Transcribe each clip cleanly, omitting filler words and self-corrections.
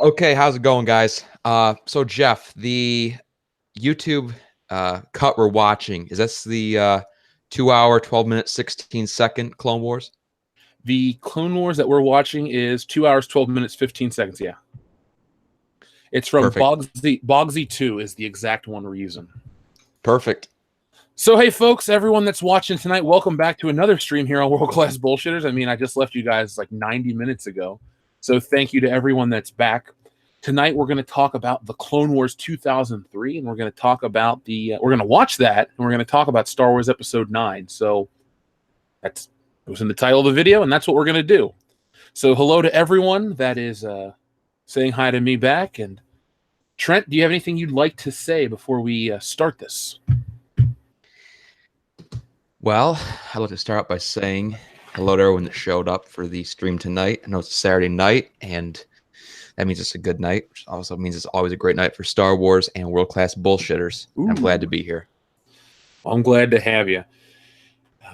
Okay, how's it going, guys? So Jeff, the YouTube cut we're watching, is this the 2 hour, 12 minute, 16-second Clone Wars? The Clone Wars that we're watching is 2 hours, 12 minutes, 15 seconds. Yeah. It's from Perfect. Bogsy 2 is the exact one we're using. Perfect. So, hey, folks, everyone that's watching tonight, welcome back to another stream here on World Class Bullshitters. I mean, I just left you guys like 90 minutes ago. So thank you to everyone that's back. Tonight, we're going to talk about the Clone Wars 2003, and we're going to talk about we're going to watch that, and we're going to talk about Star Wars Episode 9. So it was in the title of the video, and that's what we're going to do. So hello to everyone that is saying hi to me back. And Trent, do you have anything you'd like to say before we start this? Well, I'd like to start out by saying hello to everyone that showed up for the stream tonight. I know it's a Saturday night, and that means it's a good night, which also means it's always a great night for Star Wars and world-class bullshitters. I'm glad to be here. I'm glad to have you.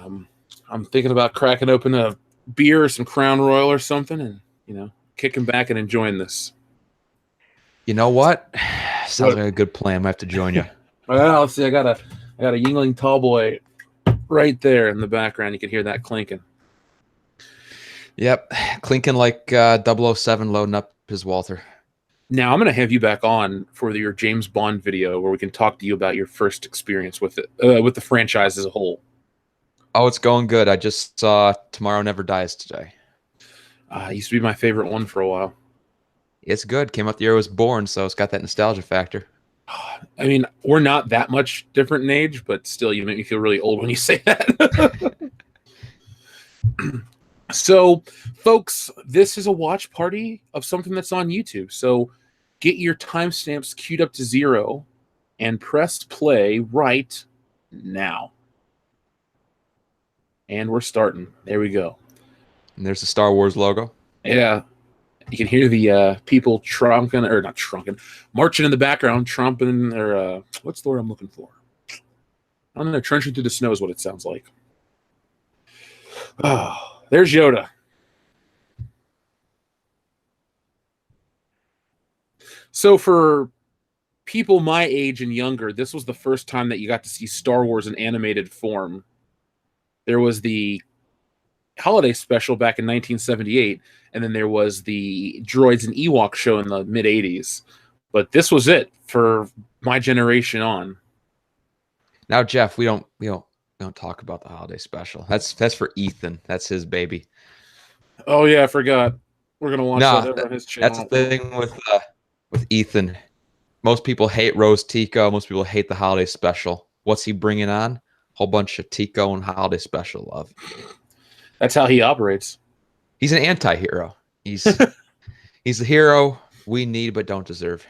I'm thinking about cracking open a beer or some Crown Royal or something and, kicking back and enjoying this. You know what? Sounds like a good plan. I might have to join you. Well, let's see. I got a Yingling Tallboy right there in the background. You can hear that clinking. Yep, clinking like 007 loading up his Walther. Now, I'm going to have you back on for your James Bond video where we can talk to you about your first experience with it, with the franchise as a whole. Oh, it's going good. I just saw Tomorrow Never Dies today. It used to be my favorite one for a while. It's good. Came out the year I was born, so it's got that nostalgia factor. I mean, we're not that much different in age, but still, you make me feel really old when you say that. So, folks, this is a watch party of something that's on YouTube. So get your timestamps queued up to 0 and press play right now. And we're starting. There we go. And there's the Star Wars logo. Yeah. You can hear the people marching in the background, tromping, or what's the word I'm looking for? I don't know, trenching through the snow is what it sounds like. Oh, there's Yoda. So for people my age and younger, this was the first time that you got to see Star Wars in animated form. There was the holiday special back in 1978, and then there was the Droids and Ewok show in the mid-'80s. But this was it for my generation on. Now, Jeff, we don't talk about the holiday special. That's for Ethan. That's his baby. Oh yeah, I forgot. We're gonna watch that over on his channel. That's the thing with Ethan. Most people hate Rose Tico. Most people hate the holiday special. What's he bringing on? A whole bunch of Tico and holiday special love. That's how he operates. He's an anti-hero. He's the hero we need but don't deserve.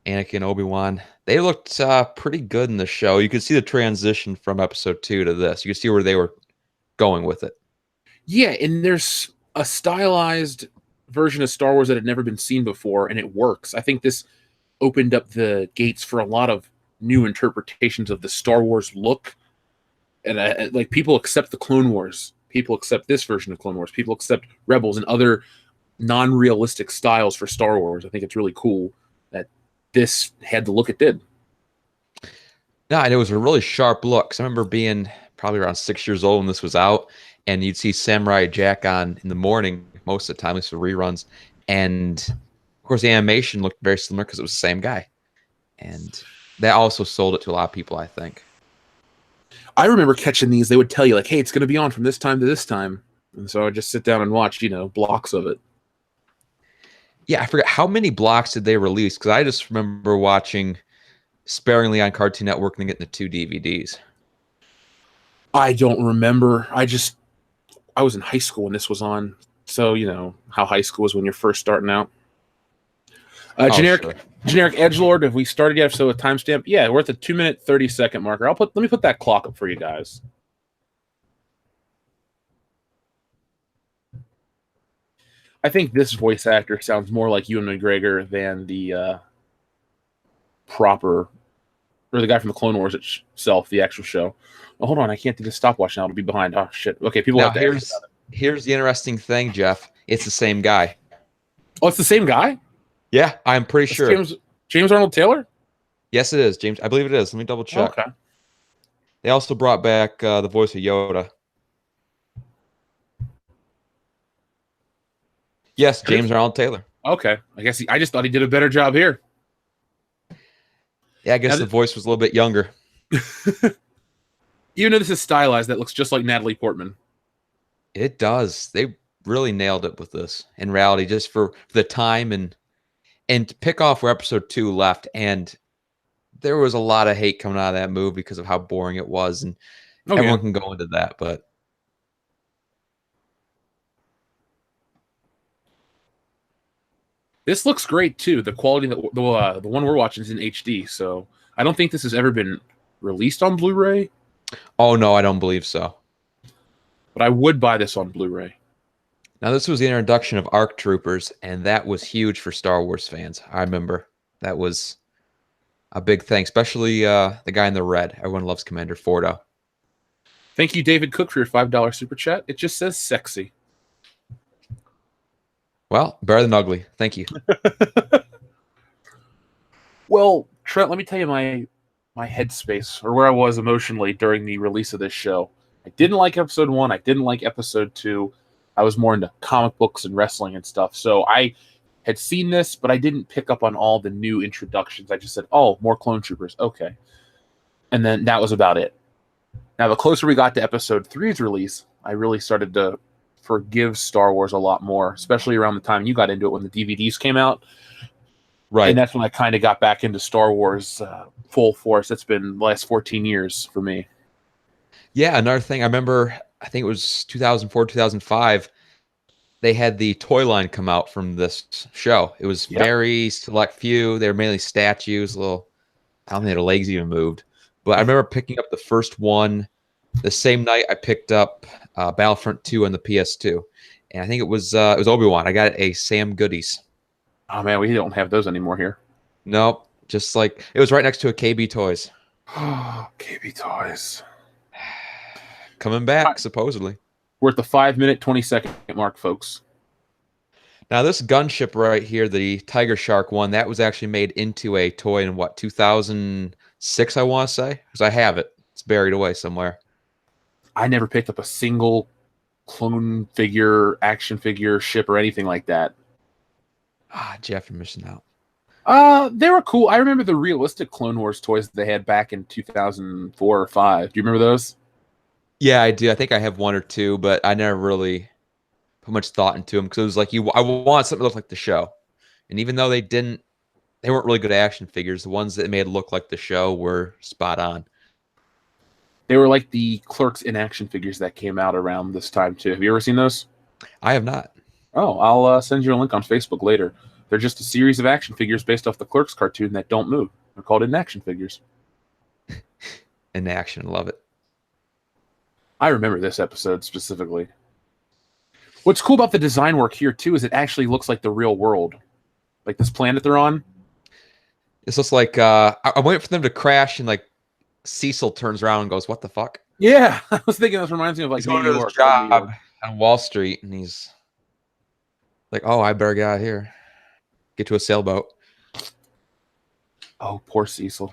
Anakin, Obi-Wan, they looked pretty good in the show. You could see the transition from episode 2 to this. You could see where they were going with it. Yeah, and there's a stylized version of Star Wars that had never been seen before, and it works. I think this opened up the gates for a lot of new interpretations of the Star Wars look. And like, people accept the Clone Wars. People accept this version of Clone Wars. People accept Rebels and other non-realistic styles for Star Wars. I think it's really cool that this had the look it did. No, and it was a really sharp look. 'Cause I remember being probably around 6 years old when this was out, and you'd see Samurai Jack on in the morning most of the time, at least for reruns. And of course, the animation looked very similar because it was the same guy. And that also sold it to a lot of people, I think. I remember catching these. They would tell you, like, hey, it's going to be on from this time to this time. And so I would just sit down and watch, blocks of it. Yeah, I forgot how many blocks did they release, because I just remember watching sparingly on Cartoon Network and getting the 2 DVDs. I don't remember. I was in high school when this was on. So, how high school is when you're first starting out. Generic edgelord. Have we started yet? So a timestamp. Yeah, we're at the 2-minute 30-second marker. Let me put that clock up for you guys. I think this voice actor sounds more like Ewan McGregor than the the guy from the Clone Wars itself, the actual show. Oh, hold on, I can't do the stopwatch now. It'll be behind. Oh shit. Okay, people have to Here's the interesting thing, Jeff. It's the same guy. Oh, it's the same guy? Yeah, I'm pretty sure. James Arnold Taylor? Yes, it is, James. I believe it is. Let me double check. Okay. They also brought back the voice of Yoda. Yes, James Arnold Taylor. Okay. I just thought he did a better job here. Yeah, I guess the voice was a little bit younger. Even though this is stylized, that looks just like Natalie Portman. It does. They really nailed it with this in reality, just for the time and to pick off where episode 2 left. And there was a lot of hate coming out of that movie because of how boring it was. And everyone can go into that, but this looks great too. The quality, the one we're watching is in HD, so I don't think this has ever been released on Blu-ray. Oh no, I don't believe so. But I would buy this on Blu-ray. Now, this was the introduction of ARC Troopers, and that was huge for Star Wars fans. I remember that was a big thing, especially the guy in the red. Everyone loves Commander Fordo. Thank you, David Cook, for your $5 super chat. It just says sexy. Well, better than ugly. Thank you. Well, Trent, let me tell you my headspace, or where I was emotionally during the release of this show. I didn't like episode 1. I didn't like episode 2. I was more into comic books and wrestling and stuff. So I had seen this, but I didn't pick up on all the new introductions. I just said, oh, more Clone Troopers. Okay. And then that was about it. Now, the closer we got to episode 3's release, I really started to forgive Star Wars a lot more, especially around the time you got into it when the DVDs came out. Right. And that's when I kind of got back into Star Wars full force. That's been the last 14 years for me. Yeah, another thing, I remember, I think it was 2004, 2005, they had the toy line come out from this show. It was very select few. They were mainly statues, I don't think their legs even moved. But I remember picking up the first one the same night I picked up Battlefront 2 on the PS2. And I think it was Obi-Wan. I got a Sam Goodies. Oh, man, we don't have those anymore here. Nope. Just like, it was right next to a KB Toys. Oh, KB Toys. Coming back, supposedly. We're at the 5-minute, 20-second mark, folks. Now, this gunship right here, the Tiger Shark one, that was actually made into a toy in, 2006, I want to say? Because I have it. It's buried away somewhere. I never picked up a single clone figure, action figure, ship, or anything like that. Ah, Jeff, you're missing out. They were cool. I remember the realistic Clone Wars toys that they had back in 2004 or 5. Do you remember those? Yeah, I do. I think I have 1 or 2, but I never really put much thought into them because it was like I want something to look like the show. And even though they weren't really good action figures, the ones that made it look like the show were spot on. They were like the Clerks in action figures that came out around this time too. Have you ever seen those? I have not. Oh, I'll send you a link on Facebook later. They're just a series of action figures based off the Clerks cartoon that don't move. They're called in action figures. In action, love it. I remember this episode specifically. What's cool about the design work here too is it actually looks like the real world, like this planet they're on. It's just like I wait for them to crash and like Cecil turns around and goes, "What the fuck?" Yeah, I was thinking this reminds me of like he's going to his job on Wall Street, and he's like, "Oh, I better get out of here, get to a sailboat." Oh, poor Cecil.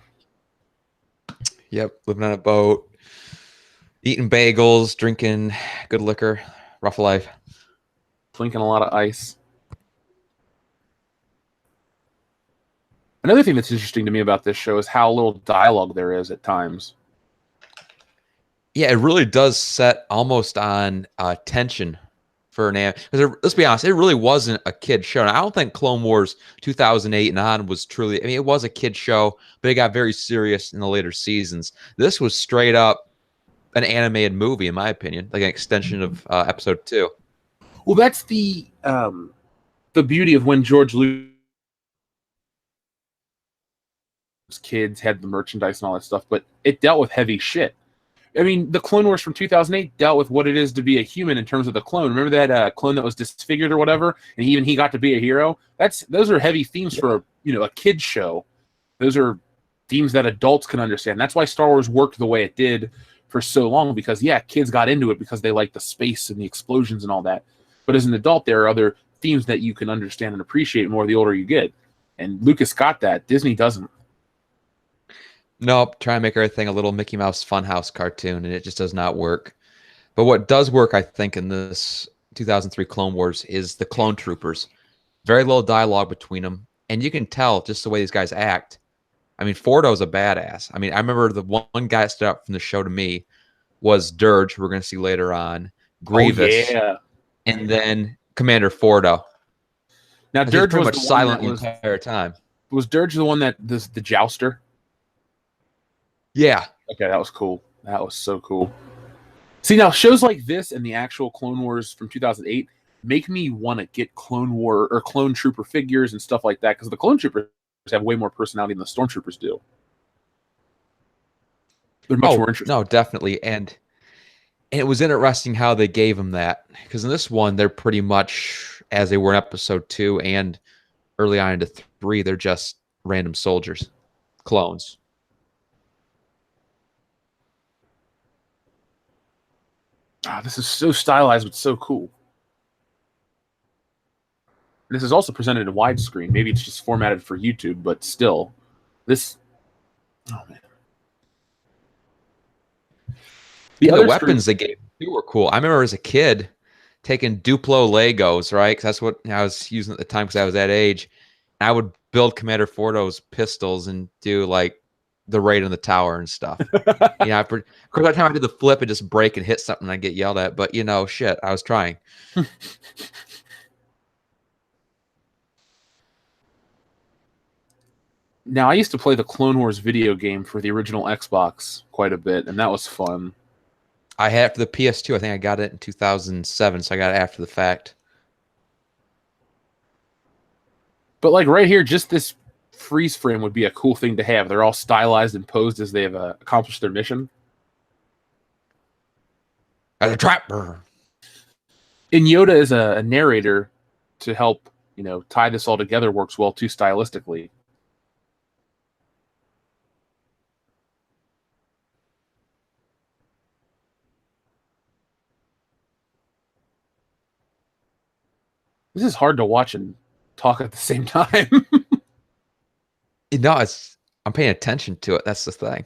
Yep, living on a boat. Eating bagels, drinking good liquor, rough life. Drinking a lot of ice. Another thing that's interesting to me about this show is how little dialogue there is at times. Yeah, it really does set almost on tension for an anime. Because let's be honest, it really wasn't a kid show. And I don't think Clone Wars 2008 and on was truly, I mean, it was a kid show, but it got very serious in the later seasons. This was straight up an animated movie, in my opinion, like an extension of episode 2. Well, that's the beauty of when George Lucas' kids had the merchandise and all that stuff, but it dealt with heavy shit. I mean, the Clone Wars from 2008 dealt with what it is to be a human in terms of the clone. Remember that clone that was disfigured or whatever, and he got to be a hero? Those are heavy themes for a kid's show. Those are themes that adults can understand. That's why Star Wars worked the way it did for so long because, yeah, kids got into it because they like the space and the explosions and all that. But as an adult, there are other themes that you can understand and appreciate more the older you get. And Lucas got that. Disney doesn't. Nope, try and make everything a little Mickey Mouse Funhouse cartoon, and it just does not work. But what does work, I think, in this 2003 Clone Wars is the clone troopers. Very little dialogue between them, and you can tell just the way these guys act. I mean, Fordo's a badass. I mean, I remember the one guy that stood out from the show to me was Dirge, who we're going to see later on, Grievous, Oh, yeah. and then Commander Fordo. Now, Dirge pretty was much the silent one the entire time. Was Dirge the one that the jouster? Yeah. Okay, that was cool. That was so cool. See, now shows like this and the actual Clone Wars from 2008 make me want to get Clone War or Clone Trooper figures and stuff like that because the Clone Troopers have way more personality than the Stormtroopers do. They're much more interesting. No, definitely. And it was interesting how they gave them that because in this one, they're pretty much as they were in episode 2 and early on into 3, they're just random soldiers, clones. This is so stylized, but so cool. This is also presented in widescreen. Maybe it's just formatted for YouTube, but still, this. Oh man. The weapons they gave too were cool. I remember as a kid taking Duplo Legos, right? Because that's what I was using at the time because I was that age. I would build Commander Fordo's pistols and do like the raid on the tower and stuff. Yeah, of course, that time I did the flip and just break and hit something and I get yelled at. But shit, I was trying. Now, I used to play the Clone Wars video game for the original Xbox quite a bit, and that was fun. I had it for the PS2. I think I got it in 2007, so I got it after the fact. But like right here, just this freeze frame would be a cool thing to have. They're all stylized and posed as they have accomplished their mission. As a trapper. And Yoda is a narrator to help, tie this all together works well too stylistically. This is hard to watch and talk at the same time. I'm paying attention to it. That's the thing.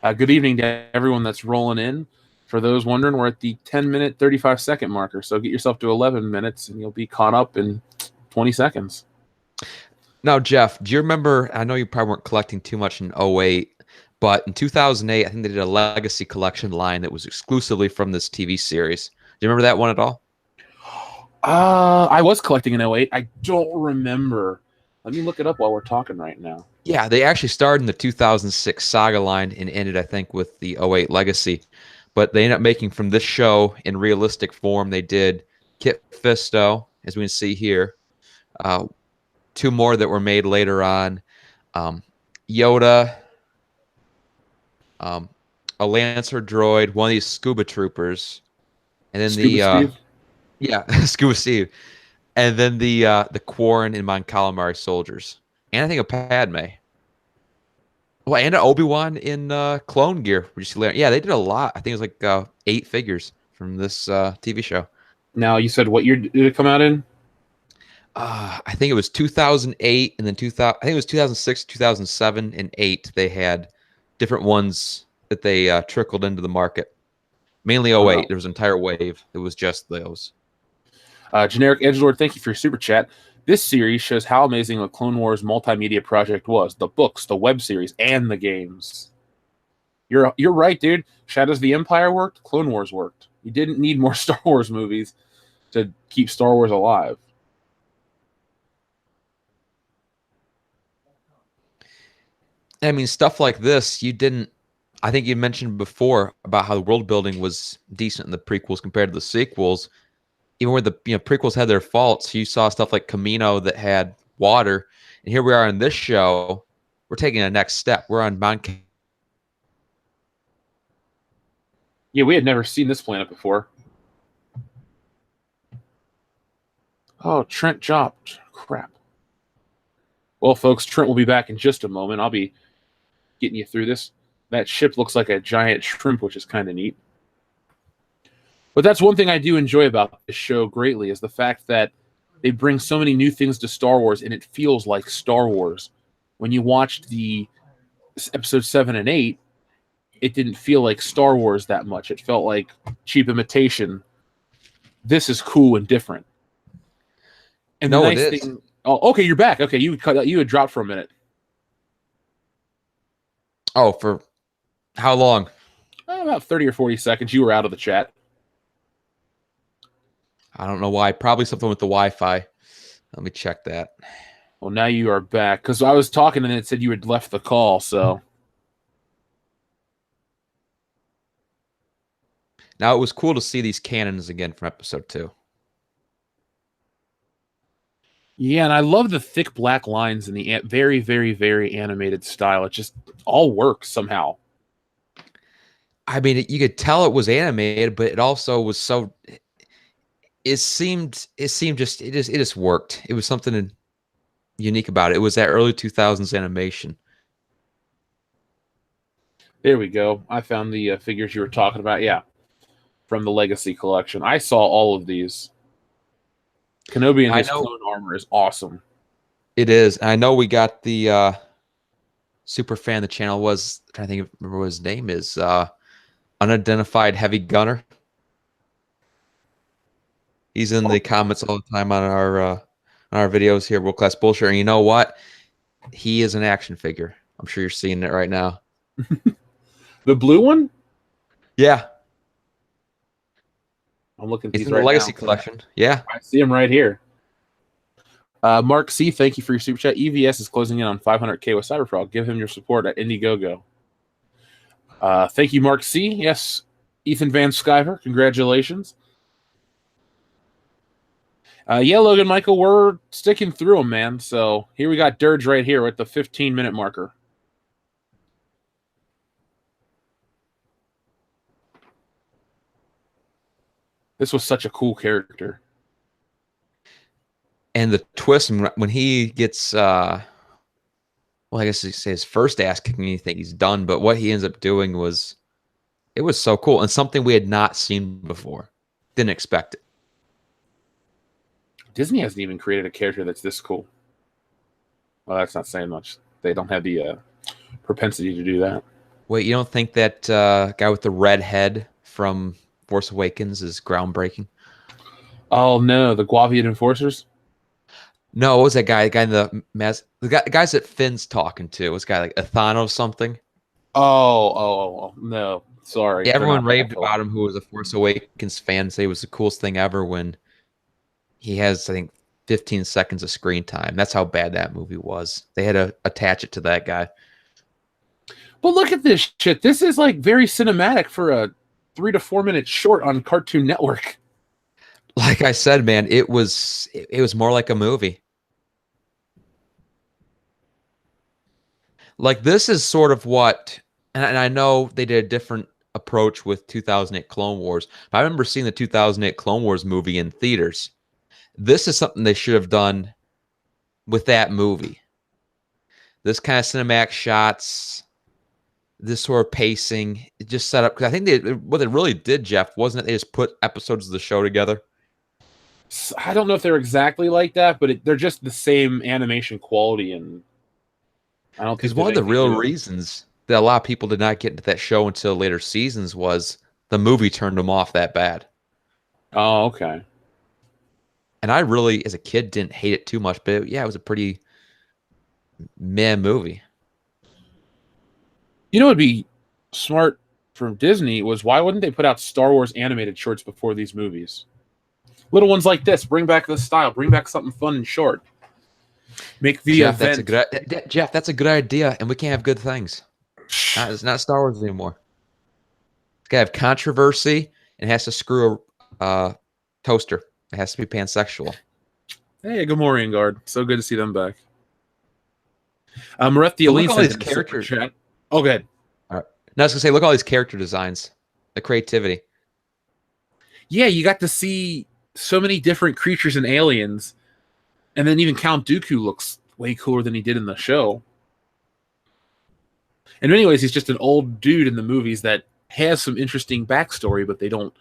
Good evening to everyone that's rolling in. For those wondering, we're at the 10-minute, 35-second marker. So get yourself to 11 minutes and you'll be caught up in 20 seconds. Now, Jeff, do you remember? I know you probably weren't collecting too much in 2008, but in 2008, I think they did a Legacy Collection line that was exclusively from this TV series. Do you remember that one at all? I was collecting in 2008. I don't remember. Let me look it up while we're talking right now. Yeah, they actually started in the 2006 Saga line and ended, I think, with the 2008 Legacy. But they ended up making from this show in realistic form. They did Kit Fisto, as we can see here. 2 more that were made later on. Yoda, a Lancer droid, one of these Scuba Troopers, and then Scuba Steve? Scuba Steve, and then the Quarren and Mon Calamari soldiers, and I think a Padme. Well, and an Obi-Wan in clone gear. Yeah, they did a lot. I think it was like 8 figures from this TV show. Now, you said what year did it come out in? I think it was 2008, and then 2000. I think it was 2006, 2007, and 8. They had different ones that they trickled into the market. Mainly 08. Wow. There was an entire wave. It was just those. Generic Edgelord, thank you for your super chat. This series shows how amazing the Clone Wars multimedia project was. The books, the web series, and the games. You're right, dude. Shadows of the Empire worked. Clone Wars worked. You didn't need more Star Wars movies to keep Star Wars alive. I mean, stuff like this, I think you mentioned before about how the world building was decent in the prequels compared to the sequels. Even where the prequels had their faults, you saw stuff like Camino that had water, and here we are in this show. We're taking a next step. We're on Mount. Yeah, we had never seen this planet before. Oh, Trent dropped. Crap. Well, folks, Trent will be back in just a moment. I'll be getting you through this. That ship looks like a giant shrimp, which is kind of neat. But that's one thing I do enjoy about this show greatly is the fact that they bring so many new things to Star Wars, and it feels like Star Wars. When you watched the episode 7 and 8, it didn't feel like Star Wars that much. It felt like cheap imitation. This is cool and different. And No, the it nice is. thing. Oh, okay, you're back. Okay, you had dropped for a minute. Oh, for how long? About 30 or 40 seconds. You were out of the chat. I don't know why. Probably something with the Wi-Fi. Let me check that. Well, now you are back because I was talking and it said you had left the call. So Now, it was cool to see these cannons again from episode 2. yeah, and I love the thick black lines and the very, very, very animated style. It just all works somehow. I mean, you could tell it was animated, but it also was so. It just worked. It was something unique about it. It was that early 2000s animation. There we go. I found the figures you were talking about. Yeah, from the Legacy collection. I saw all of these. Kenobi and his clone armor is awesome. It is. I know we got the super fan of the channel was I'm trying to remember what his name is. Unidentified Heavy Gunner. He's in the comments all the time on our videos here, World Class Bullshit. And you know what? He is an action figure. I'm sure you're seeing it right now. The blue one? Yeah. I'm looking at He's these in right the Legacy now. collection. Yeah. I see him right here. Mark C, thank you for your super chat. EVS is closing in on 500K with Cyberfrog. Give him your support at Indiegogo. Thank you, Mark C. Yes, Ethan Van Skyver, congratulations. Yeah, Logan Michael, we're sticking through them, man. So here we got Dirge right here at the 15-minute marker. This was such a cool character. And the twist when he gets well, I guess you say his first ass kicking, you think he's done, but what he ends up doing was so cool and something we had not seen before. Didn't expect it. Disney hasn't even created a character that's this cool. Well, that's not saying much. They don't have the propensity to do that. Wait, you don't think that guy with the red head from Force Awakens is groundbreaking? Oh no, the Guavian Enforcers? No, what was that guy? The guy in the guys that Finn's talking to. Was guy like Athano something? Oh, no. Sorry. Yeah, everyone raved about him who was a Force Awakens fan, say it was the coolest thing ever when he has, I think, 15 seconds of screen time. That's how bad that movie was. They had to attach it to that guy. But look at this shit. This is like very cinematic for a 3 to 4 minute short on Cartoon Network. Like I said, man, it was more like a movie. Like this is sort of what, and I know they did a different approach with 2008 Clone Wars, but I remember seeing the 2008 Clone Wars movie in theaters. This is something they should have done with that movie. This kind of cinematic shots, this sort of pacing, it just set up, because I think what they really did, Jeff, wasn't it they just put episodes of the show together? I don't know if they're exactly like that, but they're just the same animation quality, and I don't think because one of the real reasons that a lot of people did not get into that show until later seasons was the movie turned them off that bad. Oh, okay. And I really, as a kid, didn't hate it too much, but yeah, it was a pretty meh movie. You know, it'd be smart from Disney was why wouldn't they put out Star Wars animated shorts before these movies? Little ones like this, bring back the style, bring back something fun and short. Make the Jeff, event. Jeff, that's a good idea, and we can't have good things. It's not Star Wars anymore. It's got to have controversy, and it has to screw a toaster. It has to be pansexual. Hey, good morning, Guard. So good to see them back. Mareth the Elite says character chat. Oh, good. All right. Now I was gonna say, look at all these character designs, the creativity. Yeah, you got to see so many different creatures and aliens, and then even Count Dooku looks way cooler than he did in the show. In many ways, he's just an old dude in the movies that has some interesting backstory, but they don't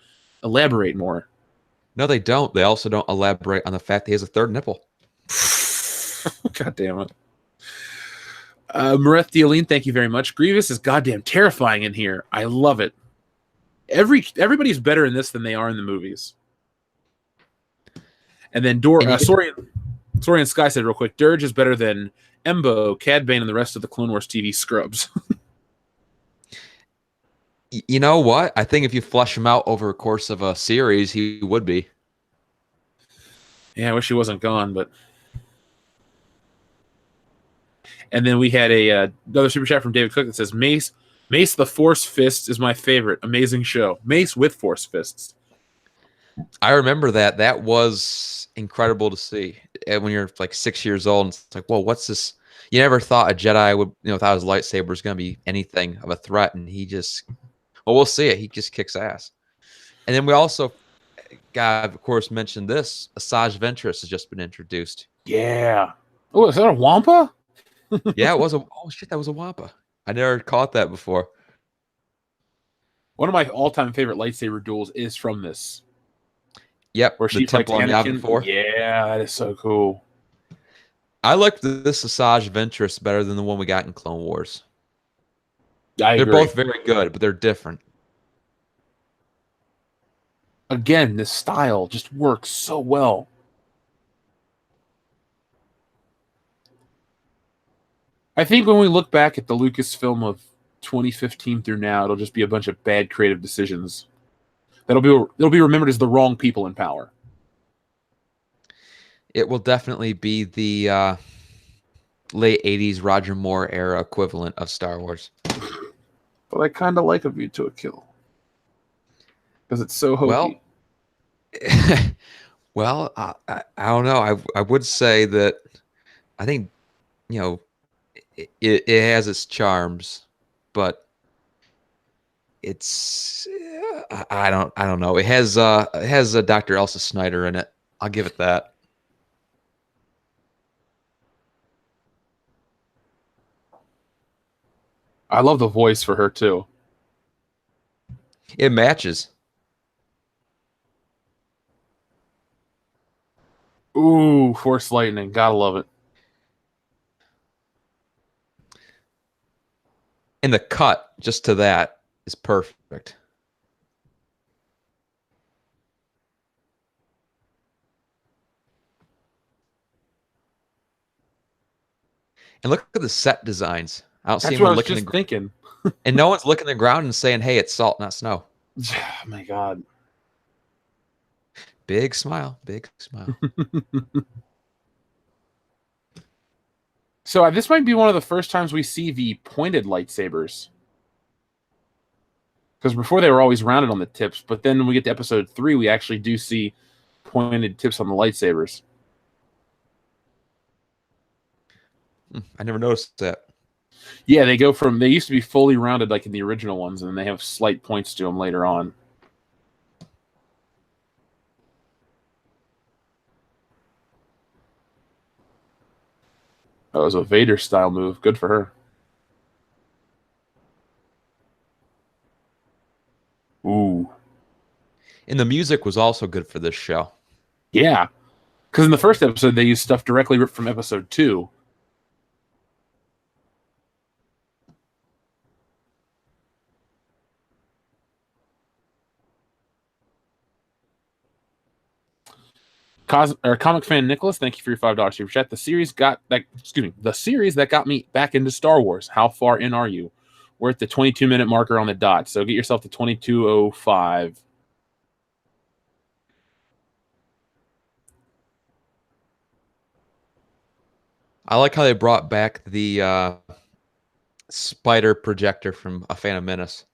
elaborate more. No, they don't. They also don't elaborate on the fact that he has a third nipple. God damn it. Mareth Deoline, thank you very much. Grievous is goddamn terrifying in here. I love it. Everybody's better in this than they are in the movies. And then Sorian Sky said real quick, Dirge is better than Embo, Cad Bane, and the rest of the Clone Wars TV scrubs. You know what? I think if you flesh him out over a course of a series, he would be. Yeah, I wish he wasn't gone, but... And then we had another super chat from David Cook that says, Mace the Force Fists is my favorite. Amazing show. Mace with Force Fists. I remember that. That was incredible to see. And when you're like 6 years old, and it's like, whoa, what's this? You never thought a Jedi would, without his lightsaber was going to be anything of a threat. And he just, well, we'll see it. He just kicks ass. And then we also, of course, mentioned this. Asajj Ventress has just been introduced. Yeah. Oh, is that a Wampa? Yeah, it was oh shit, that was a Wampa. I never caught that before. One of my all-time favorite lightsaber duels is from this. Yep, where she's like Anakin. Yeah, that is so cool. I like this Asajj Ventress better than the one we got in Clone Wars. They're both very good, but they're different. Again, this style just works so well. I think when we look back at the Lucasfilm of 2015 through now, it'll just be a bunch of bad creative decisions. It'll be remembered as the wrong people in power. It will definitely be the late 80s Roger Moore era equivalent of Star Wars. But I kind of like A View to a Kill. Because it's so hokey. Well, I don't know. I would say that I think, it has its charms, but it's I don't know. It has a Dr. Elsa Snyder in it. I'll give it that. I love the voice for her too. It matches. Ooh, Force Lightning. Gotta love it. And the cut just to that is perfect. And look at the set designs. I don't see anyone looking. Just thinking. And no one's looking at the ground and saying, "Hey, it's salt, not snow." Oh my God. Big smile. Big smile. So this might be one of the first times we see the pointed lightsabers. Because before they were always rounded on the tips, but then when we get to episode 3, we actually do see pointed tips on the lightsabers. I never noticed that. Yeah, they used to be fully rounded like in the original ones, and then they have slight points to them later on. That was a Vader style move. Good for her. Ooh. And the music was also good for this show. Yeah. Because in the first episode, they used stuff directly ripped from episode 2. Comic fan Nicholas, thank you for your $5 super chat. The series that got me back into Star Wars. How far in are you? We're at the 22-minute marker on the dot, so get yourself to 22:05. I like how they brought back the spider projector from A Phantom Menace.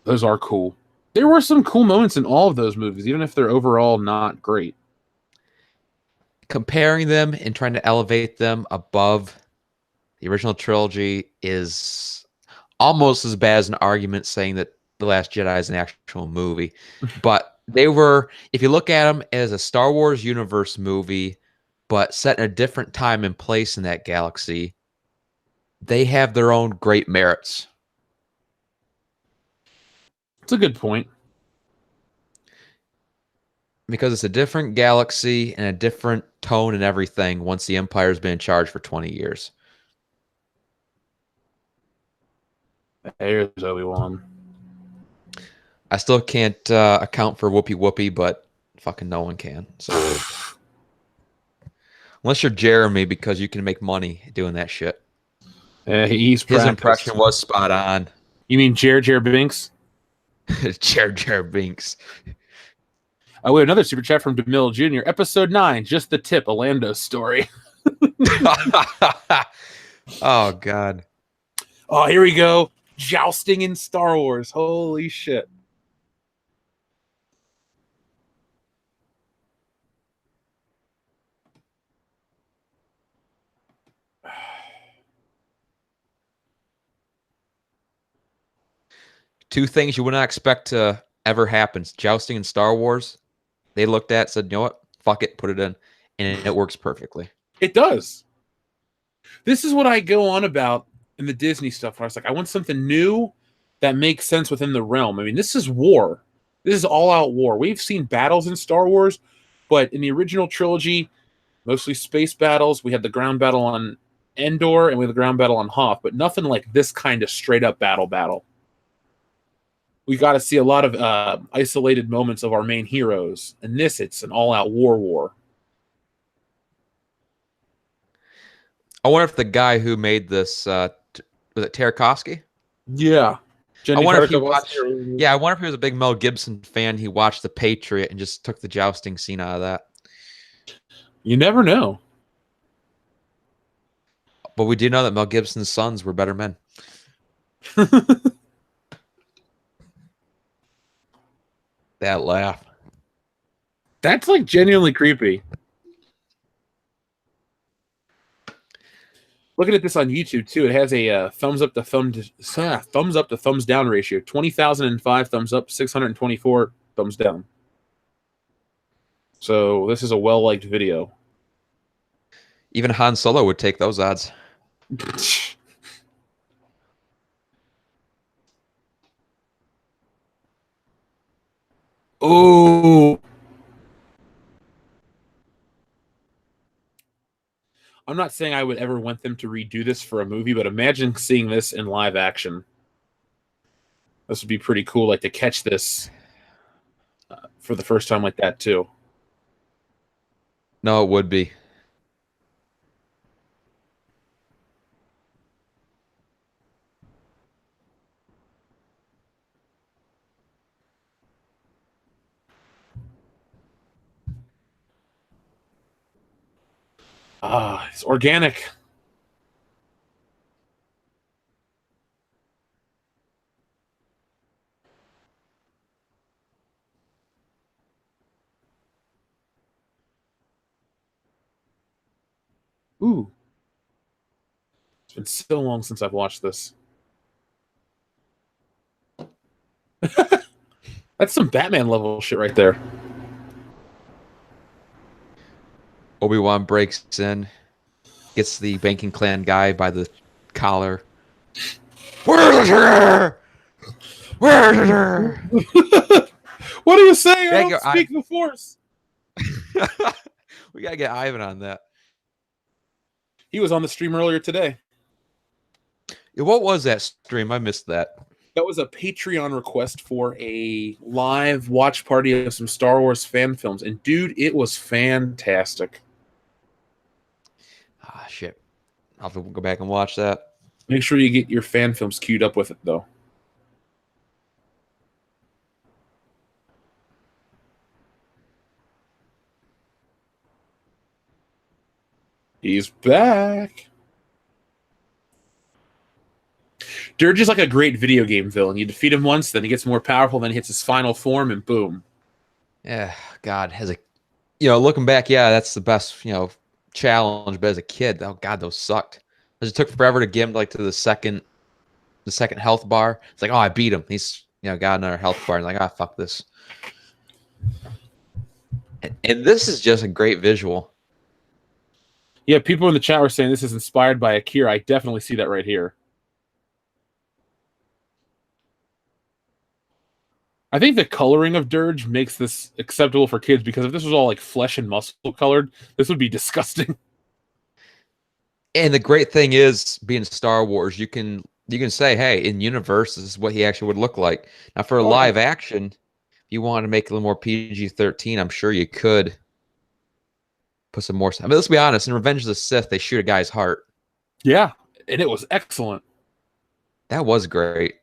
Those are cool. There were some cool moments in all of those movies, even if they're overall not great. Comparing them and trying to elevate them above the original trilogy is almost as bad as an argument saying that The Last Jedi is an actual movie. But they were, if you look at them as a Star Wars universe movie, but set in a different time and place in that galaxy, they have their own great merits. It's a good point. Because it's a different galaxy and a different tone and everything once the Empire's been in charge for 20 years. There's Obi-Wan. I still can't account for Whoopi Whoopi, but fucking no one can. So unless you're Jeremy, because you can make money doing that shit. He's His impression was spot on. You mean Jar Jar Binks? Jar Jar Binks. Oh, we have another super chat from DeMille Jr. Episode 9, just the tip, a Lando story. Oh, God. Oh, here we go. Jousting in Star Wars. Holy shit. Two things you would not expect to ever happen. Jousting in Star Wars. They looked at, said, you know what? Fuck it, put it in. And it works perfectly. It does. This is what I go on about in the Disney stuff, where I was like, I want something new that makes sense within the realm. I mean, this is war. This is all-out war. We've seen battles in Star Wars, but in the original trilogy, mostly space battles. We had the ground battle on Endor, and we had the ground battle on Hoth, but nothing like this kind of straight-up battle. We got to see a lot of isolated moments of our main heroes. In this, it's an all-out war. I wonder if the guy who made this, was it Tarkovsky? Yeah. I wonder if he watched. Yeah, I wonder if he was a big Mel Gibson fan. He watched The Patriot and just took the jousting scene out of that. You never know. But we do know that Mel Gibson's sons were better men. That laugh. That's like genuinely creepy. Looking at this on YouTube too, it has a thumbs up to thumbs down ratio. 20,005 thumbs up, 624 thumbs down. So this is a well-liked video. Even Han Solo would take those odds. Oh. I'm not saying I would ever want them to redo this for a movie, but imagine seeing this in live action. This would be pretty cool, like to catch this for the first time like that too. No, it would be. Ah, it's organic. Ooh. It's been so long since I've watched this. That's some Batman level shit right there. Obi-Wan breaks in, gets the banking clan guy by the collar. Where's her? Where's her? What are you saying? I don't speak the Force. We gotta get Ivan on that. He was on the stream earlier today. Yeah, what was that stream? I missed that. That was a Patreon request for a live watch party of some Star Wars fan films. And dude, it was fantastic. Ah, shit. I'll have to go back and watch that. Make sure you get your fan films queued up with it, though. He's back. Dirge is like a great video game villain. You defeat him once, then he gets more powerful, then he hits his final form, and boom. Yeah, God, looking back, yeah, that's the best, challenge. But as a kid, oh God, those sucked. It took forever to get him to the second health bar. It's like, oh, I beat him. He's got another health bar. And like, ah, fuck this. And this is just a great visual. Yeah, people in the chat were saying this is inspired by Akira. I definitely see that right here. I think the coloring of Dirge makes this acceptable for kids, because if this was all like flesh and muscle colored, this would be disgusting. And the great thing is, being Star Wars, you can say, hey, in universe, this is what he actually would look like. Now, for a Oh, yeah. live action, if you want to make it a little more PG-13, I'm sure you could put some more. I mean, let's be honest. In Revenge of the Sith, they shoot a guy's heart. Yeah, and it was excellent. That was great.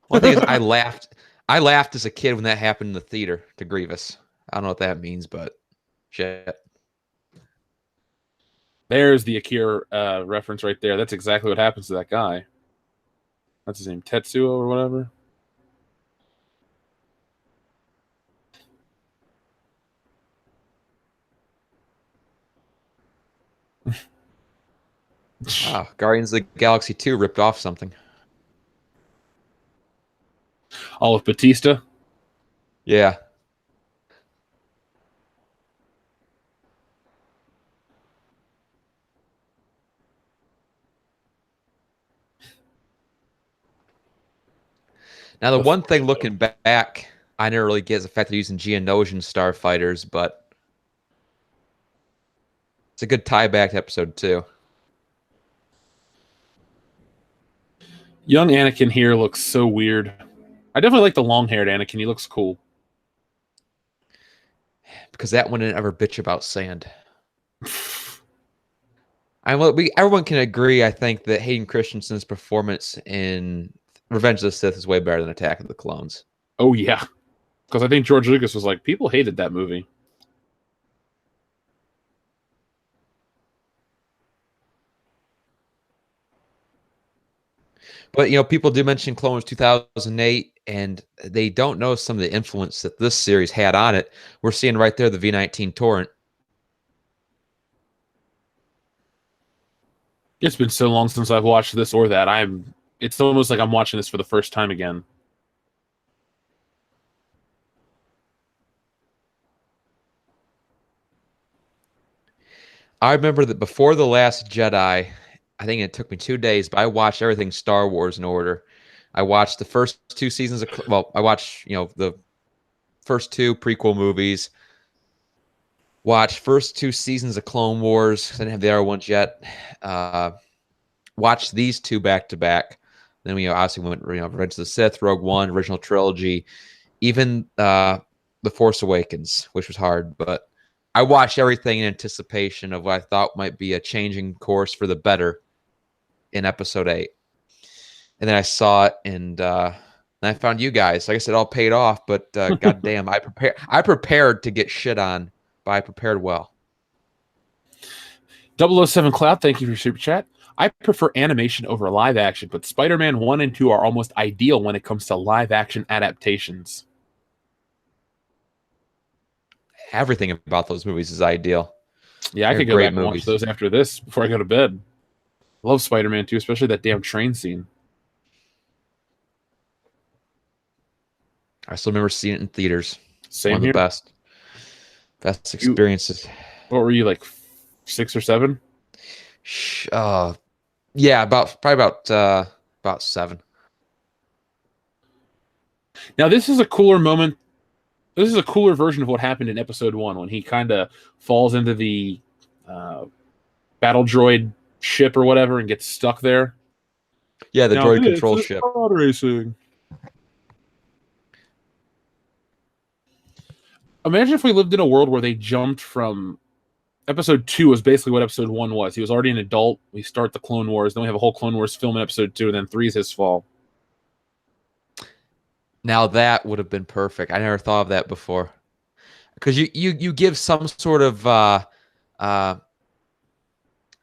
One thing is, I laughed. I laughed as a kid when that happened in the theater to Grievous. I don't know what that means, but shit. There's the Akira reference right there. That's exactly what happens to that guy. That's his name, Tetsuo or whatever. Wow, Guardians of the Galaxy 2 ripped off something. All of Batista. Yeah. Now, the one thing looking back, I never really get is the fact they're using Geonosian starfighters, but it's a good tie back to episode 2. Young Anakin here looks so weird. I definitely like the long-haired Anakin. He looks cool. Because that one didn't ever bitch about sand. Everyone can agree, I think, that Hayden Christensen's performance in Revenge of the Sith is way better than Attack of the Clones. Oh, yeah. Because I think George Lucas was like, people hated that movie. But, people do mention Clone Wars 2008, and they don't know some of the influence that this series had on it. We're seeing right there the V19 torrent. It's been so long since I've watched this or that. It's almost like I'm watching this for the first time again. I remember that before The Last Jedi, I think it took me 2 days, but I watched everything Star Wars in order. I watched the first 2 seasons I watched, the first 2 prequel movies. Watched first 2 seasons of Clone Wars. I didn't have the other ones yet. Watched these 2 back to back. Then we obviously went, Revenge of the Sith, Rogue One, original trilogy, even The Force Awakens, which was hard, but I watched everything in anticipation of what I thought might be a changing course for the better in episode 8. And then I saw it, and I found you guys. Like I said, it all paid off, but goddamn, I prepared to get shit on, but I prepared well. 007 Cloud, thank you for your super chat. I prefer animation over live action, but Spider-Man 1 and 2 are almost ideal when it comes to live action adaptations. Everything about those movies is ideal. Yeah, I could go back and watch those after this before I go to bed. I love Spider-Man 2, especially that damn train scene. I still remember seeing it in theaters. Same One of here. the best experiences. What were you, like 6 or 7? Yeah, about 7. Now this is a cooler moment. This is a cooler version of what happened in episode 1 when he kind of falls into the battle droid ship or whatever and gets stuck there. Yeah, the droid control ship. Racing. Imagine if we lived in a world where they jumped from episode 2 was basically what episode 1 was. He was already an adult. We start the Clone Wars. Then we have a whole Clone Wars film in episode 2, and then 3 is his fall. Now that would have been perfect. I never thought of that before. Because you give some sort of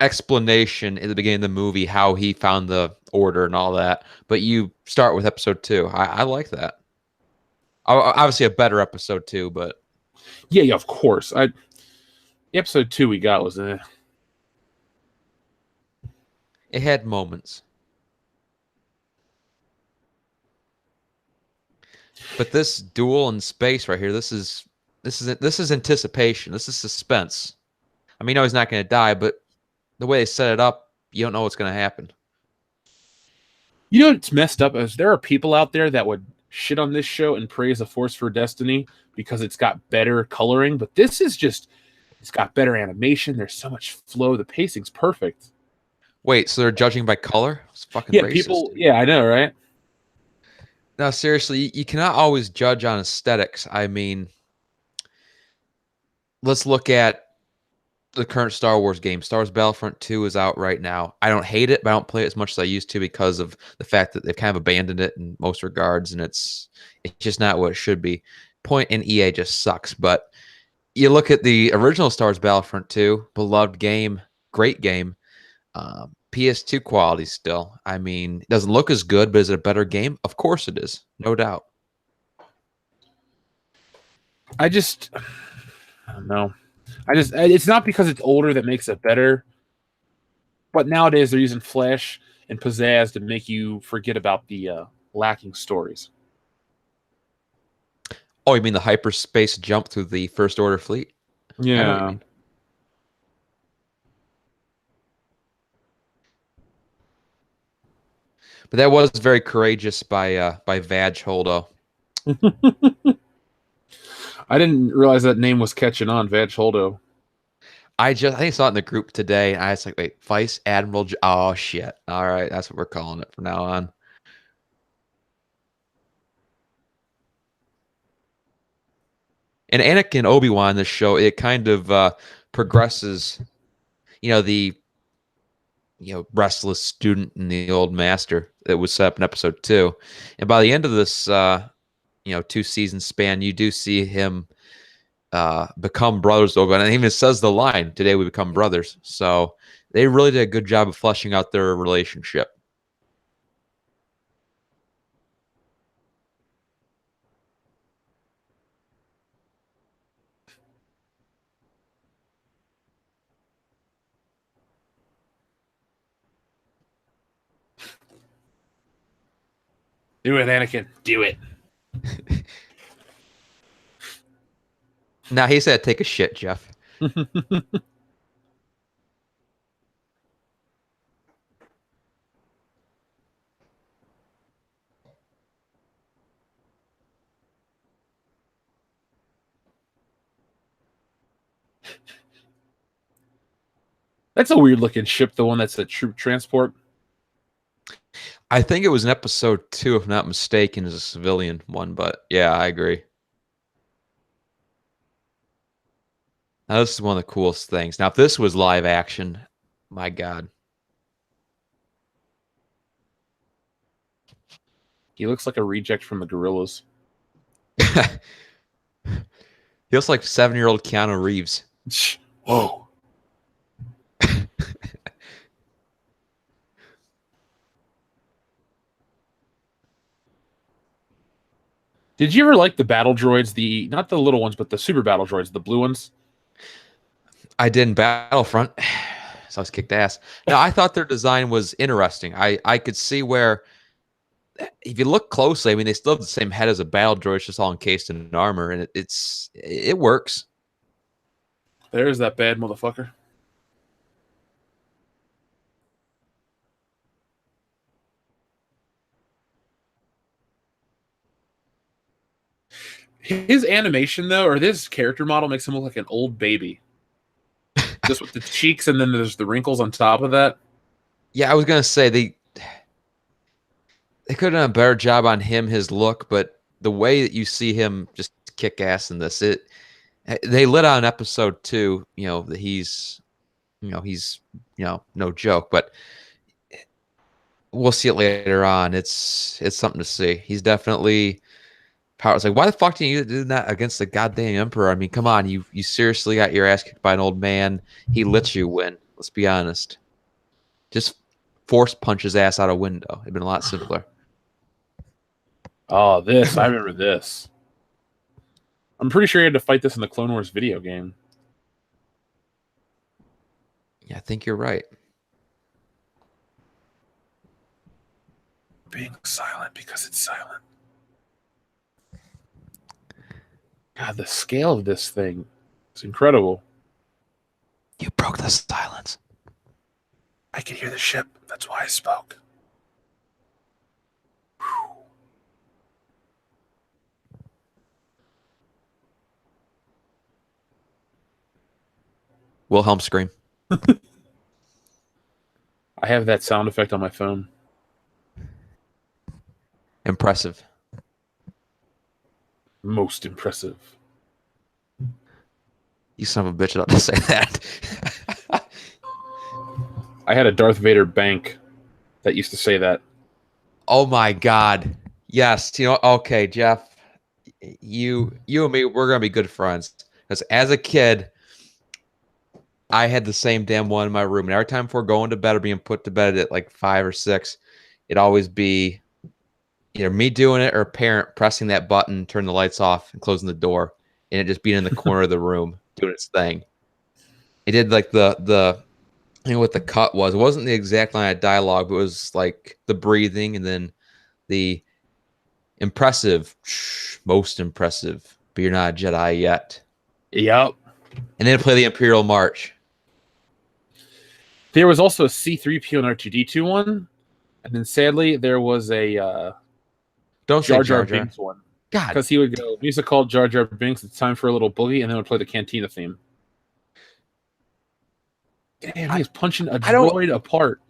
explanation in the beginning of the movie how he found the order and all that, but you start with episode 2. I like that. Obviously a better episode 2, but yeah, of course. The episode 2 we got was it had moments. But this duel in space right here, this is This is anticipation. This is suspense. I mean, no, he's not going to die, but the way they set it up, you don't know what's going to happen. You know what's messed up is there are people out there that would shit on this show and praise A Force for Destiny because it's got better coloring, but this is just it's got better animation. There's so much flow. The pacing's perfect. Wait, so they're judging by color? It's fucking Yeah, racist. yeah, I know, right? No, seriously, you cannot always judge on aesthetics. I mean, let's look at the current Star Wars game. Star Wars Battlefront 2 is out right now. I don't hate it, but I don't play it as much as I used to because of the fact that they've kind of abandoned it in most regards, and it's just not what it should be. Point in EA just sucks. But you look at the original Star Wars Battlefront 2, beloved game, great game. PS2 quality still. I mean, it doesn't look as good, but is it a better game? Of course it is, no doubt. I don't know. It's not because it's older that makes it better, but nowadays they're using flash and pizzazz to make you forget about the lacking stories. Oh, you mean the hyperspace jump through the First Order fleet? I know what you Yeah. mean. But that was very courageous by Vag Holdo. I didn't realize that name was catching on, Vag Holdo. I think I saw it in the group today, and I was like, wait, Vice Admiral. Oh shit! All right, that's what we're calling it from now on. And Anakin Obi-Wan, this show, it kind of progresses. The restless student and the old master that was set up in episode 2, and by the end of this 2-season span, you do see him become brothers over, and it even says the line, "Today we become brothers." So they really did a good job of fleshing out their relationship. Do it, Anakin. Do it. Now he said, "Take a shit, Jeff." That's a weird looking ship, the one that's a troop transport. I think it was in episode 2, if not mistaken, as a civilian one. But yeah, I agree. Now this is one of the coolest things. Now, if this was live action, my God. He looks like a reject from the Gorillas. He looks like 7-year-old Keanu Reeves. Whoa. Did you ever like the battle droids, not the little ones, but the super battle droids, the blue ones? I did in Battlefront, so I was kicked ass. Now, I thought their design was interesting. I could see where, if you look closely, I mean, they still have the same head as a battle droid, it's just all encased in armor, and it works. There's that bad motherfucker. His animation, though, or this character model makes him look like an old baby. Just with the cheeks, and then there's the wrinkles on top of that. Yeah, I was gonna say they could have done a better job on him, his look, but the way that you see him just kick ass in this, they lit on episode 2, that he's no joke, but we'll see it later on. It's something to see. He's definitely power. It's like, why the fuck didn't you do that against the goddamn emperor? I mean, come on, you seriously got your ass kicked by an old man. He lets you win. Let's be honest. Just force punch his ass out a window. It'd been a lot simpler. Oh, I remember this. I'm pretty sure he had to fight this in the Clone Wars video game. Yeah, I think you're right. Being silent because it's silent. God, the scale of this thing is incredible. You broke the silence. I can hear the ship. That's why I spoke. Wilhelm scream. I have that sound effect on my phone. Impressive. Most impressive. You son of a bitch, not to say that. I had a Darth Vader bank that used to say that. Oh my God. Yes. Okay, Jeff. You and me, we're gonna be good friends. Because as a kid, I had the same damn one in my room. And every time before going to bed or being put to bed at like 5 or 6, it'd always be either me doing it or a parent pressing that button, turning the lights off and closing the door, and it just being in the corner of the room doing its thing. It did like the what the cut was. It wasn't the exact line of dialogue, but it was like the breathing and then the impressive, most impressive, but you're not a Jedi yet. Yep. And then play the Imperial March. There was also a C-3PO and R2-D2 one, and then sadly there was a Don't say Jar Jar Jar Jar. Binks one. God, Because he would go, music called Jar Jar Binks, it's time for a little boogie, and then would play the Cantina theme. Damn, he was punching a droid apart.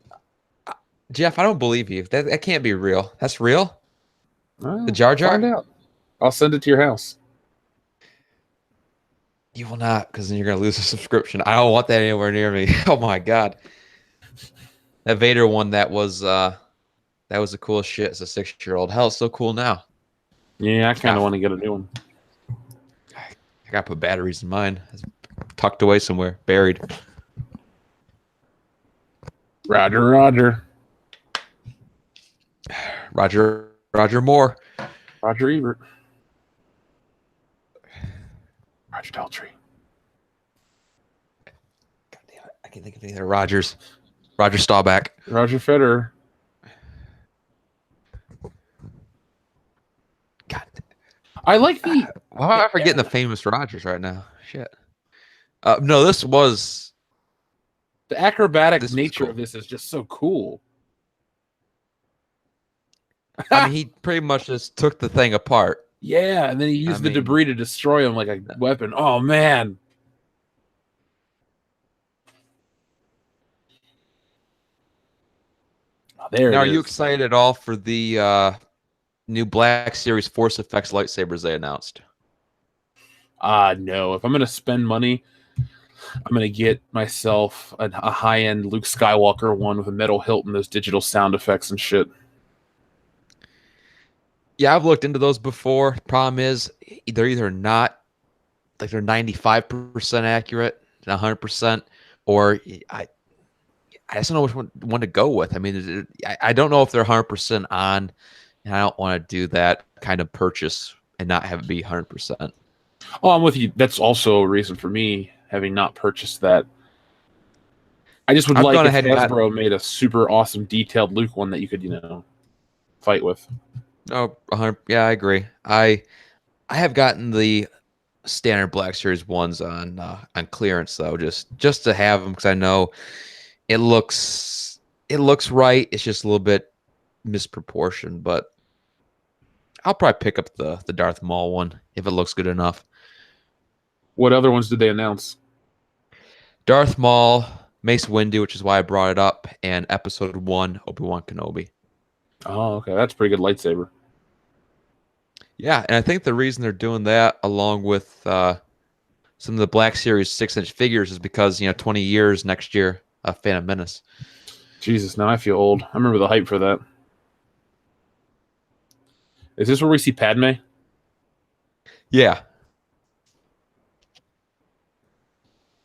Jeff, I don't believe you. That can't be real. That's real? Well, The Jar Jar? find out. I'll send it to your house. You will not, because then you're going to lose a subscription. I don't want that anywhere near me. Oh my God. That Vader one, that was the coolest shit as a 6-year-old. Hell, it's so cool now. Yeah, I kind of want to get a new one. I got to put batteries in mine. It's tucked away somewhere, buried. Roger, Roger. Roger Moore. Roger Ebert. Roger Daltrey. God damn it. I can't think of any other Rogers. Roger Staubach. Roger Federer. God. I like the... Why am I forgetting the famous Rogers right now? Shit. No, this was... The acrobatic nature cool. of this is just so cool. I mean, he pretty much just took the thing apart. Yeah, and then he used the debris to destroy him like a weapon. Oh, man. Oh, there now, it are you is. excited at all for the new Black Series Force Effects lightsabers they announced? No. If I'm going to spend money, I'm going to get myself a high-end Luke Skywalker one with a metal hilt and those digital sound effects and shit. Yeah, I've looked into those before. Problem is, they're either not, like they're 95% accurate, 100%, or I just don't know which one to go with. I mean, I don't know if they're 100% on, and I don't want to do that kind of purchase and not have it be 100%. Oh, I'm with you. That's also a reason for me having not purchased that. I just would like if Hasbro made a super awesome detailed Luke one that you could, fight with. Oh, 100. Yeah, I agree. I have gotten the standard Black Series ones on clearance though, just to have them because I know it looks right. It's just a little bit misproportioned, but I'll probably pick up the Darth Maul one if it looks good enough. What other ones did they announce? Darth Maul, Mace Windu, which is why I brought it up, and Episode 1, Obi-Wan Kenobi. Oh, okay. That's a pretty good lightsaber. Yeah, and I think the reason they're doing that along with some of the Black Series 6-inch figures is because, 20 years next year of Phantom Menace. Jesus, now I feel old. I remember the hype for that. Is this where we see Padme? Yeah.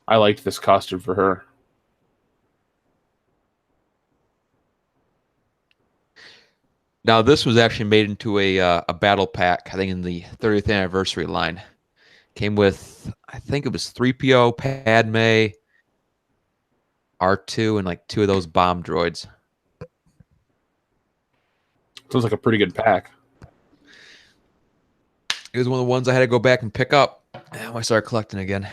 I liked this costume for her. Now, this was actually made into a battle pack, I think in the 30th anniversary line. Came with, I think it was 3PO, Padme, R2, and like 2 of those bomb droids. Sounds like a pretty good pack. It was one of the ones I had to go back and pick up. And I started collecting again.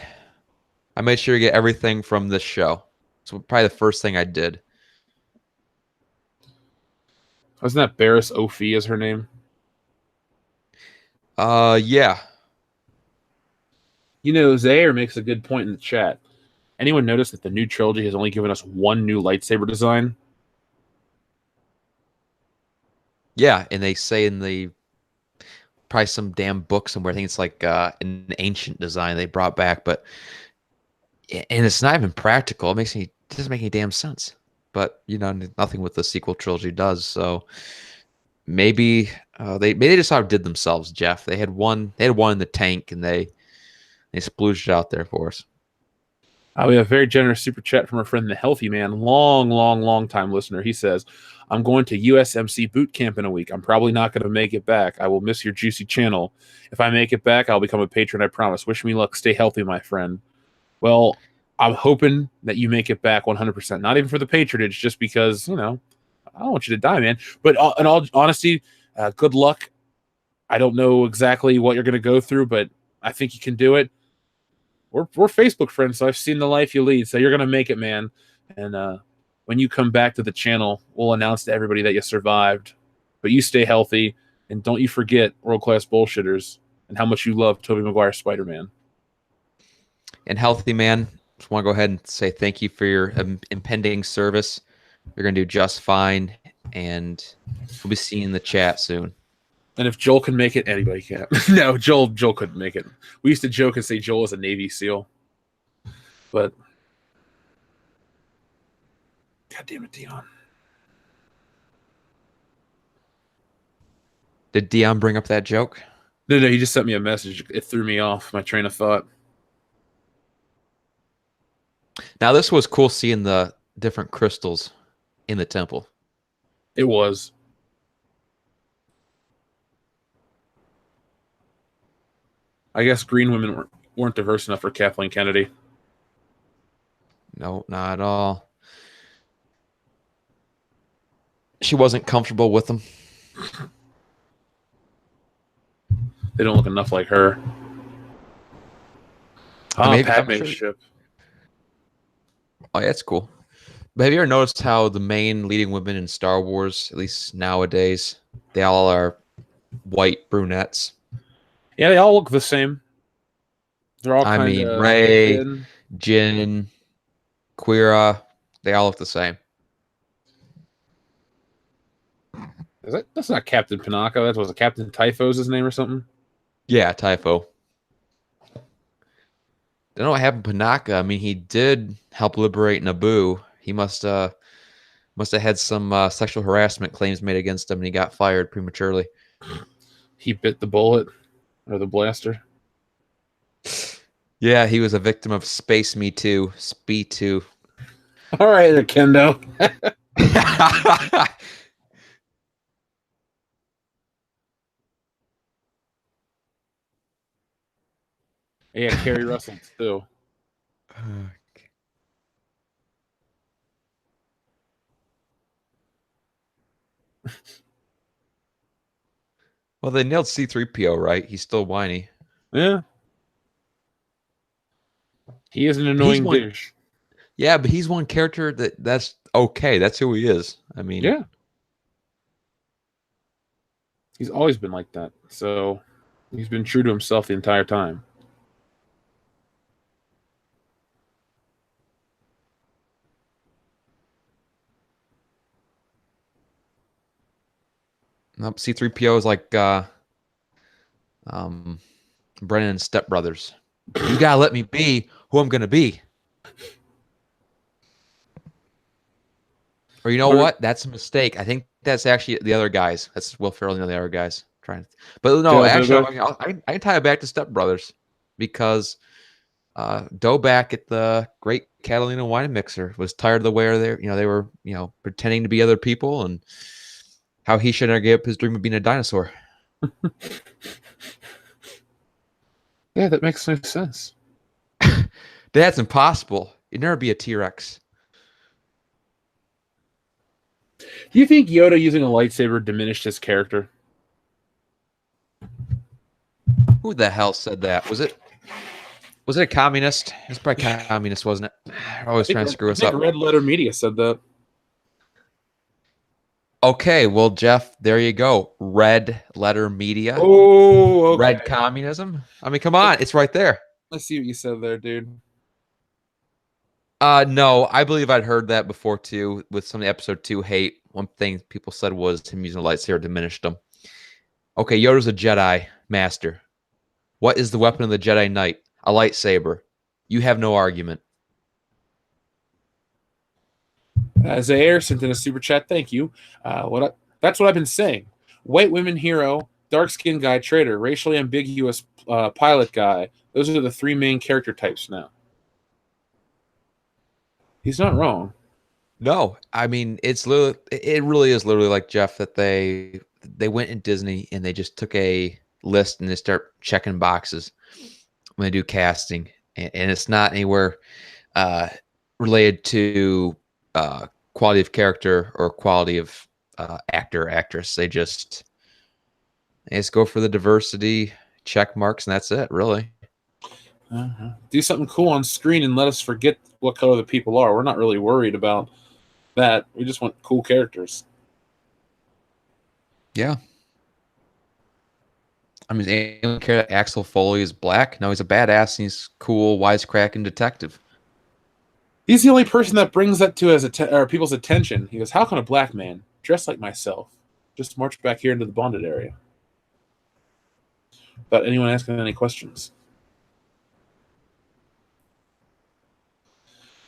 I made sure to get everything from this show. So probably the first thing I did. Wasn't that Barris Ophi is her name? Yeah. You know, Zaire makes a good point in the chat. Anyone notice that the new trilogy has only given us one new lightsaber design? Yeah, and they say in the probably some damn book somewhere. I think it's like an ancient design they brought back, but and it's not even practical. It doesn't make any damn sense. But nothing with the sequel trilogy does. So maybe they just outdid themselves, Jeff. They had one in the tank, and they splooged it out there for us. We have a very generous super chat from our friend the Healthy Man, long time listener. He says, "I'm going to USMC boot camp in a week. I'm probably not going to make it back. I will miss your juicy channel. If I make it back, I'll become a patron. I promise. Wish me luck. Stay healthy, my friend." Well, I'm hoping that you make it back 100%. Not even for the patronage, just because I don't want you to die, man. But in all honesty, good luck. I don't know exactly what you're going to go through, but I think you can do it. We're Facebook friends, so I've seen the life you lead. So you're gonna make it, man. And when you come back to the channel, we'll announce to everybody that you survived. But you stay healthy, and don't you forget World Class Bullshitters and how much you love Tobey Maguire Spider-Man. And Healthy Man, just want to go ahead and say thank you for your impending service. You're gonna do just fine, and we'll be seeing you in the chat soon. And if Joel can make it, anybody can. No, Joel couldn't make it. We used to joke and say Joel is a Navy SEAL. But God damn it, Dion. Did Dion bring up that joke? No, he just sent me a message. It threw me off my train of thought. Now this was cool seeing the different crystals in the temple. It was. I guess green women weren't diverse enough for Kathleen Kennedy. No, not at all. She wasn't comfortable with them. They don't look enough like her. Padme's ship. Oh, yeah, that's cool. But have you ever noticed how the main leading women in Star Wars, at least nowadays, they all are white brunettes? Yeah, they all look the same. They're all kind of Rey, thin. Jin, Qi'ra, they all look the same. That's not Captain Panaka. That was Captain Typho's his name or something. Yeah, Typho. Don't know what happened to Panaka. I mean, he did help liberate Naboo. He must have had some sexual harassment claims made against him, and he got fired prematurely. He bit the bullet or the blaster. Yeah, he was a victim of Space Me Too, Spee 2. All right, Kendo. Yeah, Kerry Russell too. Well, they nailed C-3PO, right? He's still whiny. Yeah. He is an annoying douche. Yeah, but he's one character that's okay. That's who he is. I mean, yeah. He's always been like that. So he's been true to himself the entire time. Nope, C-3PO is like Brennan and Step Brothers. You gotta let me be who I'm gonna be. Or you know what? That's a mistake. I think that's actually the other guys. That's Will Ferrell and the other guys. But no, actually, I can tie it back to Step Brothers because Doe back at the Great Catalina Wine Mixer was tired of the way they were pretending to be other people and how he should never give up his dream of being a dinosaur. Yeah, that makes no sense. That's impossible. You'd never be a T-Rex. Do you think Yoda using a lightsaber diminished his character? Who the hell said that? Was it a communist? It's probably communist, wasn't it? They're always trying to screw us up. Red Letter Media said that. Okay, well, Jeff, there you go. Red Letter Media. Oh, okay. Red communism. I mean, come on, it's right there. Let's see what you said there, dude. No, I believe I'd heard that before too. With some of the episode 2 hate, one thing people said was him using a lightsaber diminished him. Okay, Yoda's a Jedi master. What is the weapon of the Jedi Knight? A lightsaber. You have no argument. Zaire sent in a super chat. Thank you. That's what I've been saying. White women hero, dark skinned guy traitor, racially ambiguous pilot guy. Those are the 3 main character types now. He's not wrong. No, I mean it really is literally like Jeff that they went in Disney and they just took a list and they start checking boxes when they do casting, and it's not anywhere related to quality of character or quality of actor or actress. They just go for the diversity check marks and that's it, really. Do something cool on screen and let us forget what color the people are. We're not really worried about that. We just want cool characters. Yeah. I mean, anyone care that Axel Foley is black? No, he's a badass and he's cool, wisecracking detective. He's the only person that brings that to people's attention. He goes, how can a black man, dressed like myself, just march back here into the bonded area? Without anyone asking any questions.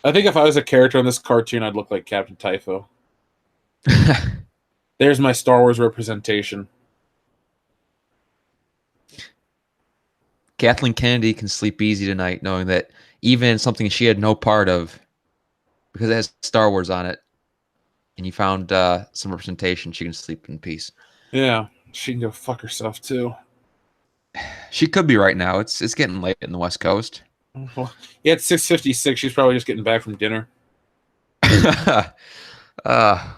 I think if I was a character in this cartoon, I'd look like Captain Typho. There's my Star Wars representation. Kathleen Kennedy can sleep easy tonight knowing that even something she had no part of, because it has Star Wars on it, and you found some representation, she can sleep in peace. Yeah, she can go fuck herself too. She could be right now. It's getting late in the West Coast. Well, yeah, it's 6:56. She's probably just getting back from dinner.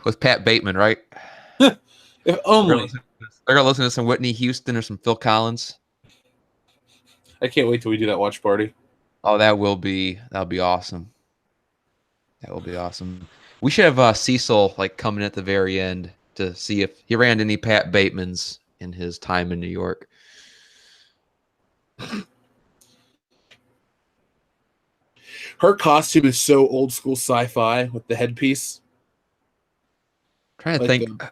With Pat Bateman, right? If only. They're gonna listen to some Whitney Houston or some Phil Collins. I can't wait till we do that watch party. Oh, that'll be awesome. That will be awesome. We should have Cecil like coming at the very end to see if he ran any Pat Batemans in his time in New York. Her costume is so old school sci-fi with the headpiece. I'm trying to think.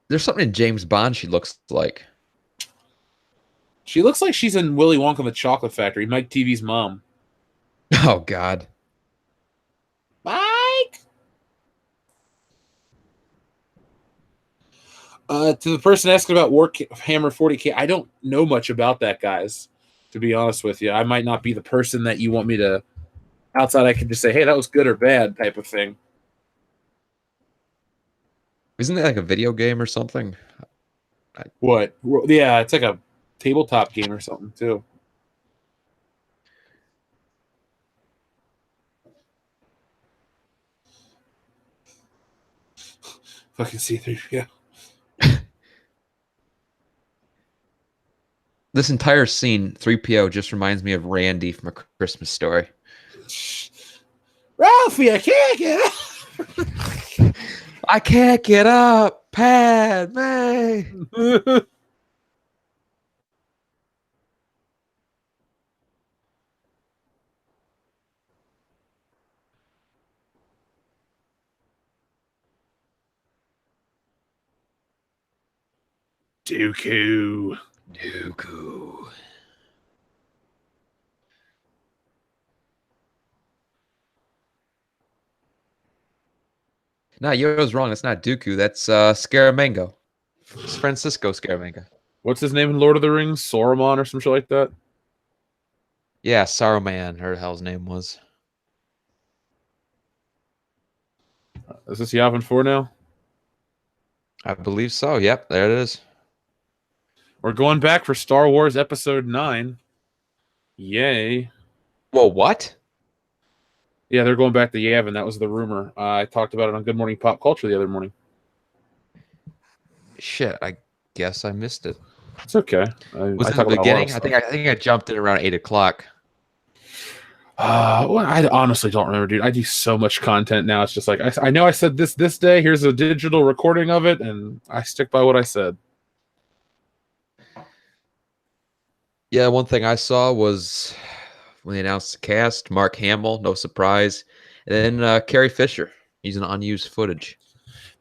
There's something in James Bond she looks like. She looks like she's in Willy Wonka and the Chocolate Factory, Mike TV's mom. Oh, God. Mike! To the person asking about Warhammer 40K, I don't know much about that, guys, to be honest with you. I might not be the person that you want me to... Outside, I can just say, hey, that was good or bad type of thing. Isn't that like a video game or something? What? Yeah, it's like a tabletop game or something, too. Fucking C3, yeah. This entire scene, 3PO, just reminds me of Randy from A Christmas Story. Ralphie, I can't get up. I can't get up. Padme. Dooku. No, Yoda's wrong. It's not Dooku. That's Scaramanga. It's Francisco Scaramanga. What's his name in Lord of the Rings? Saruman or some shit like that? Yeah, Saruman, or the hell his name was. Is this Yavin 4 now? I believe so. Yep, there it is. We're going back for Star Wars Episode 9. Yay. Whoa, what? Yeah, they're going back to Yavin. That was the rumor. I talked about it on Good Morning Pop Culture the other morning. Shit, I guess I missed it. It's okay. Was I it the talk about a lot of beginning? I stuff. think I jumped in around 8 o'clock. Well, I honestly don't remember, dude. I do so much content now. It's just like I know I said this day. Here's a digital recording of it, and I stick by what I said. Yeah, one thing I saw was when they announced the cast, Mark Hamill, no surprise, and then Carrie Fisher using unused footage.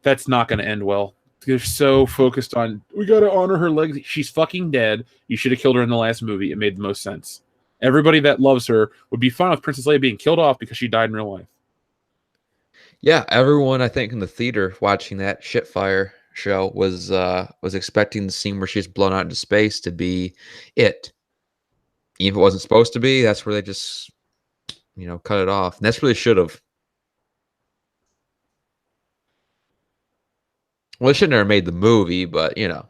That's not going to end well. They're so focused on we got to honor her legacy. She's fucking dead. You should have killed her in the last movie. It made the most sense. Everybody that loves her would be fine with Princess Leia being killed off because she died in real life. Yeah, everyone I think in the theater watching that Shitfire show was expecting the scene where she's blown out into space to be it. Even if it wasn't supposed to be, that's where they just cut it off. And that's really should have. Well, they should never made the movie, but I now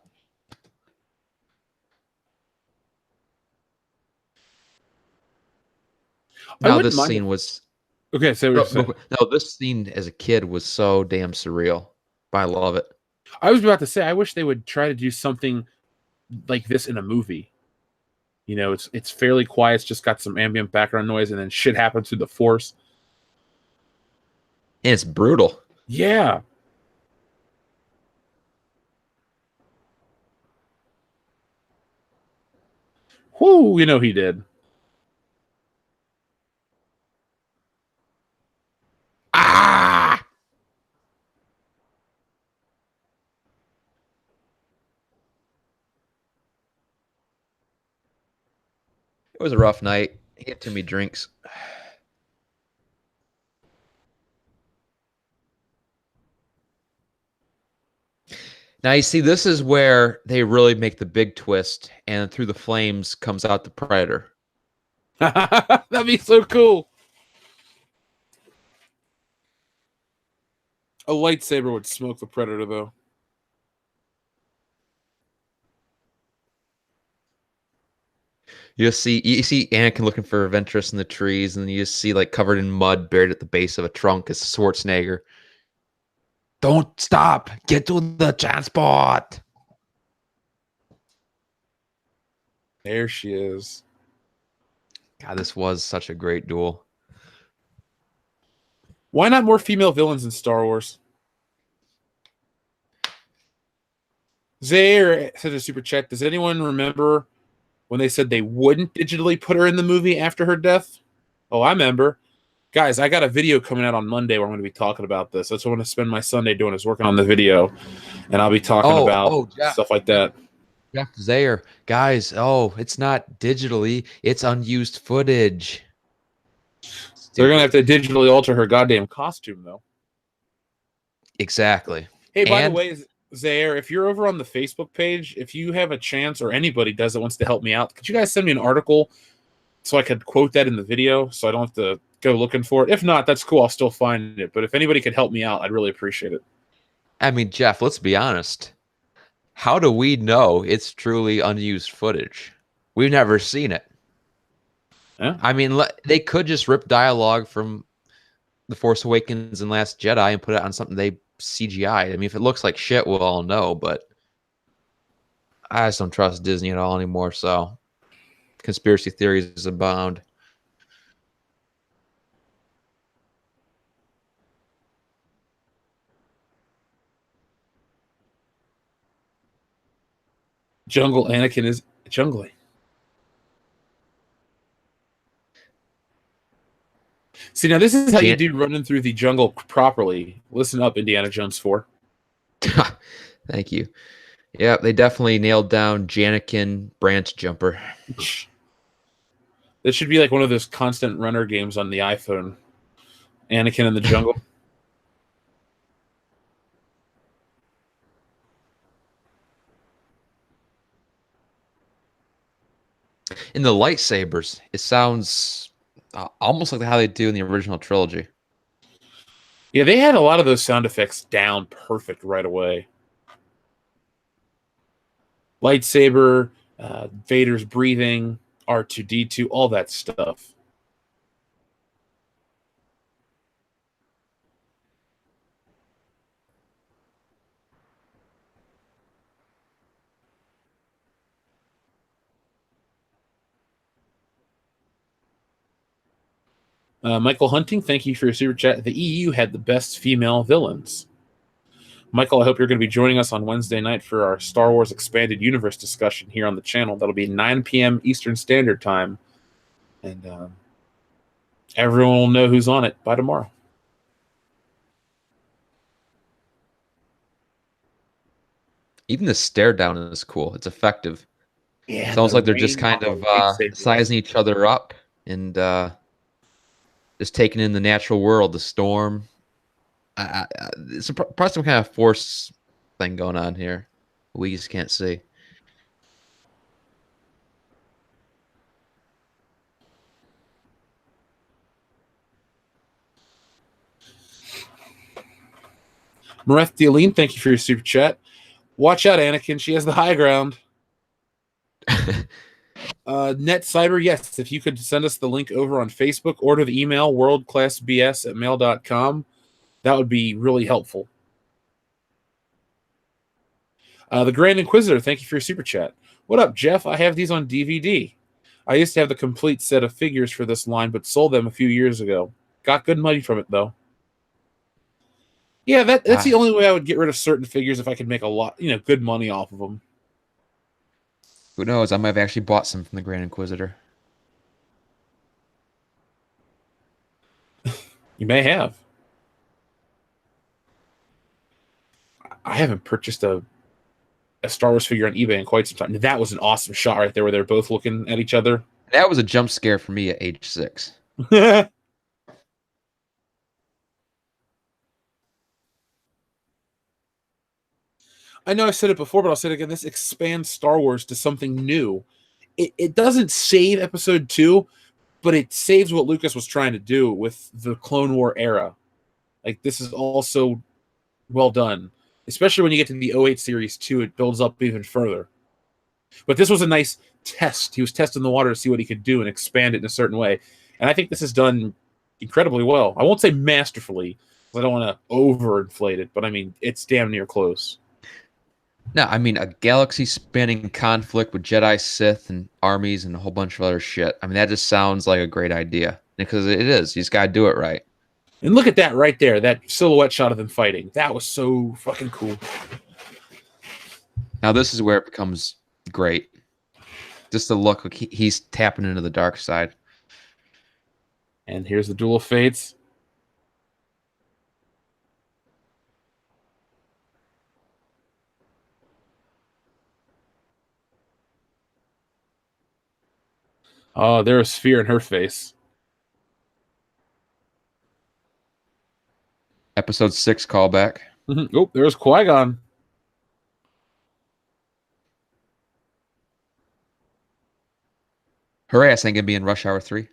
wouldn't this mind. scene was Okay, so no, no, this scene as a kid was so damn surreal. But I love it. I was about to say I wish they would try to do something like this in a movie. It's fairly quiet. It's just got some ambient background noise, and then shit happens through the Force. And it's brutal. Yeah. Whoo, he did. Ah! It was a rough night. He had too many drinks. Now you see, this is where they really make the big twist, and through the flames comes out the predator. That'd be so cool. A lightsaber would smoke the Predator, though. You see Anakin looking for Ventress in the trees, and then you just see like covered in mud, buried at the base of a trunk is Schwarzenegger. Don't stop! Get to the transport! There she is. God, this was such a great duel. Why not more female villains in Star Wars? Zaire said a super chat. Does anyone remember when they said they wouldn't digitally put her in the movie after her death? Oh, I remember. Guys, I got a video coming out on Monday where I'm going to be talking about this. That's what I'm going to spend my Sunday doing is working on the video. And I'll be talking about stuff like that. Jeff Zayer, guys, it's not digitally, it's unused footage. They're going to have to digitally alter her goddamn costume, though. Exactly. Hey, by the way, Zaire, if you're over on the Facebook page, if you have a chance or anybody does that wants to help me out, could you guys send me an article so I could quote that in the video so I don't have to go looking for it? If not, that's cool. I'll still find it. But if anybody could help me out, I'd really appreciate it. I mean, Jeff, let's be honest. How do we know it's truly unused footage? We've never seen it. Yeah. I mean, they could just rip dialogue from The Force Awakens and Last Jedi and put it on something they CGI. I mean, if it looks like shit, we'll all know, but I just don't trust Disney at all anymore, so conspiracy theories abound. Jungle Anakin is jungly. See, now this is how you do running through the jungle properly. Listen up, Indiana Jones 4. Thank you. Yeah, they definitely nailed down Janikin Branch Jumper. This should be like one of those constant runner games on the iPhone. Anakin in the jungle. In the lightsabers, it sounds almost like how they do in the original trilogy. Yeah, they had a lot of those sound effects down perfect right away. Lightsaber, Vader's breathing, R2-D2, all that stuff. Michael Hunting, thank you for your super chat. The EU had the best female villains. Michael, I hope you're going to be joining us on Wednesday night for our Star Wars Expanded Universe discussion here on the channel. That'll be 9 p.m. Eastern Standard Time. And everyone will know who's on it by tomorrow. Even the stare down is cool. It's effective. Yeah, Sounds the like they're just rain kind on of the lightsabers. sizing each other up and just taking in the natural world, the storm. It's probably some kind of force thing going on here. We just can't see. Mareth Dealine, thank you for your super chat. Watch out, Anakin. She has the high ground. Net Cyber, yes. If you could send us the link over on Facebook or to the email worldclassbs@mail.com, that would be really helpful. The Grand Inquisitor, thank you for your super chat. What up, Jeff? I have these on DVD. I used to have the complete set of figures for this line, but sold them a few years ago. Got good money from it, though. Yeah, that's the only way I would get rid of certain figures if I could make a lot, good money off of them. Who knows? I might have actually bought some from the Grand Inquisitor. You may have. I haven't purchased a Star Wars figure on eBay in quite some time. That was an awesome shot right there where they're both looking at each other. That was a jump scare for me at age 6. I know I said it before, but I'll say it again. This expands Star Wars to something new. It doesn't save Episode 2, but it saves what Lucas was trying to do with the Clone War era. Like, this is also well done. Especially when you get to the 08 Series 2, it builds up even further. But this was a nice test. He was testing the water to see what he could do and expand it in a certain way. And I think this is done incredibly well. I won't say masterfully, because I don't want to overinflate it, but I mean, it's damn near close. No, I mean a galaxy-spanning conflict with Jedi, Sith, and armies and a whole bunch of other shit. I mean, that just sounds like a great idea. Because it is. You just got to do it right. And look at that right there, that silhouette shot of them fighting. That was so fucking cool. Now this is where it becomes great. Just the look, like he's tapping into the dark side. And here's the Duel of Fates. Oh, there's fear in her face. Episode 6 callback. Oh, there's Qui-Gon. Her ass ain't gonna be in Rush Hour 3.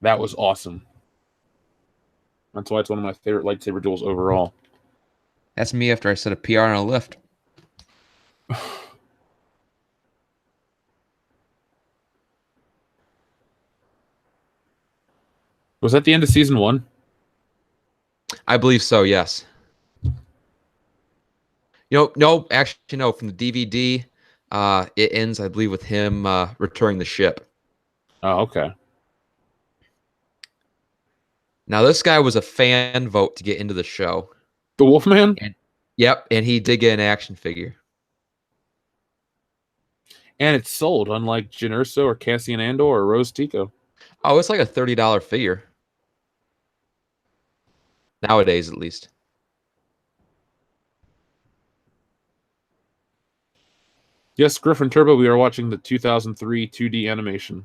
That was awesome. That's why it's one of my favorite lightsaber duels overall. That's me after I set a PR on a lift. Was that the end of season 1? I believe so, yes. No, actually, no. From the DVD, it ends, I believe, with him returning the ship. Oh, okay. Now, this guy was a fan vote to get into the show. The Wolfman? Yep, and he did get an action figure. And it's sold, unlike Jyn Erso or Cassian Andor or Rose Tico. Oh, it's like a $30 figure. Nowadays, at least. Yes, Griffin Turbo, we are watching the 2003 2D animation.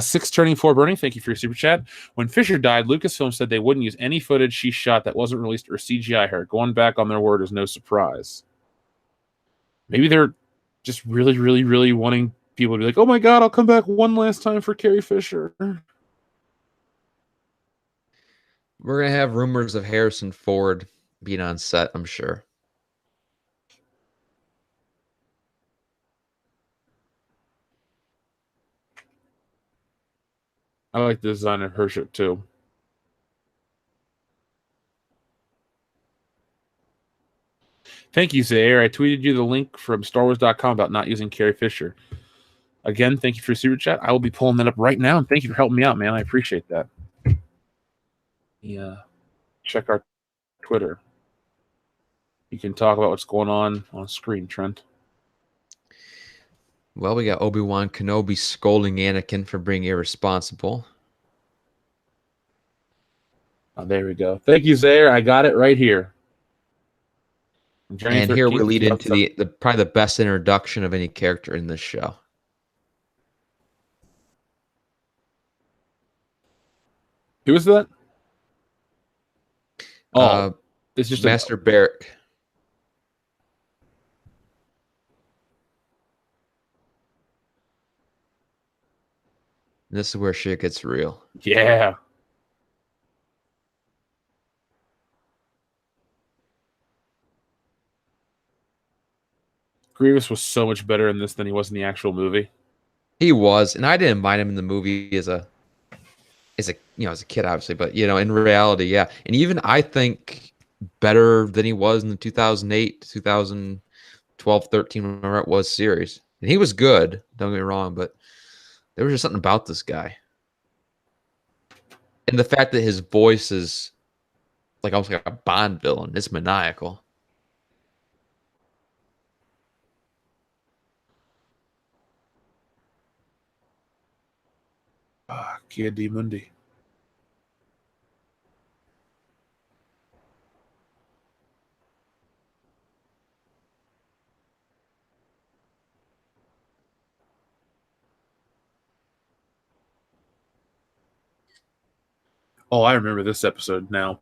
6 Turning 4 Burning, thank you for your super chat. When Fisher died, Lucasfilm said they wouldn't use any footage she shot that wasn't released or CGI her. Going back on their word is no surprise. Maybe they're just really, really, really wanting people to be like, oh my god, I'll come back one last time for Carrie Fisher. We're going to have rumors of Harrison Ford being on set, I'm sure. I like the design of her ship too. Thank you, Zaire. I tweeted you the link from StarWars.com about not using Carrie Fisher. Again, thank you for your super chat. I will be pulling that up right now, and thank you for helping me out, man. I appreciate that. Yeah, check our Twitter. You can talk about what's going on screen, Trent. Well, we got Obi-Wan Kenobi scolding Anakin for being irresponsible. Oh, there we go. Thank you, Zaire. I got it right here. And here we lead into the probably the best introduction of any character in this show. Who is that? Oh, it's just Master Barrick. This is where shit gets real. Yeah. Grievous was so much better in this than he was in the actual movie. He was, and I didn't mind him in the movie as a kid, obviously, but in reality, yeah. And even I think better than he was in the 2008, 2012, 13, whenever it was series. And he was good, don't get me wrong, but there was just something about this guy. And the fact that his voice is like almost like a Bond villain, it's maniacal. Ki-Adi-Mundi. Oh, I remember this episode now.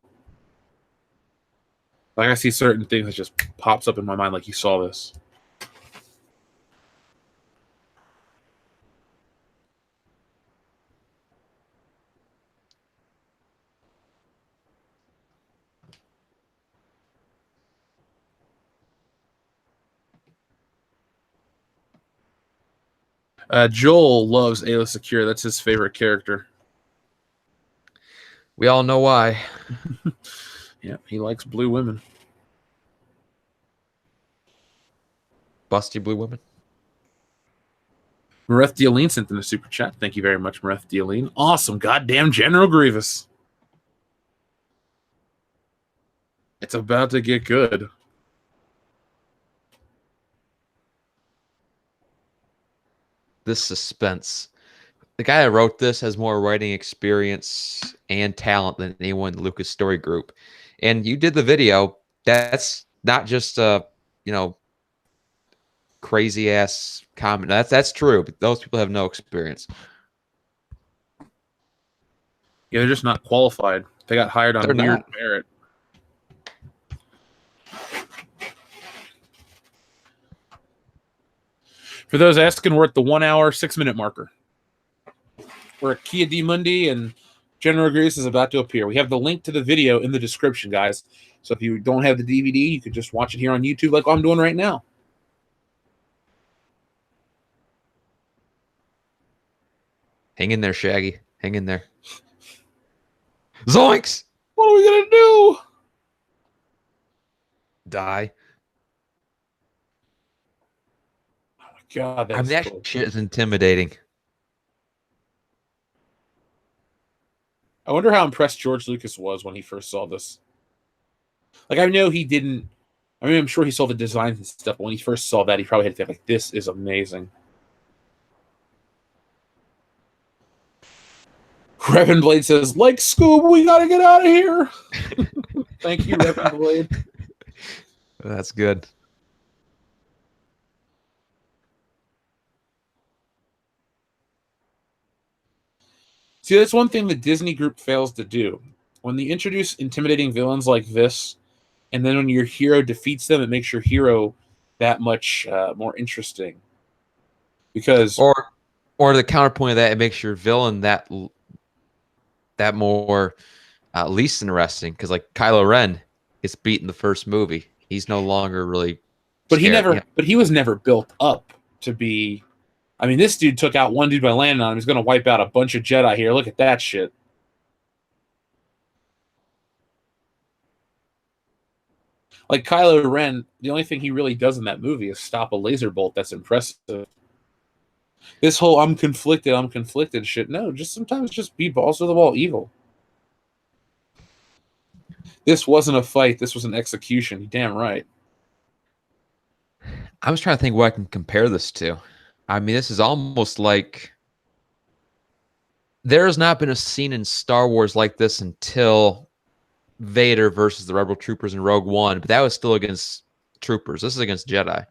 Like, I see certain things that just pops up in my mind like you saw this. Joel loves Ayla Secure. That's his favorite character. We all know why. Yeah, he likes blue women. Busty blue women. Mareth Dialine sent in a super chat. Thank you very much, Mareth Dialine. Awesome. Goddamn General Grievous. It's about to get good. This suspense. The guy that wrote this has more writing experience and talent than anyone in Lucas Story Group. And you did the video. That's not just crazy ass comment. That's true, but those people have no experience. Yeah, they're just not qualified. They got hired on weird merit. For those asking, we're at the 1 hour, 6 minute marker. We're at Ki-Adi-Mundi and General Grievous is about to appear. We have the link to the video in the description, guys. So if you don't have the DVD, you could just watch it here on YouTube like I'm doing right now. Hang in there, Shaggy. Hang in there. Zoinks! What are we going to do? Die. Oh my God, that's that cool. shit is intimidating. I wonder how impressed George Lucas was when he first saw this. Like, I know he didn't. I mean, I'm sure he saw the designs and stuff, but when he first saw that, he probably had to think, like, this is amazing. Revan Blade says, like Scoob, we got to get out of here. Thank you, Revan Blade. That's good. See, that's one thing the Disney Group fails to do. When they introduce intimidating villains like this, and then when your hero defeats them, it makes your hero that much more interesting. Because or the counterpoint of that, it makes your villain that more least interesting. Because like Kylo Ren gets beat in the first movie, he's no longer really. But he was never built up to be. I mean, this dude took out one dude by landing on him. He's going to wipe out a bunch of Jedi here. Look at that shit. Like Kylo Ren, the only thing he really does in that movie is stop a laser bolt. That's impressive. This whole I'm conflicted shit. No, just sometimes just be balls to the wall evil. This wasn't a fight. This was an execution. You're damn right. I was trying to think what I can compare this to. I mean, this is almost like there has not been a scene in Star Wars like this until Vader versus the Rebel Troopers in Rogue One, but that was still against troopers. This is against Jedi.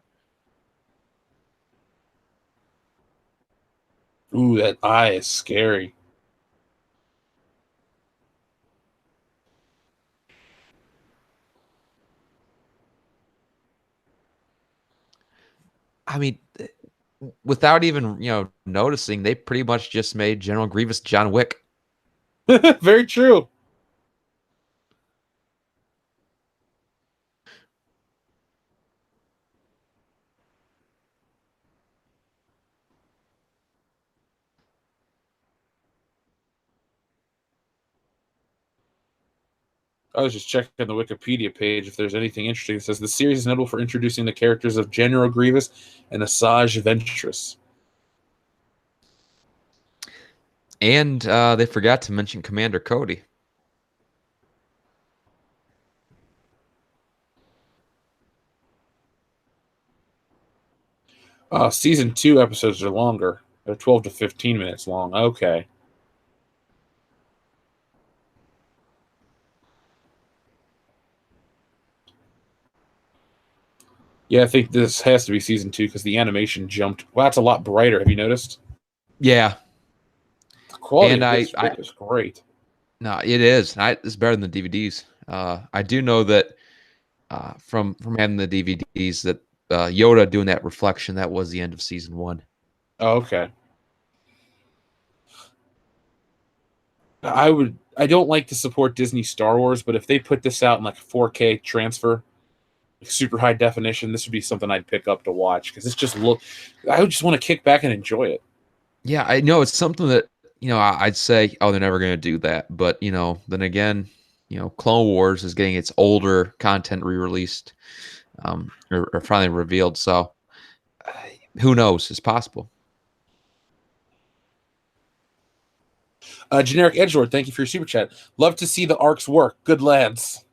Ooh, that eye is scary. I mean, without even noticing, they pretty much just made General Grievous John Wick. Very true. I was just checking the Wikipedia page if there's anything interesting. It says the series is notable for introducing the characters of General Grievous and Asajj Ventress. And they forgot to mention Commander Cody. Season 2 episodes are longer. They're 12 to 15 minutes long. Okay. Yeah, I think this has to be season 2 because the animation jumped. Wow, that's a lot brighter. Have you noticed? Yeah. The quality And of this is great. No, it is. It's better than the DVDs. I do know that from having the DVDs that Yoda doing that reflection, that was the end of season 1. Oh, okay. I don't like to support Disney Star Wars, but if they put this out in like a 4K transfer, like super high definition, this would be something I'd pick up to watch because I would just want to kick back and enjoy it. Yeah, I know it's something that I'd say, oh, they're never going to do that. But then again, Clone Wars is getting its older content re-released, or finally revealed. So who knows? It's possible. Generic Edgelord, thank you for your super chat. Love to see the arcs work. Good lads.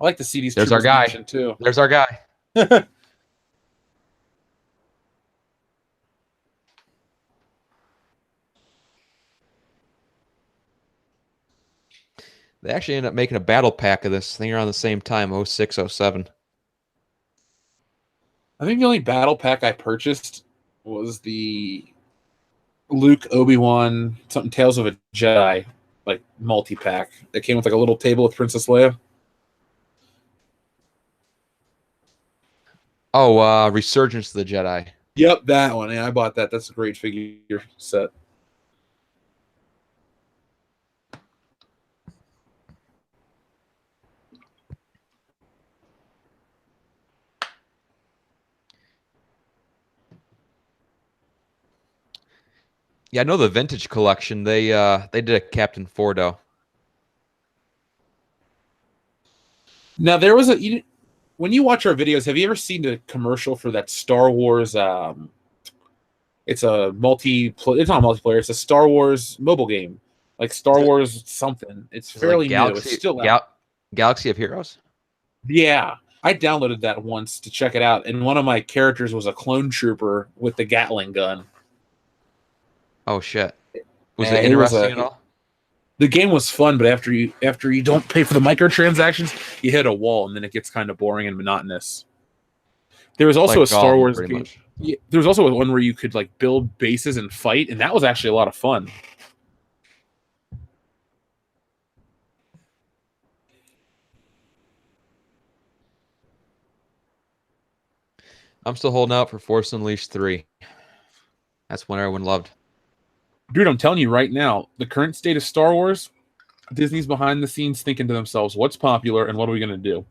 I like to see these. There's our guy too. There's our guy. They actually ended up making a battle pack of this thing around the same time, 06, 07. I think the only battle pack I purchased was the Luke, Obi-Wan, something Tales of a Jedi, like multi-pack. That came with like a little table with Princess Leia. Oh, Resurgence of the Jedi. Yep, that one. Yeah, I bought that. That's a great figure set. Yeah, I know the vintage collection. They did a Captain Fordo. Now there was when you watch our videos, have you ever seen the commercial for that Star Wars? It's a It's not multiplayer. It's a Star Wars mobile game, like Star Wars something. It's fairly new. It's still out. Galaxy of Heroes. Yeah, I downloaded that once to check it out, and one of my characters was a clone trooper with the Gatling gun. Oh shit! Was it interesting at all? The game was fun, but after you don't pay for the microtransactions, you hit a wall, and then it gets kind of boring and monotonous. There was also a Star Wars game. There was also one where you could like build bases and fight, and that was actually a lot of fun. I'm still holding out for Force Unleashed 3. That's one everyone loved. Dude, I'm telling you right now, the current state of Star Wars, Disney's behind the scenes thinking to themselves, what's popular and what are we going to do?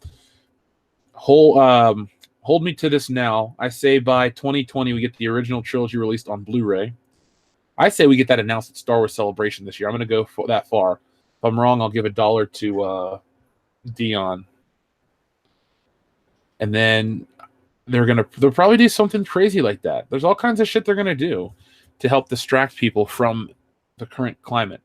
Hold me to this now. I say by 2020, we get the original trilogy released on Blu-ray. I say we get that announced at Star Wars Celebration this year. I'm going to go that far. If I'm wrong, I'll give $1 to Dion. and then they'll probably do something crazy like that. There's all kinds of shit they're gonna do to help distract people from the current climate.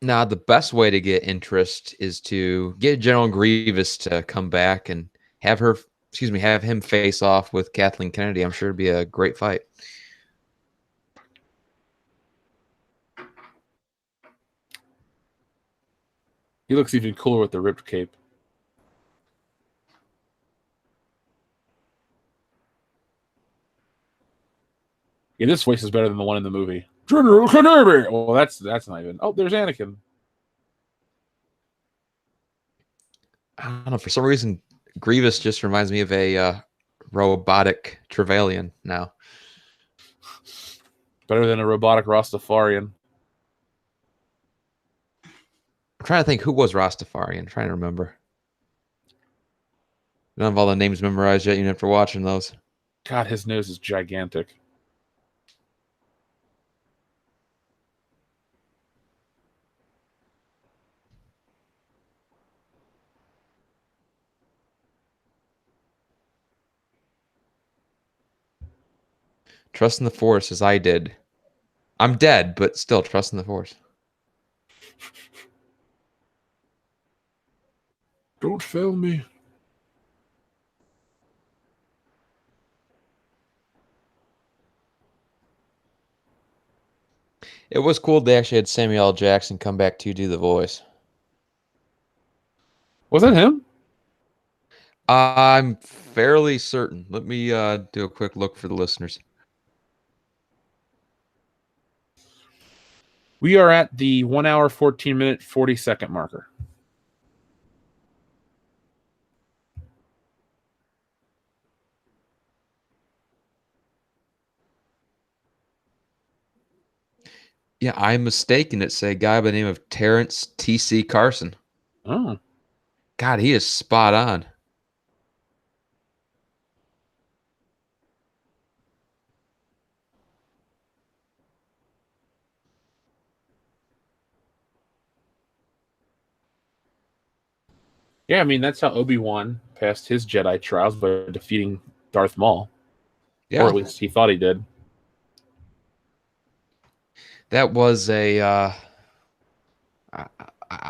Now, the best way to get interest is to get General Grievous to come back and have him face off with Kathleen Kennedy. I'm sure it'd be a great fight. He looks even cooler with the ripped cape. Yeah, this voice is better than the one in the movie. General Kenobi. Well, that's not even. Oh, there's Anakin. I don't know. For some reason, Grievous just reminds me of a robotic Trevelyan now. Better than a robotic Rastafarian. I'm trying to think who was Rastafarian. I'm trying to remember. I don't have all the names memorized yet, even after watching those. God, his nose is gigantic. Trust in the Force as I did. I'm dead, but still trust in the Force. Don't fail me. It was cool they actually had Samuel L. Jackson come back to do the voice. Was that him? I'm fairly certain. Let me do a quick look for the listeners. We are at the 1 hour, 14 minute, 40-second marker. Yeah, I'm mistaken. It's a guy by the name of Terrence T.C. Carson. Oh. God, he is spot on. Yeah, I mean, that's how Obi-Wan passed his Jedi trials by defeating Darth Maul. Yeah. Or at least he thought he did. That was a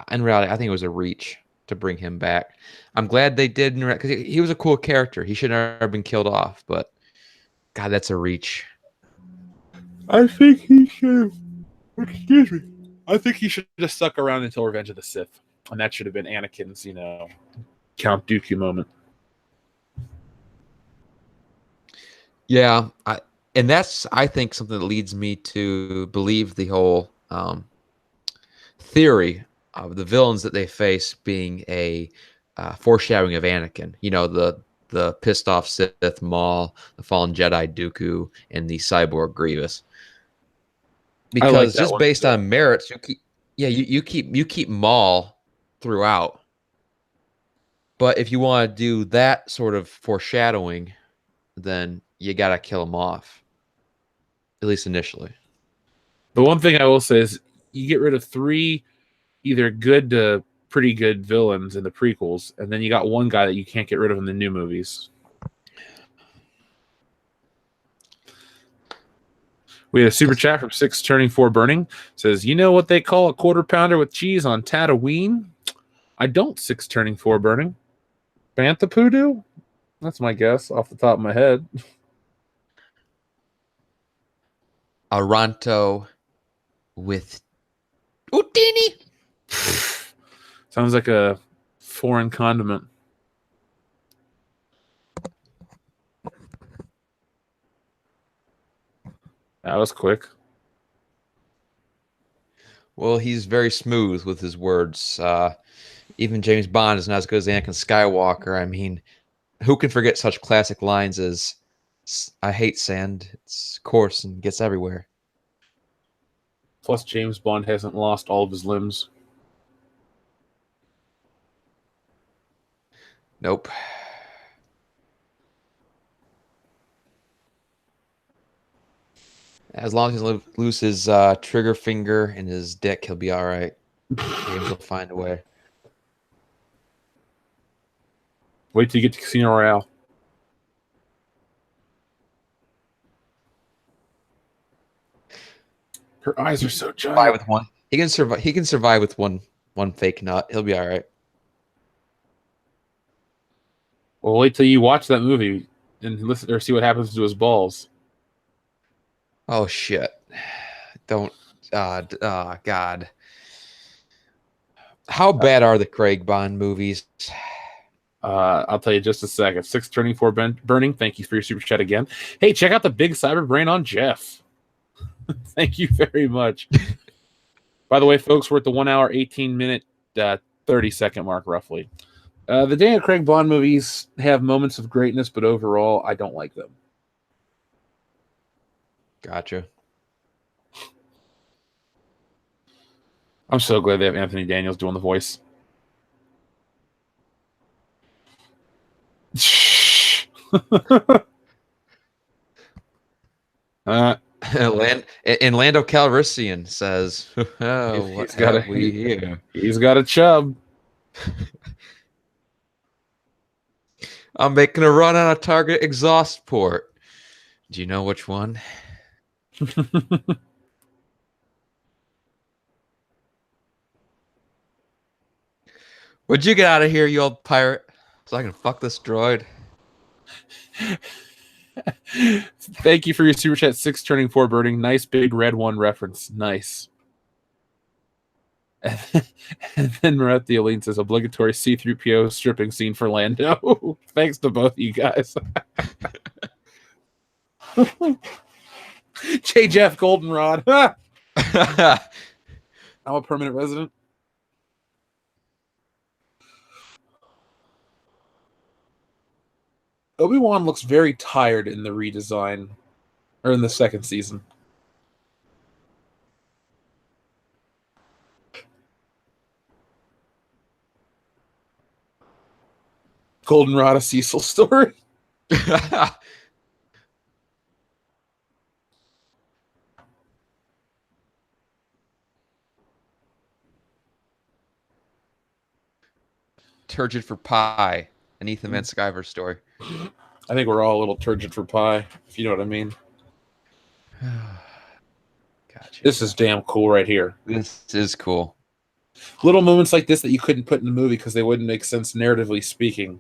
in reality, I think it was a reach to bring him back. I'm glad they did, because he was a cool character. He should never have been killed off, but God, that's a reach. I think he should. Excuse me. I think he should just stuck around until Revenge of the Sith, and that should have been Anakin's, Count Dooku moment. Yeah, and that's, I think, something that leads me to believe the whole theory of the villains that they face being a foreshadowing of Anakin. The pissed off Sith Maul, the fallen Jedi Dooku, and the cyborg Grievous. Because just based on merits, you keep Maul throughout. But if you want to do that sort of foreshadowing, then you gotta kill him off, at least initially. The one thing I will say is you get rid of 3 either good to pretty good villains in the prequels, and then you got one guy that you can't get rid of in the new movies. We had a super chat from 6 Turning 4 Burning. Says, you know what they call a quarter pounder with cheese on Tatooine? I don't, 6 Turning 4 Burning. Bantha Poodoo? That's my guess off the top of my head. Aranto with Utini. Sounds like a foreign condiment. That was quick. Well, he's very smooth with his words. Even James Bond is not as good as Anakin Skywalker. I mean, who can forget such classic lines as, I hate sand, it's coarse and gets everywhere. Plus, James Bond hasn't lost all of his limbs. Nope. As long as he loses his trigger finger and his dick, he'll be all right. James will find a way. Wait till you get to Casino Royale. Her eyes are so Survive giant. with one. He can survive. He can survive with one fake nut. He'll be all right. Well, wait till you watch that movie and listen or see what happens to his balls. Oh shit! Don't. God. How bad are the Craig Bond movies? I'll tell you just a second. 624 Burning, thank you for your super chat again. Hey, check out the big cyber brain on Jeff. Thank you very much. By the way, folks, we're at the 1 hour, 18 minute, 30-second mark, roughly. The Daniel Craig Bond movies have moments of greatness, but overall, I don't like them. Gotcha. I'm so glad they have Anthony Daniels doing the voice. And Lando Calrissian says, "Oh, what have we here? He's got a chub." I'm making a run on a Target exhaust port. Do you know which one?" Would you get out of here, you old pirate, so I can fuck this droid? Thank you for your super chat. 6 turning 4 burning. Nice big red one reference. Nice. And then Moretti Aline says obligatory C-3PO stripping scene for Lando. Thanks to both of you guys. J. Jeff Goldenrod. I'm a permanent resident. Obi-Wan looks very tired in the redesign, or in the second season. Goldenrod, a Cecil story. Turgid for pie, an Ethan Van Sciver story. I think we're all a little turgid for pie, if you know what I mean. Gotcha. This is damn cool right here. This is cool. Little moments like this that you couldn't put in the movie because they wouldn't make sense narratively speaking.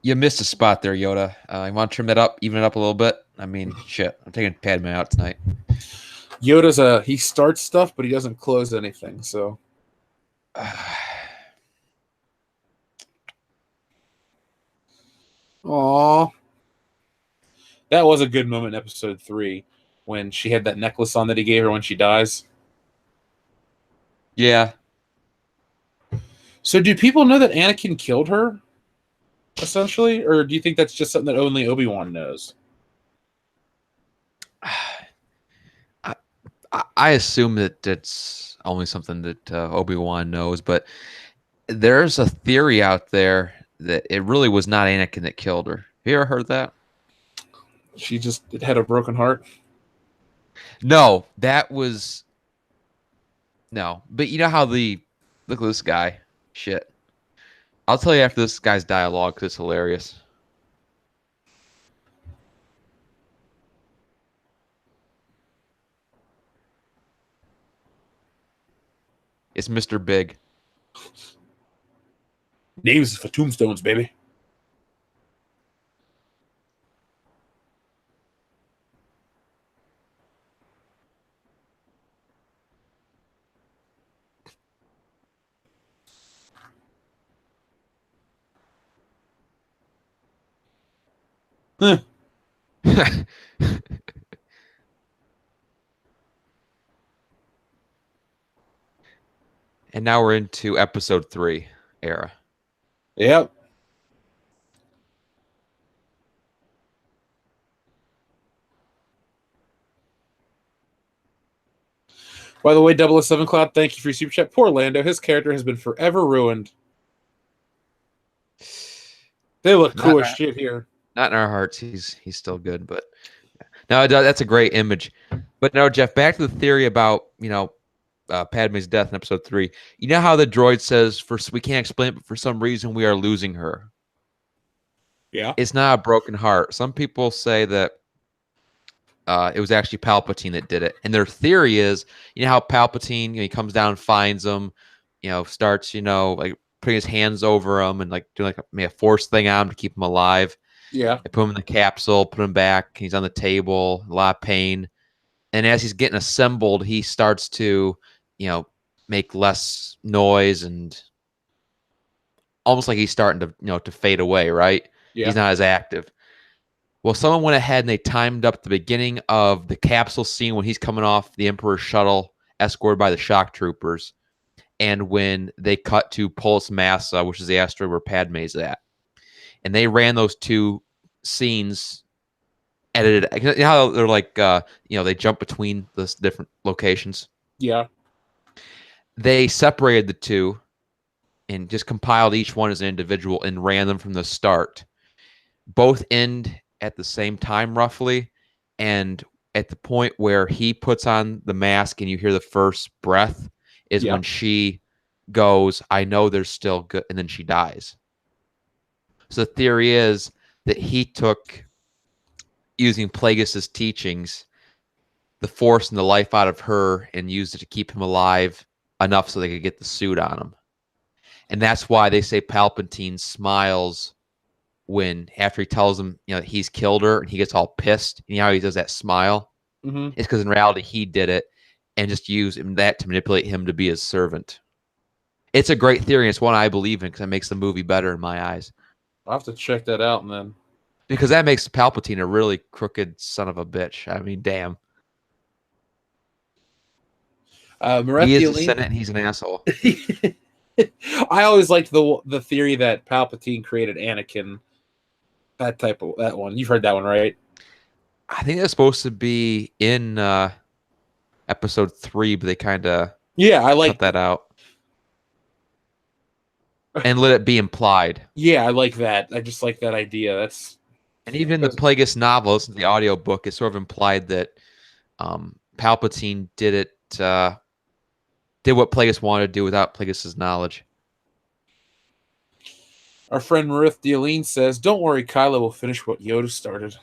You missed a spot there, Yoda. You want to trim it up, even it up a little bit? I mean, shit. I'm taking Padme out tonight. Yoda's he starts stuff, but he doesn't close anything. So, Aww. That was a good moment in episode 3 when she had that necklace on that he gave her when she dies. Yeah. So, do people know that Anakin killed her? Essentially, or do you think that's just something that only Obi-Wan knows? I assume that it's only something that Obi-Wan knows, but there's a theory out there that it really was not Anakin that killed her. Have you ever heard that? She just had a broken heart. No, that was no. But you know how look at this guy. Shit. I'll tell you after this guy's dialogue because it's hilarious. It's Mr. Big. Names for tombstones, baby. Huh. And now we're into episode 3 era. Yep. By the way, 007 Cloud, thank you for your super chat. Poor Lando. His character has been forever ruined. They look cool as shit here. Not in our hearts. He's still good, but No, that's a great image. But no, Jeff, back to the theory about, Padme's death in episode 3. You know how the droid says, "For we can't explain it, but for some reason we are losing her." Yeah. It's not a broken heart. Some people say that it was actually Palpatine that did it, and their theory is, how Palpatine, he comes down, finds them, starts, like putting his hands over them and like doing like a force thing on him to keep him alive. Yeah. They put him in the capsule, put him back. He's on the table, a lot of pain. And as he's getting assembled, he starts to, make less noise and almost like he's starting to, to fade away, right? Yeah. He's not as active. Well, someone went ahead and they timed up the beginning of the capsule scene when he's coming off the Emperor's shuttle, escorted by the shock troopers, and when they cut to Polis Massa, which is the asteroid where Padme's at. And they ran those two scenes edited. You know how they're like, they jump between the different locations. Yeah. They separated the two and just compiled each one as an individual and ran them from the start. Both end at the same time, roughly. And at the point where he puts on the mask and you hear the first breath is Yeah. when she goes, "I know there's still good," and then she dies. So the theory is that he took, using Plagueis's teachings, the force and the life out of her and used it to keep him alive enough so they could get the suit on him. And that's why they say Palpatine smiles when, after he tells him, he's killed her, and he gets all pissed. And how he does that smile? Mm-hmm. It's because in reality he did it and just used that to manipulate him to be his servant. It's a great theory, and it's one I believe in because it makes the movie better in my eyes. I'll have to check that out, man. Because that makes Palpatine a really crooked son of a bitch. I mean, damn. He is the Senate, and he's an asshole. I always liked the theory that Palpatine created Anakin. That one. You've heard that one, right? I think that's supposed to be in episode 3, but they kind of I like cut that out and let it be implied. Yeah, I like that. I just like that idea. And even in the Plagueis novel, in the audiobook, it's sort of implied that Palpatine did what Plagueis wanted to do without Plagueis' knowledge. Our friend Marith Dealine says, "Don't worry, Kylo will finish what Yoda started."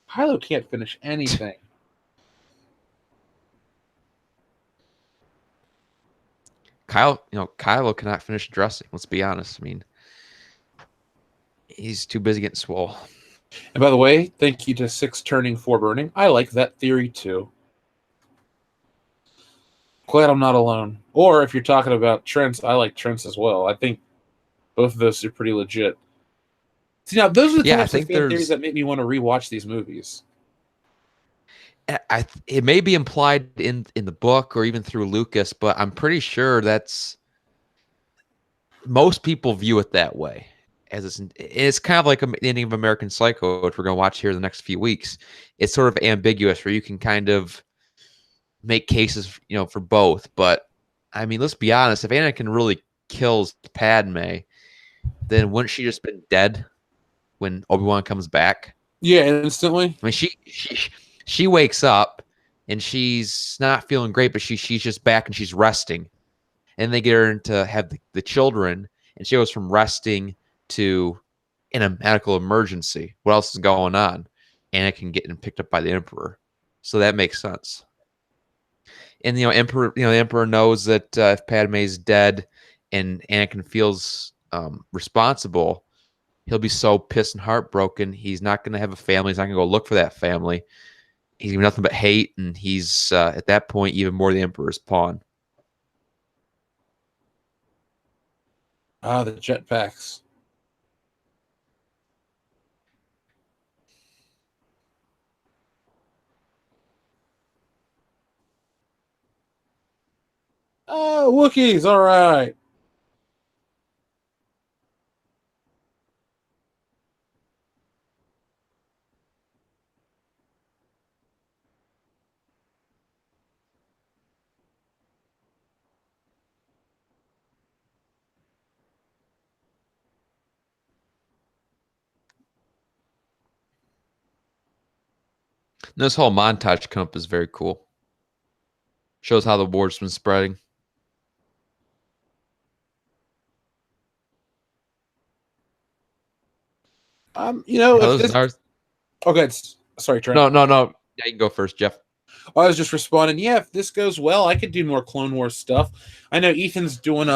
Kylo can't finish anything. Kylo cannot finish dressing. Let's be honest. I mean, he's too busy getting swole. And by the way, thank you to 6 turning 4 burning. I like that theory too. Glad I'm not alone. Or if you're talking about Trents, I like Trents as well. I think both of those are pretty legit. See, now those are the types of fan theories that make me want to rewatch these movies. It may be implied in the book or even through Lucas, but I'm pretty sure most people view it that way. It's kind of like the ending of American Psycho, which we're going to watch here in the next few weeks. It's sort of ambiguous, where you can kind of make cases, for both. But I mean, let's be honest: if Anakin really kills Padme, then wouldn't she just been dead when Obi-Wan comes back? Yeah, instantly. I mean, she wakes up and she's not feeling great, but she's just back and she's resting. And they get her to have the children, and she goes from resting to in a medical emergency. What else is going on? Anakin getting picked up by the Emperor, so that makes sense. And the Emperor knows that if Padme's dead and Anakin feels responsible, he'll be so pissed and heartbroken. He's not going to have a family. He's not going to go look for that family. He's gonna be nothing but hate, and he's at that point even more the Emperor's pawn. Ah, the jetpacks. Oh, Wookiees, all right. This whole montage come up is very cool. Shows how the war's been spreading. If Those this, are okay, sorry, Trent. no. Yeah, you can go first, Jeff. I was just responding. Yeah, if this goes well, I could do more Clone Wars stuff. I know Ethan's doing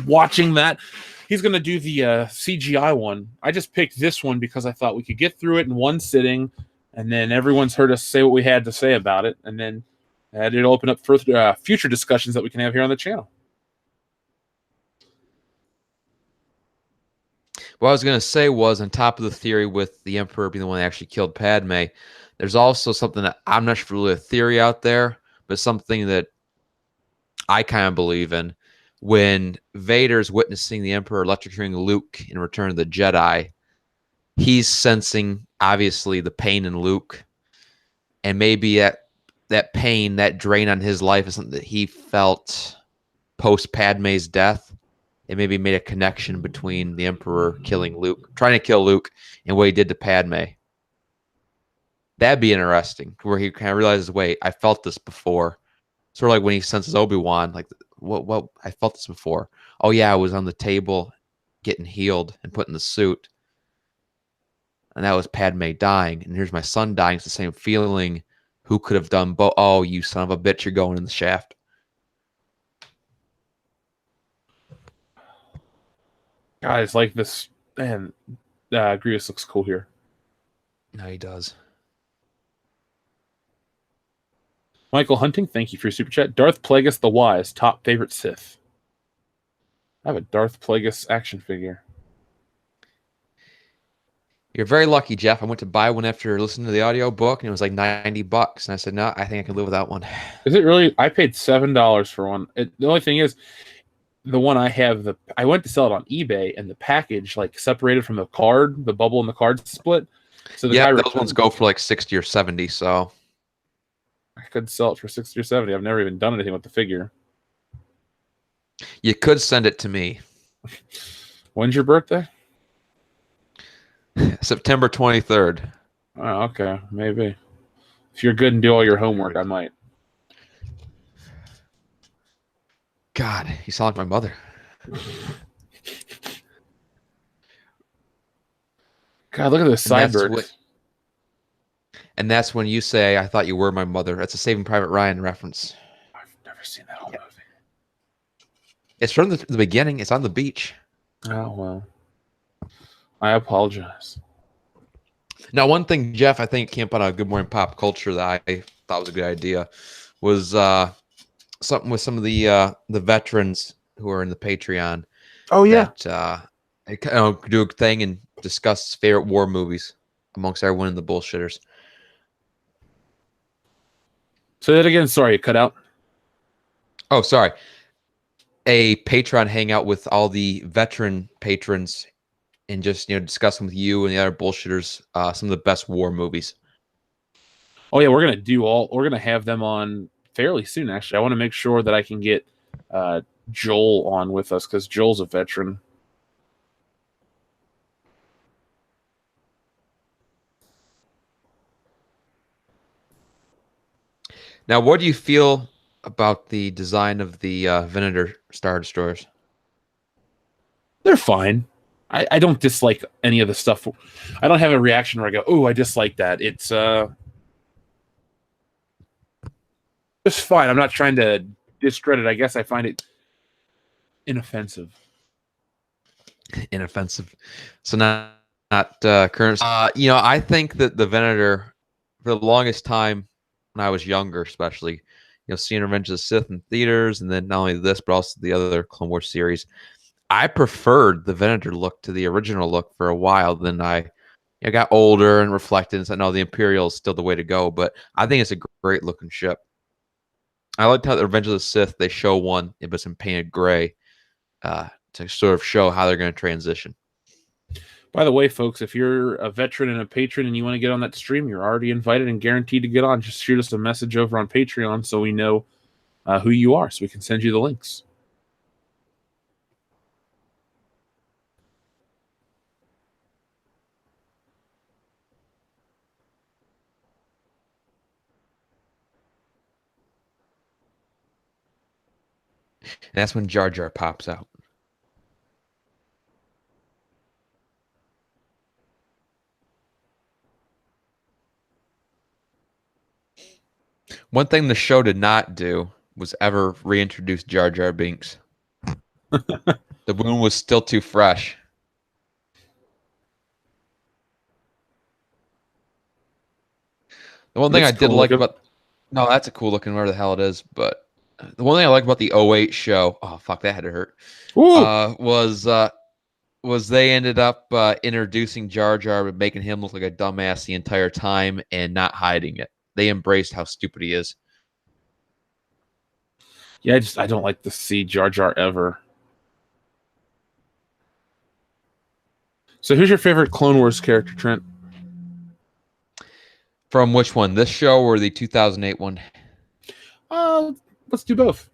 watching that. He's going to do the CGI one. I just picked this one because I thought we could get through it in one sitting, and then everyone's heard us say what we had to say about it, and then it'll open up for future discussions that we can have here on the channel. What I was going to say was, on top of the theory with the Emperor being the one that actually killed Padme, there's also something that I'm not sure really a theory out there, but something that I kind of believe in. When Vader's witnessing the Emperor electrocuting Luke in Return of the Jedi, he's sensing, obviously, the pain in Luke. And maybe that pain, that drain on his life is something that he felt post Padme's death. It maybe made a connection between the Emperor killing Luke, trying to kill Luke, and what he did to Padme. That'd be interesting, where he kind of realizes, wait, I felt this before. Sort of like when he senses Obi-Wan, like, what, I felt this before. Oh, yeah, I was on the table getting healed and put in the suit. And that was Padme dying. And here's my son dying. It's the same feeling. Who could have done both? Oh, you son of a bitch, you're going in the shaft. Guys, like this, man, Grievous looks cool here. No, he does. Michael Hunting, thank you for your super chat. Darth Plagueis the Wise, top favorite Sith. I have a Darth Plagueis action figure. You're very lucky, Jeff. I went to buy one after listening to the audio book, and it was like $90. And I said, no, I think I can live without one. Is it really? I paid $7 for one. The only thing is, the one I have, I went to sell it on eBay, and the package like separated from the card, the bubble in the card split. So the guy those ones go for like 60 or 70. So I could sell it for 60 or 70. I've never even done anything with the figure. you could send it to me. When's your birthday? September 23rd. Oh, okay, maybe. If you're good and do all your homework, I might. God, you sound like my mother. God, look at this Sideburns. And that's when you say, I thought you were my mother. That's a Saving Private Ryan reference. I've never seen that whole movie. It's from the beginning. It's on the beach. Oh, well. I apologize. Now, one thing, Jeff, I think came up on a Good Morning Pop Culture that I thought was a good idea was something with some of the veterans who are in the Patreon. Oh, yeah. That, do a thing and discuss favorite war movies amongst everyone in the bullshitters. Say that again. Sorry, it cut out. Oh, sorry. A Patreon hangout with all the veteran patrons and just discussing with you and the other bullshitters some of the best war movies. Oh yeah, we're gonna have them on fairly soon. Actually, I want to make sure that I can get Joel on with us because Joel's a veteran. Now, what do you feel about the design of the Venator Star Destroyers? They're fine. I don't dislike any of the stuff. I don't have a reaction where I go, "Oh, I dislike that." It's fine. I'm not trying to discredit. I guess I find it inoffensive. Inoffensive. So not current. I think that the Venator, for the longest time when I was younger, especially, seeing Revenge of the Sith in theaters, and then not only this, but also the other Clone Wars series, I preferred the Venator look to the original look for a while. Then I got older and reflected and said, no, the Imperial is still the way to go. But I think it's a great looking ship. I liked how the Revenge of the Sith, they show one, it was in painted gray to sort of show how they're going to transition. By the way, folks, if you're a veteran and a patron and you want to get on that stream, you're already invited and guaranteed to get on. Just shoot us a message over on Patreon so we know who you are, so we can send you the links. And that's when Jar Jar pops out. One thing the show did not do was ever reintroduce Jar Jar Binks. The wound was still too fresh. The one thing That's I did cool like looking. about no, that's a cool looking where the hell it is. But the one thing I like about the '08 show, oh fuck, that had to hurt. Ooh. Was they ended up introducing Jar Jar but making him look like a dumbass the entire time and not hiding it. They embraced how stupid he is. Yeah, I don't like to see Jar Jar ever. So who's your favorite Clone Wars character, Trent? From which one? This show or the 2008 one? Uh, let's do both.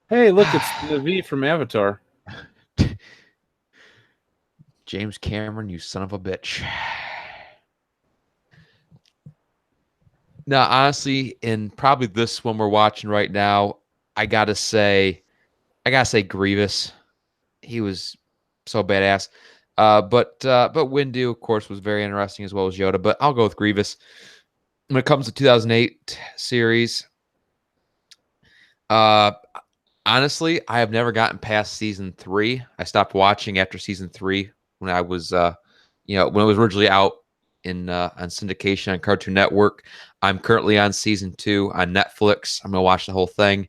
Hey, look, it's the V from Avatar. James Cameron, you son of a bitch. Now, honestly, in probably this one we're watching right now, I gotta say Grievous. He was so badass. But Windu, of course, was very interesting as well as Yoda. But I'll go with Grievous. When it comes to 2008 series, uh, honestly, I have never gotten past season 3. I stopped watching after season 3 when I was, when it was originally out in on syndication on Cartoon Network. I'm currently on season 2 on Netflix. I'm gonna watch the whole thing.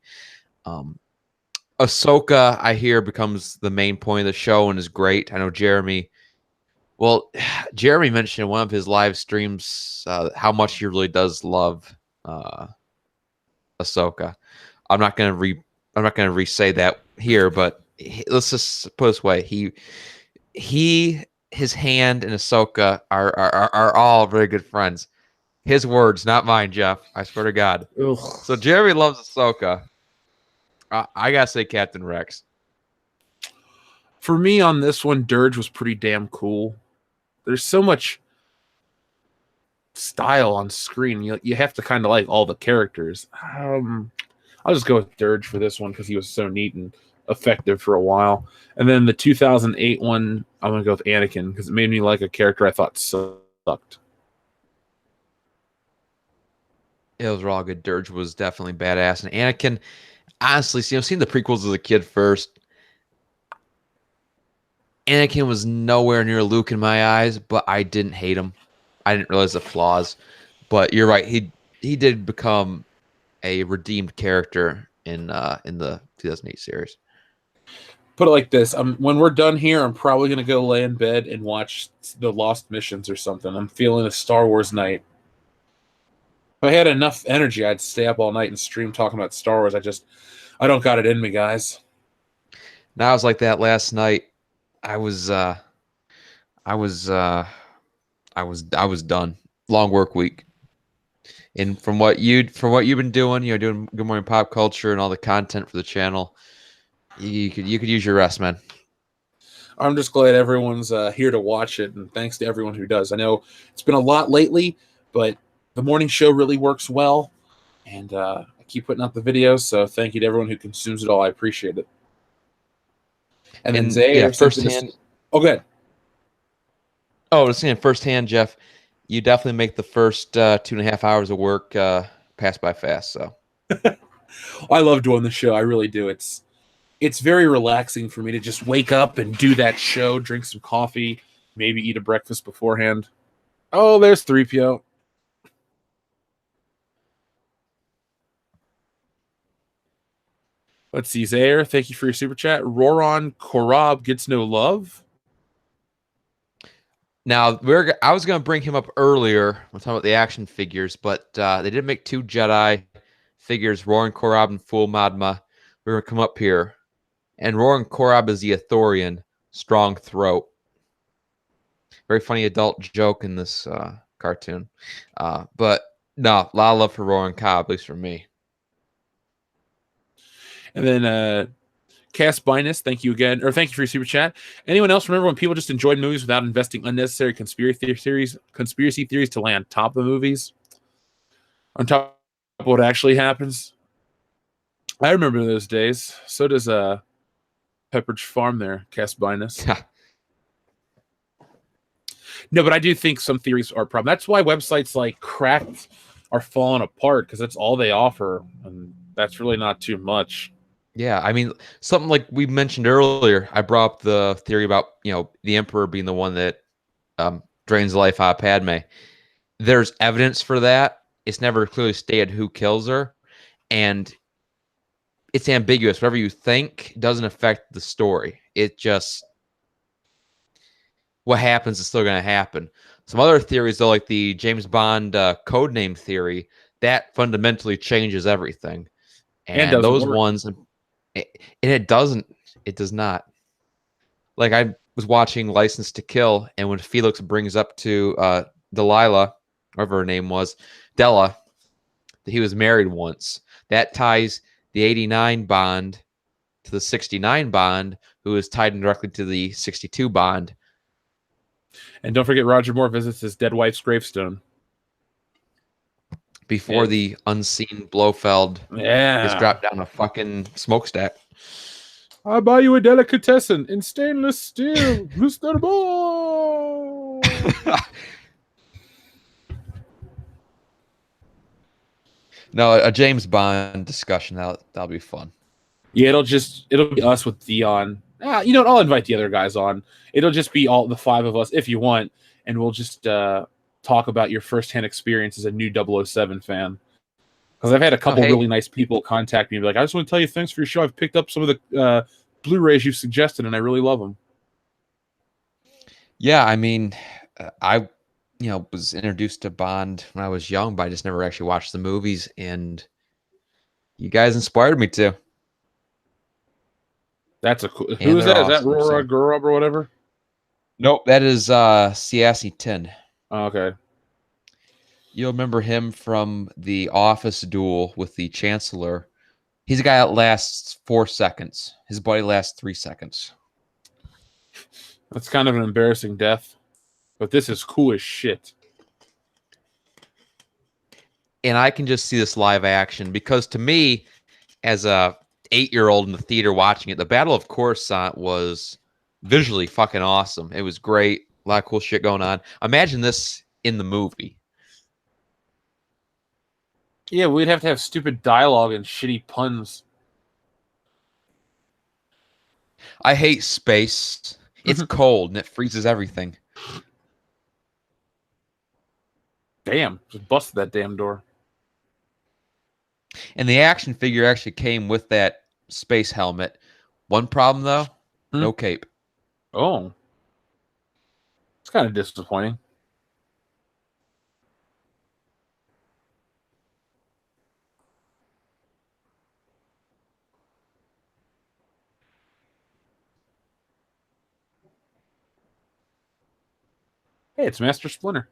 Ahsoka, I hear, becomes the main point of the show and is great. I know Jeremy. Well, Jeremy mentioned in one of his live streams how much he really does love Ahsoka. I'm not gonna re-say that here, but let's just put it this way: his hand and Ahsoka are all very good friends. His words, not mine, Jeff. I swear to God. Ugh. So Jeremy loves Ahsoka. I gotta say Captain Rex. For me on this one, Dirge was pretty damn cool. There's so much style on screen. You have to kind of like all the characters. I'll just go with Dirge for this one because he was so neat and effective for a while. And then the 2008 one, I'm gonna go with Anakin because it made me like a character I thought sucked. It was all good. Dirge was definitely badass, and Anakin. Honestly, seeing the prequels as a kid first, Anakin was nowhere near Luke in my eyes, but I didn't hate him. I didn't realize the flaws. But you're right. He did become a redeemed character in the 2008 series. Put it like this: when we're done here, I'm probably gonna go lay in bed and watch the Lost Missions or something. I'm feeling a Star Wars night. If I had enough energy, I'd stay up all night and stream talking about Star Wars. I don't got it in me, guys. Now I was like that last night. I was done. Long work week. And from what you've been doing, doing Good Morning Pop Culture and all the content for the channel, you could use your rest, man. I'm just glad everyone's here to watch it, and thanks to everyone who does. I know it's been a lot lately, but the morning show really works well, and I keep putting out the videos, so thank you to everyone who consumes it all. I appreciate it. And then Zay, firsthand. Oh, good. Oh, just saying firsthand, Jeff. You definitely make the first 2.5 hours of work pass by fast. So I love doing the show. I really do. It's very relaxing for me to just wake up and do that show, drink some coffee, maybe eat a breakfast beforehand. Oh, there's 3PO. Let's see, Zaire. Thank you for your super chat. Roron Korab gets no love. now I was going to bring him up earlier. We're talking about the action figures, but they did make 2 Jedi figures, Roran Korab and Full Madma. We're going to come up here. And Roran Korab is the Ithorian, strong throat. Very funny adult joke in this cartoon. But no, a lot of love for Roran Korab, at least for me. And then Cass Binus, thank you again, or thank you for your super chat. Anyone else remember when people just enjoyed movies without investing unnecessary conspiracy theories to land top of the movies? On top of what actually happens? I remember those days. So does Pepperidge Farm there, Cass Binus. No, but I do think some theories are a problem. That's why websites like Cracked are falling apart, because that's all they offer, and that's really not too much. Yeah, I mean, something like we mentioned earlier, I brought up the theory about, the Emperor being the one that drains the life out of Padme. There's evidence for that. It's never clearly stated who kills her, and it's ambiguous. Whatever you think doesn't affect the story. It just, what happens is still going to happen. Some other theories, though, like the James Bond codename theory, that fundamentally changes everything. And those work. ones, and it doesn't. It does not. Like, I was watching License to Kill, and when Felix brings up to Delilah, whatever her name was, Della, that he was married once, that ties the 89 Bond to the 69 Bond, who is tied directly to the 62 Bond. And don't forget, Roger Moore visits his dead wife's gravestone before the unseen Blofeld gets dropped down a fucking smokestack. I'll buy you a delicatessen in stainless steel, Mr. Ball. No, a James Bond discussion, that'll be fun. Yeah, it'll be us with Dion. You know what? I'll invite the other guys on. It'll just be all the five of us if you want, and we'll just talk about your firsthand experience as a new 007 fan. Because I've had a couple really nice people contact me and be like, I just want to tell you thanks for your show. I've picked up some of the Blu-rays you've suggested, and I really love them. Yeah, I mean, I was introduced to Bond when I was young, but I just never actually watched the movies, and you guys inspired me to. That's a cool. Who is that? Awesome. Is that Rora Gurub or whatever? Nope, that is Siassi Tin. Oh, okay. You'll remember him from the Office duel with the Chancellor. He's a guy that lasts 4 seconds. His buddy lasts 3 seconds. That's kind of an embarrassing death, but this is cool as shit. And I can just see this live action because to me, as a 8-year-old in the theater watching it, the Battle of Coruscant was visually fucking awesome. It was great. A lot of cool shit going on. Imagine this in the movie. Yeah, we'd have to have stupid dialogue and shitty puns. I hate space. It's cold and it freezes everything. Damn, just busted that damn door. And the action figure actually came with that space helmet. One problem, though, no cape. Oh. It's kind of disappointing. Hey, it's Master Splinter.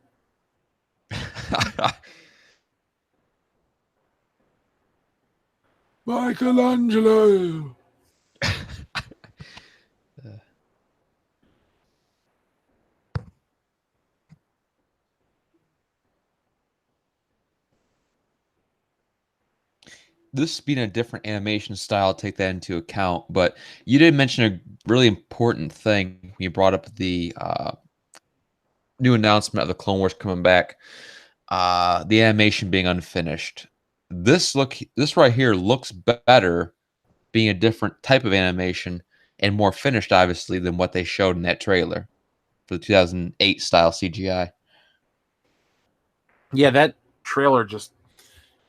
Michelangelo. This being a different animation style, take that into account. But you did mention a really important thing when you brought up the new announcement of the Clone Wars coming back. The animation being unfinished. This right here looks better being a different type of animation and more finished, obviously, than what they showed in that trailer for the 2008 style CGI. Yeah, that trailer just,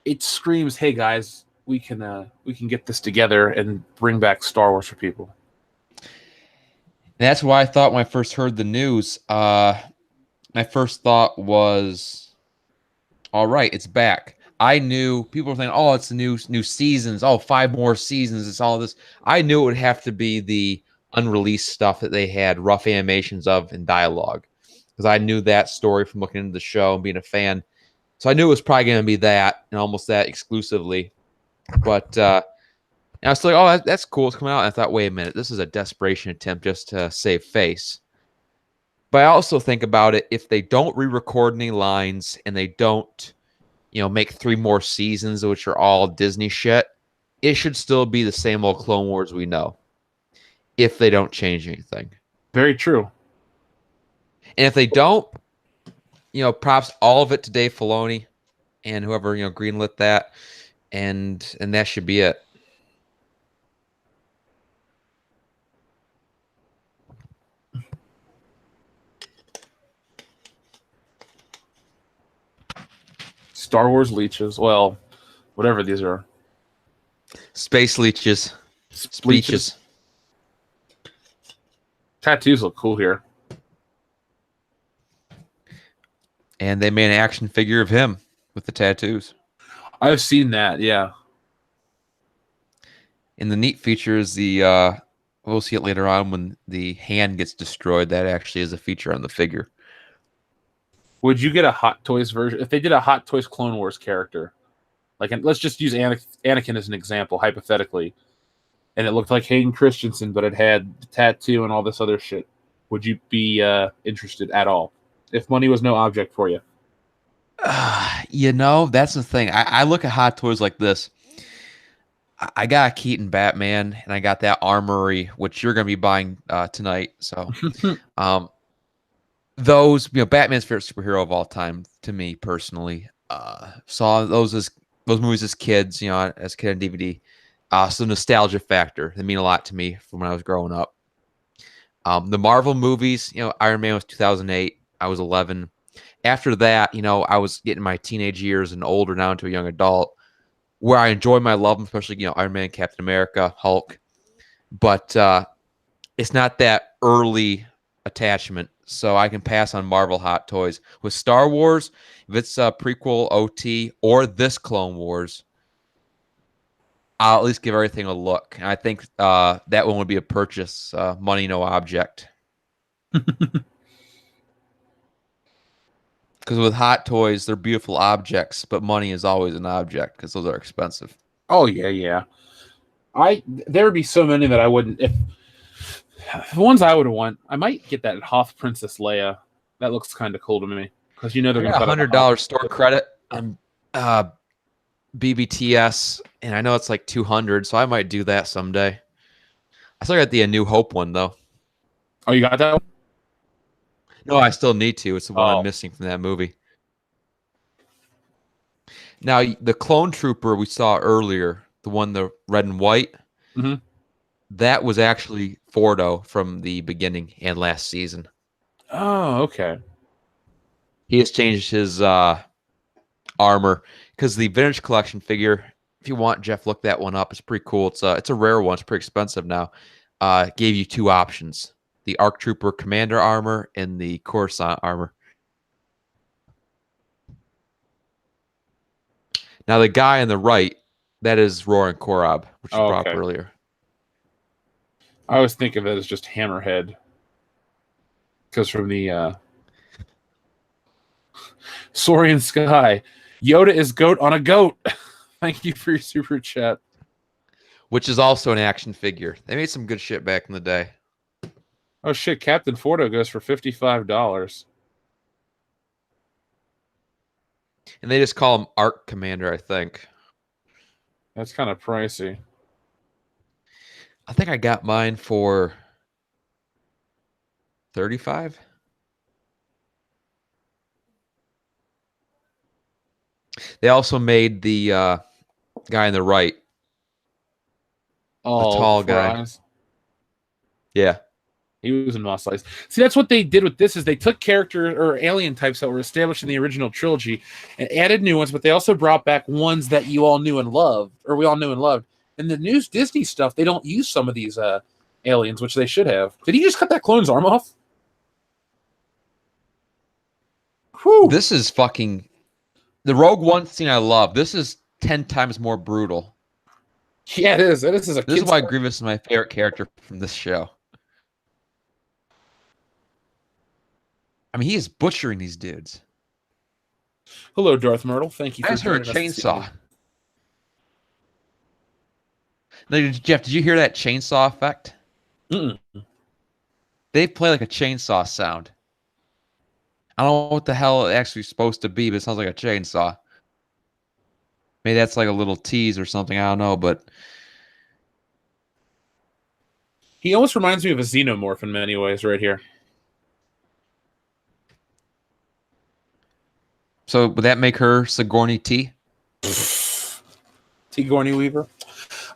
it screams, hey guys, we can get this together and bring back Star Wars for people. And that's why I thought when I first heard the news. My first thought was, all right, it's back. I knew people were thinking, oh, it's the new seasons. Oh, 5 more seasons. It's all this. I knew it would have to be the unreleased stuff that they had rough animations of in dialogue, because I knew that story from looking into the show and being a fan. So I knew it was probably going to be that and almost that exclusively. But and I was like, oh, that's cool. It's coming out. And I thought, wait a minute, this is a desperation attempt just to save face. But I also think about it, if they don't re-record any lines and they don't, make 3 more seasons, which are all Disney shit, it should still be the same old Clone Wars we know if they don't change anything. Very true. And if they don't, props all of it to Dave Filoni and whoever, greenlit that, and that should be it. Star Wars leeches. Well, whatever these are. Space leeches. Speeches. Tattoos look cool here. And they made an action figure of him with the tattoos. I've seen that, yeah. And the neat feature is we'll see it later on when the hand gets destroyed. That actually is a feature on the figure. Would you get a Hot Toys version? If they did a Hot Toys Clone Wars character, like, let's just use Anakin as an example, hypothetically, and it looked like Hayden Christensen, but it had the tattoo and all this other shit, would you be interested at all? If money was no object for you? That's the thing. I look at Hot Toys like this. I got a Keaton Batman, and I got that Armory, which you're going to be buying tonight. So, those, Batman's favorite superhero of all time to me personally. Saw those movies as kids, as a kid on DVD. So nostalgia factor, they mean a lot to me from when I was growing up. The Marvel movies, Iron Man was 2008. I was 11. After that, I was getting my teenage years and older now into a young adult, where I enjoy my love, especially, Iron Man, Captain America, Hulk. But it's not that early attachment, so I can pass on Marvel Hot Toys. With Star Wars, if it's a prequel OT or this Clone Wars, I'll at least give everything a look. And I think that one would be a purchase, money no object. Because with Hot Toys, they're beautiful objects, but money is always an object because those are expensive. Oh yeah. There would be so many that I wouldn't. If the ones I would want, I might get that Hoth Princess Leia. That looks kind of cool to me because they're going to $100 store credit on BBTS, and I know it's like $200, so I might do that someday. I still got the A New Hope one though. Oh, you got that one? No, I still need to. It's the one I'm missing from that movie. Now, the Clone Trooper we saw earlier, the one, the red and white, that was actually Fordo from the beginning and last season. Oh, okay. He has changed his armor because the Vintage Collection figure, if you want, Jeff, look that one up. It's pretty cool. It's a rare one. It's pretty expensive now. Gave you two options: the ARC Trooper Commander armor and the Coruscant armor. Now, the guy on the right, that is Roran Korob, which you brought up earlier. I always think of it as just Hammerhead. Because from the Saurian Sky, Yoda is goat on a goat. Thank you for your super chat. Which is also an action figure. They made some good shit back in the day. Oh shit, Captain Fordo goes for $55. And they just call him ARC Commander, I think. That's kind of pricey. I think I got mine for $35. They also made the guy on the right. Oh, the tall guy. Eyes. Yeah. He was in Mos Eisley. See, that's what they did with this, is they took character or alien types that were established in the original trilogy and added new ones, but they also brought back ones that you all knew and loved, or we all knew and loved. In the new Disney stuff, they don't use some of these aliens, which they should have. Did he just cut that clone's arm off? Whew. This is fucking... The Rogue One scene I love. This is 10 times more brutal. Yeah, it is. This is why Grievous is my favorite character from this show. I mean, he is butchering these dudes. Hello, Darth Myrtle. Thank you for joining us. I heard a chainsaw. No, Jeff, did you hear that chainsaw effect? They play like a chainsaw sound. I don't know what the hell it actually is supposed to be, but it sounds like a chainsaw. Maybe that's like a little tease or something. I don't know, but He almost reminds me of a xenomorph in many ways right here. so would that make her Sigourney T? Sigourney Weaver.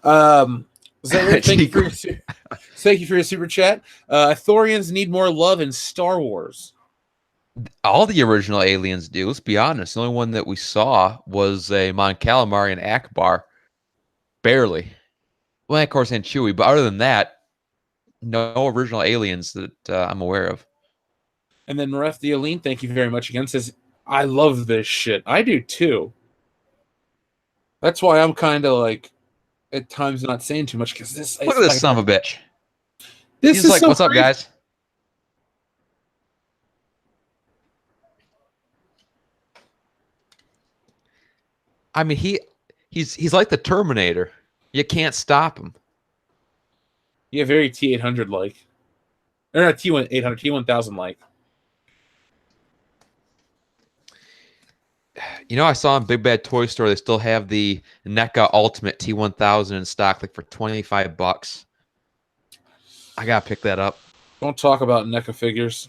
Zedric, thank you for your super chat. Thorians need more love in Star Wars. All the original aliens do. Let's be honest. The only one that we saw was a Mon Calamari and Akbar. Barely. Well, of course, and Chewie. But other than that, no original aliens that I'm aware of. And then Maref the Aline, thank you very much again, says, I love this shit. I do too. That's why I'm kind of like, at times not saying too much, because this... Look at this son of a bitch. This He's is like, so what's up, crazy. guys? I mean, he's like the Terminator. You can't stop him. Yeah, very T800 like. Or not T800, T1000 like. You know, I saw in Big Bad Toy Store they still have the NECA Ultimate T1000 in stock, like for $25. I gotta pick that up. Don't talk about NECA figures.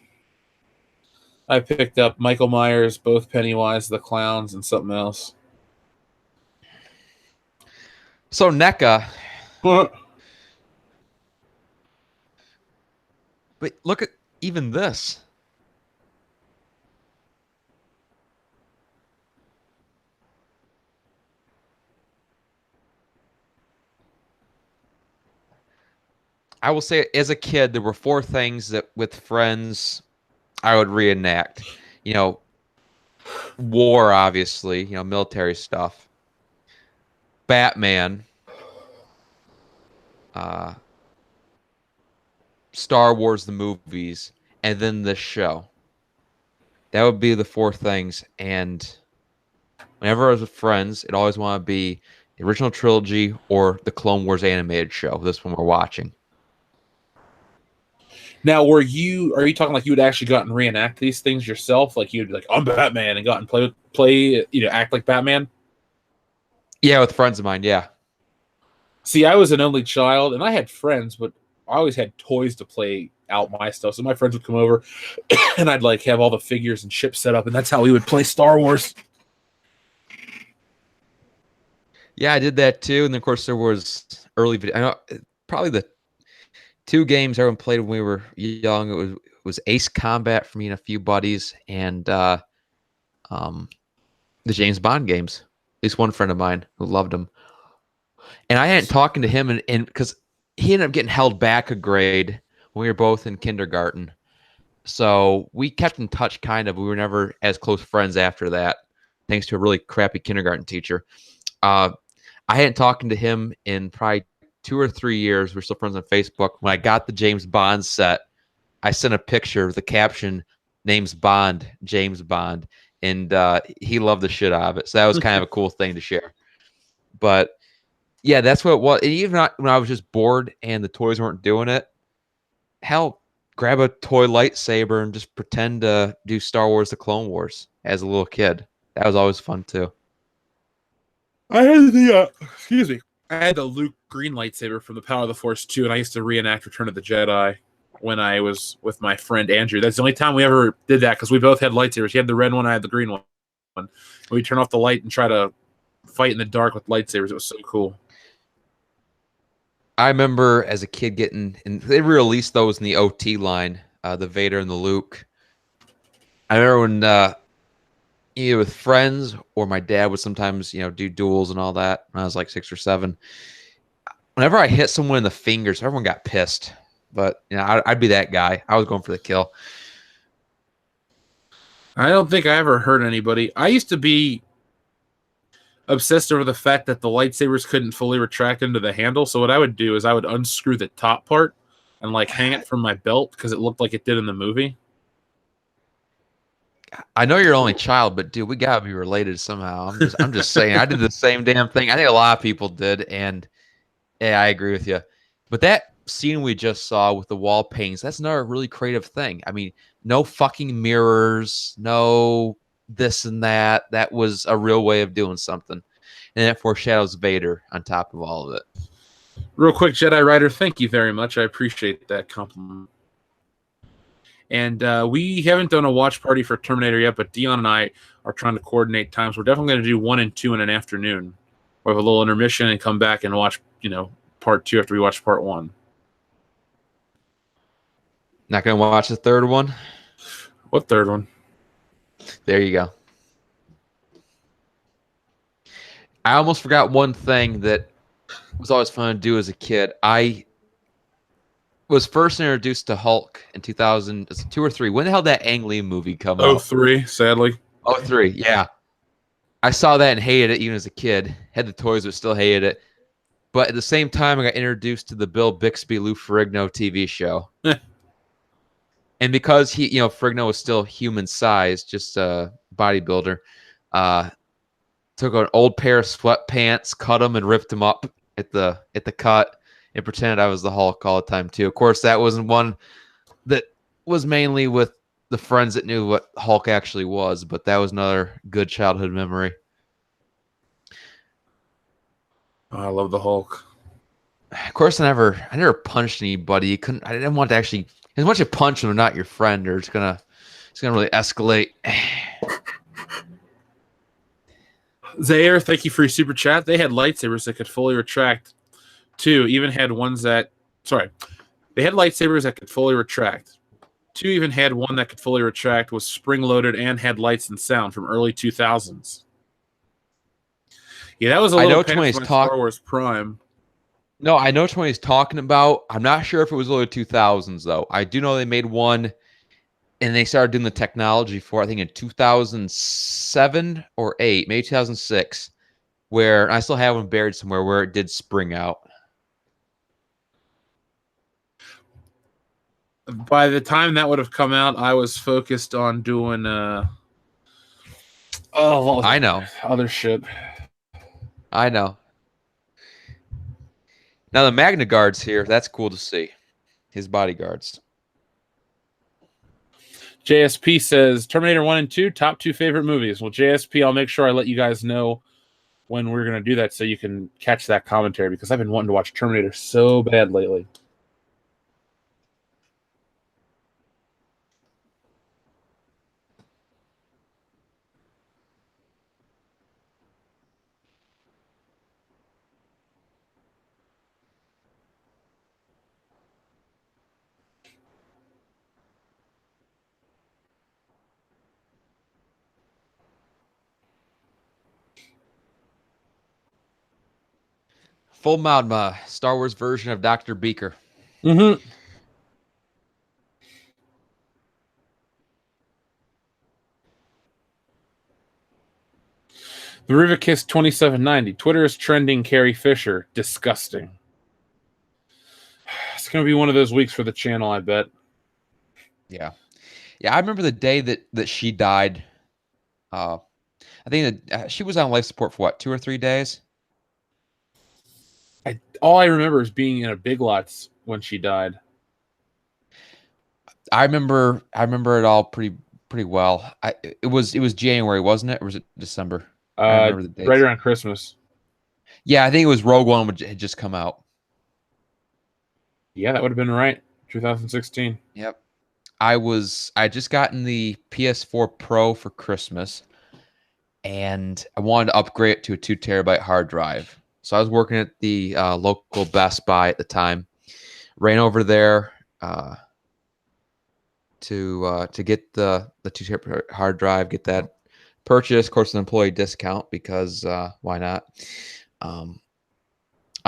I picked up Michael Myers, both Pennywise the Clowns, and something else. So NECA, but look at even this. I will say, as a kid, there were 4 things that with friends I would reenact. You know, war, obviously, you know, military stuff. Batman. Star Wars, the movies, and then this show. That would be the 4 things. And whenever I was with friends, it always want to be the original trilogy or the Clone Wars animated show. This one we're watching. Now, are you talking like you would actually go out and reenact these things yourself? Like you'd be like, I'm Batman, and go out and play, act like Batman? Yeah, with friends of mine, yeah. See, I was an only child, and I had friends, but I always had toys to play out my stuff. So my friends would come over, and I'd like have all the figures and chips set up, and that's how we would play Star Wars. Yeah, I did that too. And then, of course, there was early video. I know, probably the 2 games everyone played when we were young. It was Ace Combat for me and a few buddies, and the James Bond games. At least one friend of mine who loved them. And I hadn't talking to him, and because he ended up getting held back a grade when we were both in kindergarten. So we kept in touch, kind of. We were never as close friends after that, thanks to a really crappy kindergarten teacher. I hadn't talking to him in probably 2 or 3 years. We're still friends on Facebook. When I got the James Bond set, I sent a picture with the caption, "Name's Bond, James Bond," and he loved the shit out of it. So that was kind of a cool thing to share. But yeah, that's what it was. And even when I was just bored and the toys weren't doing it, hell, grab a toy lightsaber and just pretend to do Star Wars: The Clone Wars as a little kid. That was always fun too. I had the I had the Luke green lightsaber from the Power of the Force 2, and I used to reenact Return of the Jedi when I was with my friend Andrew. That's the only time we ever did that, because we both had lightsabers. He had the red one, I had the green one. And we turn off the light and try to fight in the dark with lightsabers. It was so cool. I remember as a kid getting, and they released those in the OT line, the Vader and the Luke. I remember when either with friends or my dad would sometimes, do duels and all that when I was like 6 or 7. Whenever I hit someone in the fingers, everyone got pissed. But I'd be that guy. I was going for the kill. I don't think I ever hurt anybody. I used to be obsessed over the fact that the lightsabers couldn't fully retract into the handle. So what I would do is I would unscrew the top part and like hang it from my belt because it looked like it did in the movie. I know you're only child, but dude, we gotta be related somehow. I'm just saying. I did the same damn thing. I think a lot of people did, and yeah, I agree with you. But that scene we just saw with the wall paintings, that's another really creative thing. I mean, no fucking mirrors, no this and that. That was a real way of doing something. and it foreshadows Vader on top of all of it. Real quick, Jedi Rider, thank you very much. I appreciate that compliment. And we haven't done a watch party for Terminator yet, but Dion and I are trying to coordinate times. We're definitely going to do 1 and 2 in an afternoon. We'll have a little intermission and come back and watch, part 2 after we watch part 1. Not going to watch the third one? What third one? There you go. I almost forgot one thing that was always fun to do as a kid. I was first introduced to Hulk in 2002 or 3. When the hell did that Ang Lee movie come out? 03, sadly. 03, yeah. I saw that and hated it even as a kid. Had the toys, but still hated it. But at the same time, I got introduced to the Bill Bixby, Lou Ferrigno TV show. And because Ferrigno was still human sized, just a bodybuilder, took an old pair of sweatpants, cut them, and ripped them up at the cut, and pretended I was the Hulk all the time too. Of course, that wasn't one that was mainly with the friends that knew what Hulk actually was, but that was another good childhood memory. Oh, I love the Hulk. Of course, I never punched anybody. I didn't want to actually. As much as you punch them, they're not your friend, or it's gonna really escalate. Zaire, thank you for your super chat. They had lightsabers that could fully retract. They had lightsabers that could fully retract. 2 even had one that could fully retract, was spring-loaded, and had lights and sound from early 2000s. Yeah, that was a little past Star Wars Prime. No, I know which one he's talking about. I'm not sure if it was early 2000s, though. I do know they made one, and they started doing the technology for, I think, in 2007 or 8, maybe 2006, where I still have one buried somewhere where it did spring out. By the time that would have come out, I was focused on doing I know. Other shit. I know. Now the Magna Guard's here. That's cool to see. His bodyguards. JSP says Terminator 1 and 2, top 2 favorite movies. Well, JSP, I'll make sure I let you guys know when we're going to do that so you can catch that commentary, because I've been wanting to watch Terminator so bad lately. Full Mountain, Star Wars version of Dr. Beaker. Mm-hmm. The Riverkiss 2790. Twitter is trending Carrie Fisher. Disgusting. It's going to be one of those weeks for the channel, I bet. Yeah. Yeah, I remember the day that she died. I think that she was on life support for, 2 or 3 days? All I remember is being in a Big Lots when she died. I remember it all pretty well. It was January, wasn't it? Or was it December? I remember the dates. Right around Christmas. Yeah, I think it was Rogue One had just come out. Yeah, that would have been right. 2016. Yep. I had just gotten the PS4 Pro for Christmas, and I wanted to upgrade it to a 2 terabyte hard drive. So I was working at the local Best Buy at the time. Ran over there to get the 2 terabyte hard drive, get that purchase. Of course, an employee discount, because why not? On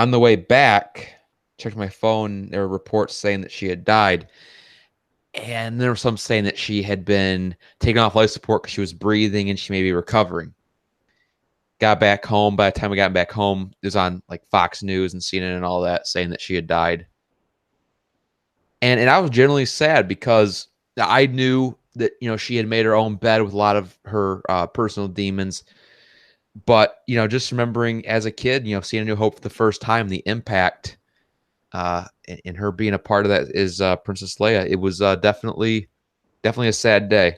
the way back, checked my phone. There were reports saying that she had died. And there was some saying that she had been taken off life support because she was breathing and she may be recovering. Got back home. By the time we got back home, it was on like Fox News and CNN and all that, saying that she had died. And I was generally sad, because I knew that, she had made her own bed with a lot of her personal demons. But, just remembering as a kid, seeing A New Hope for the first time, the impact and her being a part of that is Princess Leia. It was definitely a sad day.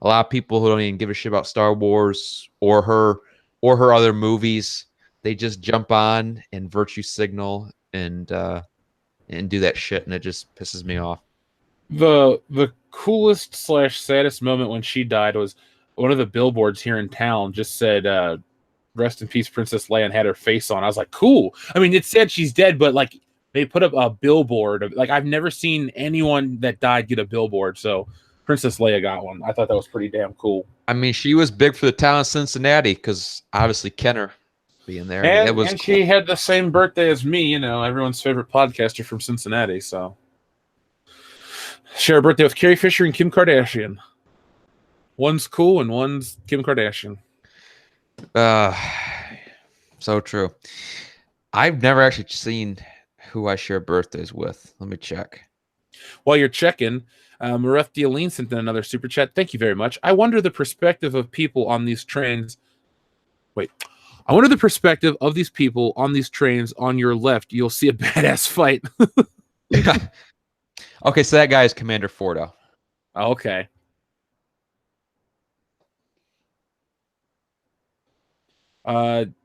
A lot of people who don't even give a shit about Star Wars or her or her other movies. They just jump on and virtue signal and do that shit, and it just pisses me off. The coolest slash saddest moment when she died was one of the billboards here in town just said rest in peace Princess Leia and had her face on. I was like, cool. I mean, it said she's dead, but like they put up a billboard. Like I've never seen anyone that died get a billboard, so Princess Leia got one. I thought that was pretty damn cool. I mean, she was big for the town of Cincinnati because obviously Kenner being there. I mean, that was And she had the same birthday as me, you know, everyone's favorite podcaster from Cincinnati, so share a birthday with Carrie Fisher and Kim Kardashian. One's cool and one's Kim Kardashian. uh, so true. I've never actually seen who I share birthdays with. Let me check. While you're checking, Mareth Dialine sent in another super chat. Thank you very much. I wonder the perspective of people on these trains. Wait. I wonder the perspective of these people on these trains. On your left, you'll see a badass fight. Okay, so that guy is Commander Fordo. Okay.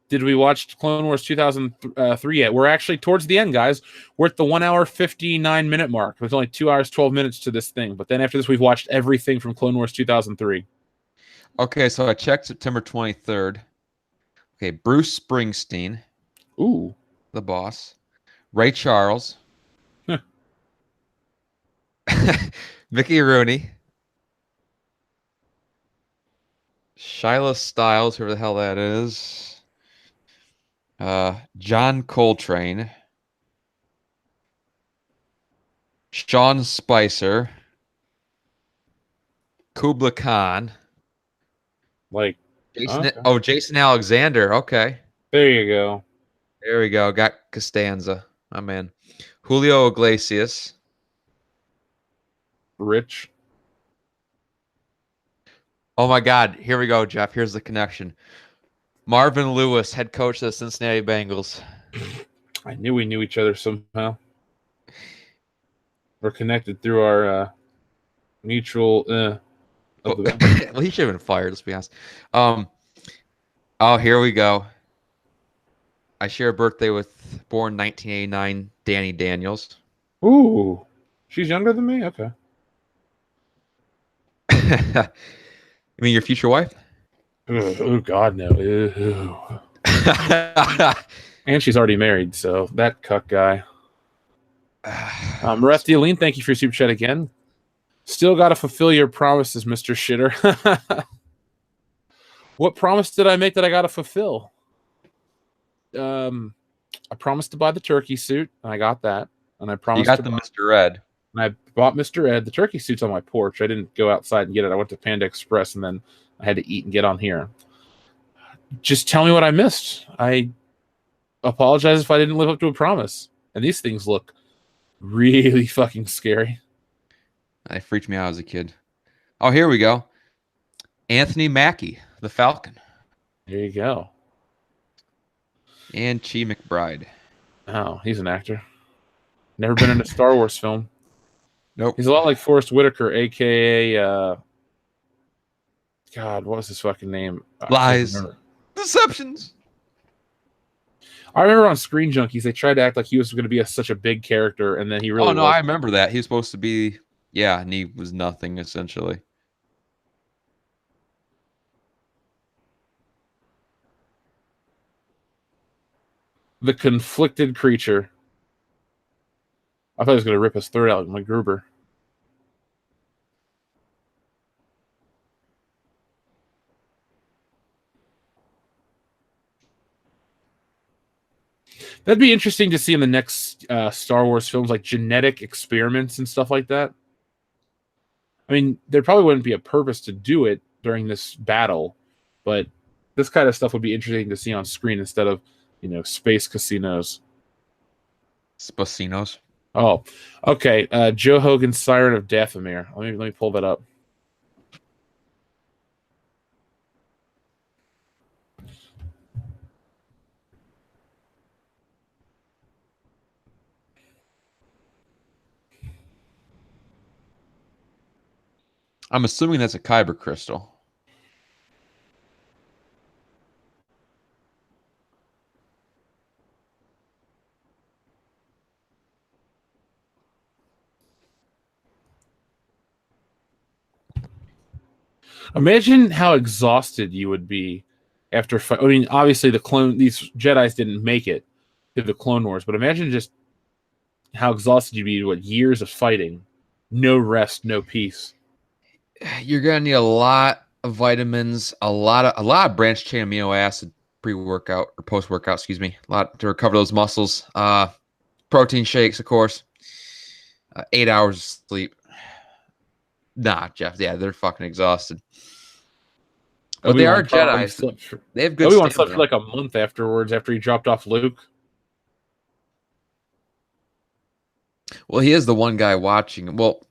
Did we watch Clone Wars 2003 yet? We're actually towards the end, guys. We're at the 1 hour 59-minute mark. There's only 2 hours 12 minutes to this thing. But then after this, we've watched everything from Clone Wars 2003. Okay, so I checked September 23rd. Okay, Bruce Springsteen. Ooh. The boss. Ray Charles. Huh. Mickey Rooney. Shyla Styles, whoever the hell that is. John Coltrane. Sean Spicer. Kubla Khan. Like, Jason, okay. oh, Jason Alexander. Okay. There you go. There we go. Got Costanza. My man. Julio Iglesias. Rich. Oh my God. Here we go, Jeff. Here's the connection. Marvin Lewis, head coach of the Cincinnati Bengals. I knew we knew each other somehow. We're connected through our mutual. Well, he should have been fired, let's be honest. Oh, here we go. I share a birthday with born 1989 Danny Daniels. Ooh. She's younger than me? Okay. You mean your future wife? Oh, God, no. Ew. And she's already married, so that cuck guy. Mareth Dialine, thank you for your super chat again. Still got to fulfill your promises, Mr. Shitter. What promise did I make that I got to fulfill? I promised to buy the turkey suit, and I got that. And I promised you got the Mr. Ed. And I bought Mr. Ed. The turkey suit's on my porch. I didn't go outside and get it. I went to Panda Express, and then I had to eat and get on here. Just tell me what I missed. I apologize if I didn't live up to a promise. And these things look really fucking scary. They freaked me out as a kid. Oh, here we go. Anthony Mackie, the Falcon. There you go. And Chi McBride. Oh, he's an actor. Never been in a Star Wars film. Nope. He's a lot like Forrest Whitaker, a.k.a. God, what was his fucking name? Lies. Deceptions. I remember on Screen Junkies, they tried to act like he was going to be such a big character, and then he really Oh, no, wasn't. I remember that. He was supposed to be, yeah, and he was nothing, essentially. The conflicted creature. I thought he was going to rip his throat out like MacGruber. That'd be interesting to see in the next Star Wars films, like genetic experiments and stuff like that. I mean, there probably wouldn't be a purpose to do it during this battle, but this kind of stuff would be interesting to see on screen instead of, you know, space casinos. Spacinos. Oh, okay. Joe Hogan's Siren of Dathomir. Let me pull that up. I'm assuming that's a Kyber crystal. Imagine how exhausted you would be after fight. I mean, obviously these Jedi's didn't make it to the Clone Wars, but imagine just how exhausted you'd be. What years of fighting, no rest, no peace. You're gonna need a lot of vitamins, a lot of branched chain amino acid pre-workout or post-workout, excuse me, a lot to recover those muscles. Protein shakes, of course. 8 hours of sleep. Nah, Jeff. Yeah, they're fucking exhausted. But they are Jedi. They have good Obi-Wan slept stamina. for like a month afterwards after he dropped off Luke. Well, he is the one guy watching him. Well,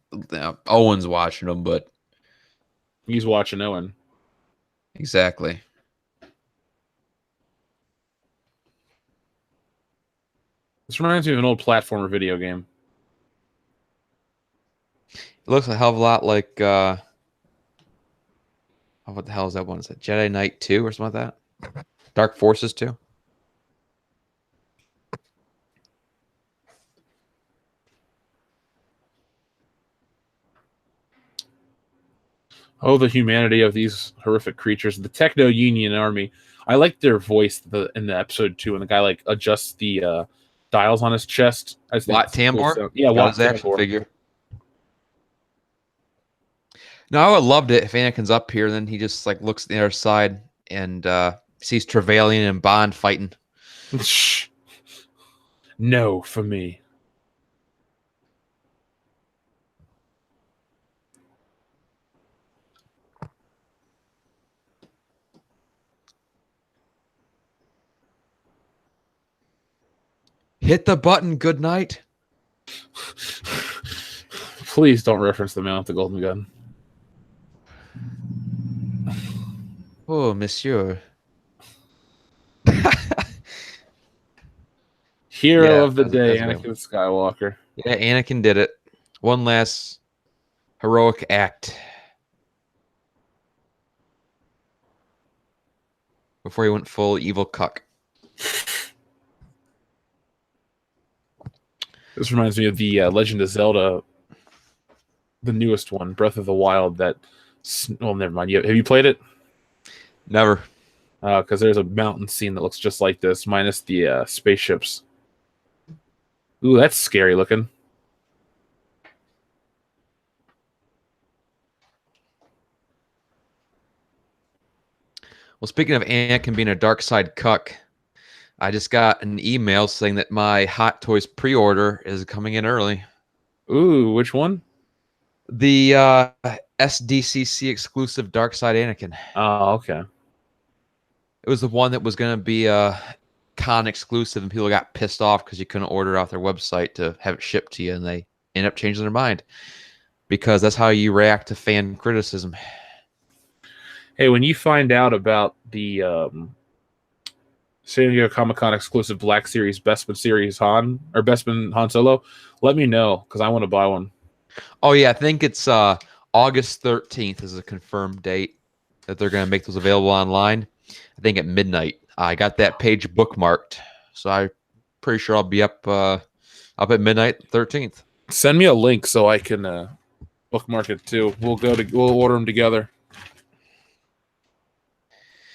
Owen's watching him, but He's watching Owen. exactly. This reminds me of an old platformer video game. It looks a hell of a lot like what the hell is that one? Is that Jedi Knight 2 or something like that? Dark Forces 2? Oh, the humanity of these horrific creatures. The Techno Union Army. I like their voice in the episode 2 when the guy like adjusts the dials on his chest. Wat Tambor? Yeah, Wat Tambor. Figure. No, I would have loved it if Anakin's up here, then he just like looks at the other side and sees Trevelyan and Bond fighting. No, for me. Hit the button, good night. Please don't reference the man with the golden gun. Oh, monsieur. Hero of the day, Anakin Skywalker. Yeah, Anakin did it. One last heroic act before he went full evil cuck. This reminds me of the Legend of Zelda, the newest one, Breath of the Wild. Well, never mind. Have you played it? Never. Because there's a mountain scene that looks just like this, minus the spaceships. Ooh, that's scary looking. Well, speaking of Anakin being a dark side cuck, I just got an email saying that my Hot Toys pre-order is coming in early. Ooh, which one? The SDCC exclusive Dark Side Anakin. Oh, okay. It was the one that was going to be a con exclusive, and people got pissed off because you couldn't order it off their website to have it shipped to you, and they end up changing their mind because that's how you react to fan criticism. Hey, when you find out about the San Diego Comic-Con exclusive Black Series Bespin Series Han or Bespin Han Solo, let me know because I want to buy one. Oh yeah, I think it's August 13th is a confirmed date that they're going to make those available online. I think at midnight. I got that page bookmarked, so I'm pretty sure I'll be up at midnight 13th. Send me a link so I can bookmark it too. We'll order them together.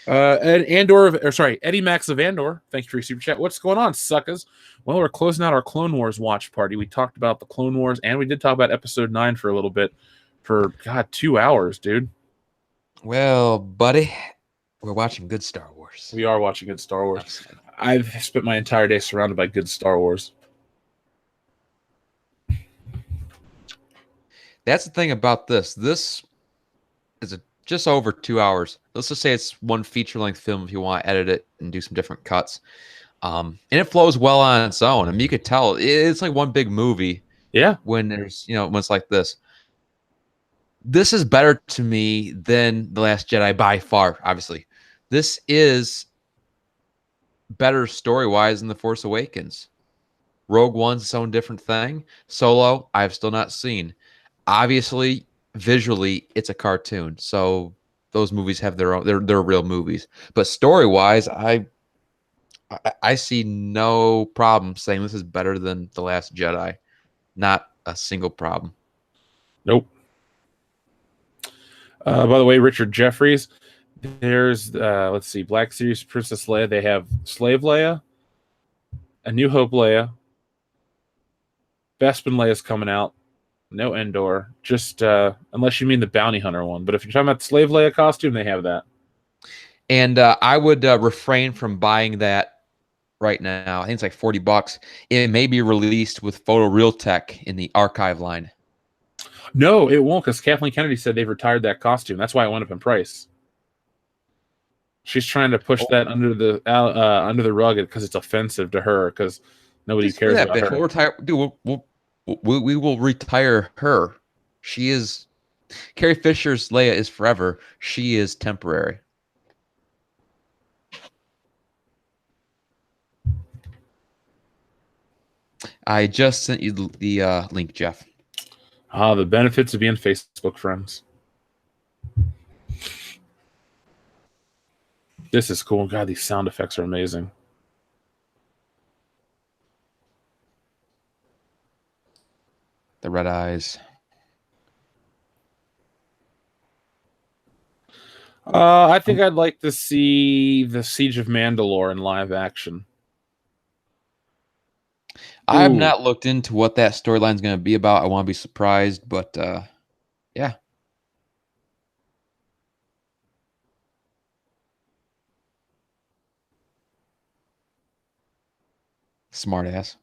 Eddie Max of Andor. Thank you for your super chat. What's going on, suckers? Well, we're closing out our Clone Wars watch party. We talked about the Clone Wars, and we did talk about Episode 9 for a little bit. For 2 hours, dude. Well, buddy, we're watching good Star Wars. We are watching good Star Wars. I've spent my entire day surrounded by good Star Wars. That's the thing about this. This is just over 2 hours. Let's just say it's one feature-length film if you want to edit it and do some different cuts. And it flows well on its own. I mean, you could tell it's like one big movie. Yeah. When there's, when it's like this. This is better to me than The Last Jedi by far, obviously. This is better story-wise than The Force Awakens. Rogue One's its own different thing. Solo, I've still not seen. Obviously, visually, it's a cartoon. So those movies have their own, they're real movies. But story-wise, I see no problem saying this is better than The Last Jedi. Not a single problem. Nope. By the way, Richard Jeffries. There's let's see, Black Series Princess Leia. They have Slave Leia, A New Hope Leia, Bespin Leia's coming out. No Endor. Just unless you mean the Bounty Hunter one. But if you're talking about the Slave Leia costume, they have that. And I would refrain from buying that right now. I think it's like $40. It may be released with Photoreal in the archive line. No, it won't, because Kathleen Kennedy said they've retired that costume. That's why it went up in price. She's trying to push that under the rug because it's offensive to her, because nobody cares about her. We'll retire, dude. We will retire her. She is Carrie Fisher's Leia is forever. She is temporary. I just sent you the link, Jeff. The benefits of being Facebook friends. This is cool. God, these sound effects are amazing. The red eyes. I think I'd like to see the Siege of Mandalore in live action. I have not looked into what that storyline is going to be about. I want to be surprised, but yeah. Smart ass.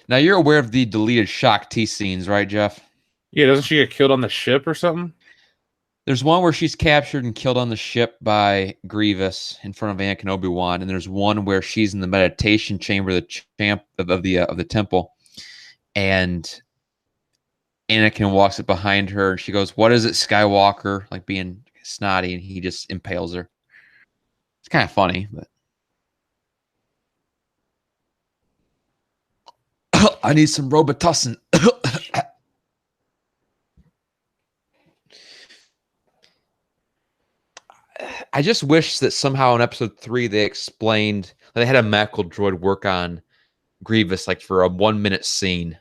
Now you're aware of the deleted Shock T scenes, right, Jeff? Yeah, doesn't she get killed on the ship or something? There's one where she's captured and killed on the ship by Grievous in front of Anakin Obi-Wan, and there's one where she's in the meditation chamber, the champ of the temple, and Anakin walks up behind her, and she goes, "What is it, Skywalker?" Like being snotty, and he just impales her. It's kind of funny, but I need some Robitussin. I just wish that somehow in episode 3 they explained they had a medical droid work on Grievous like for a 1-minute scene.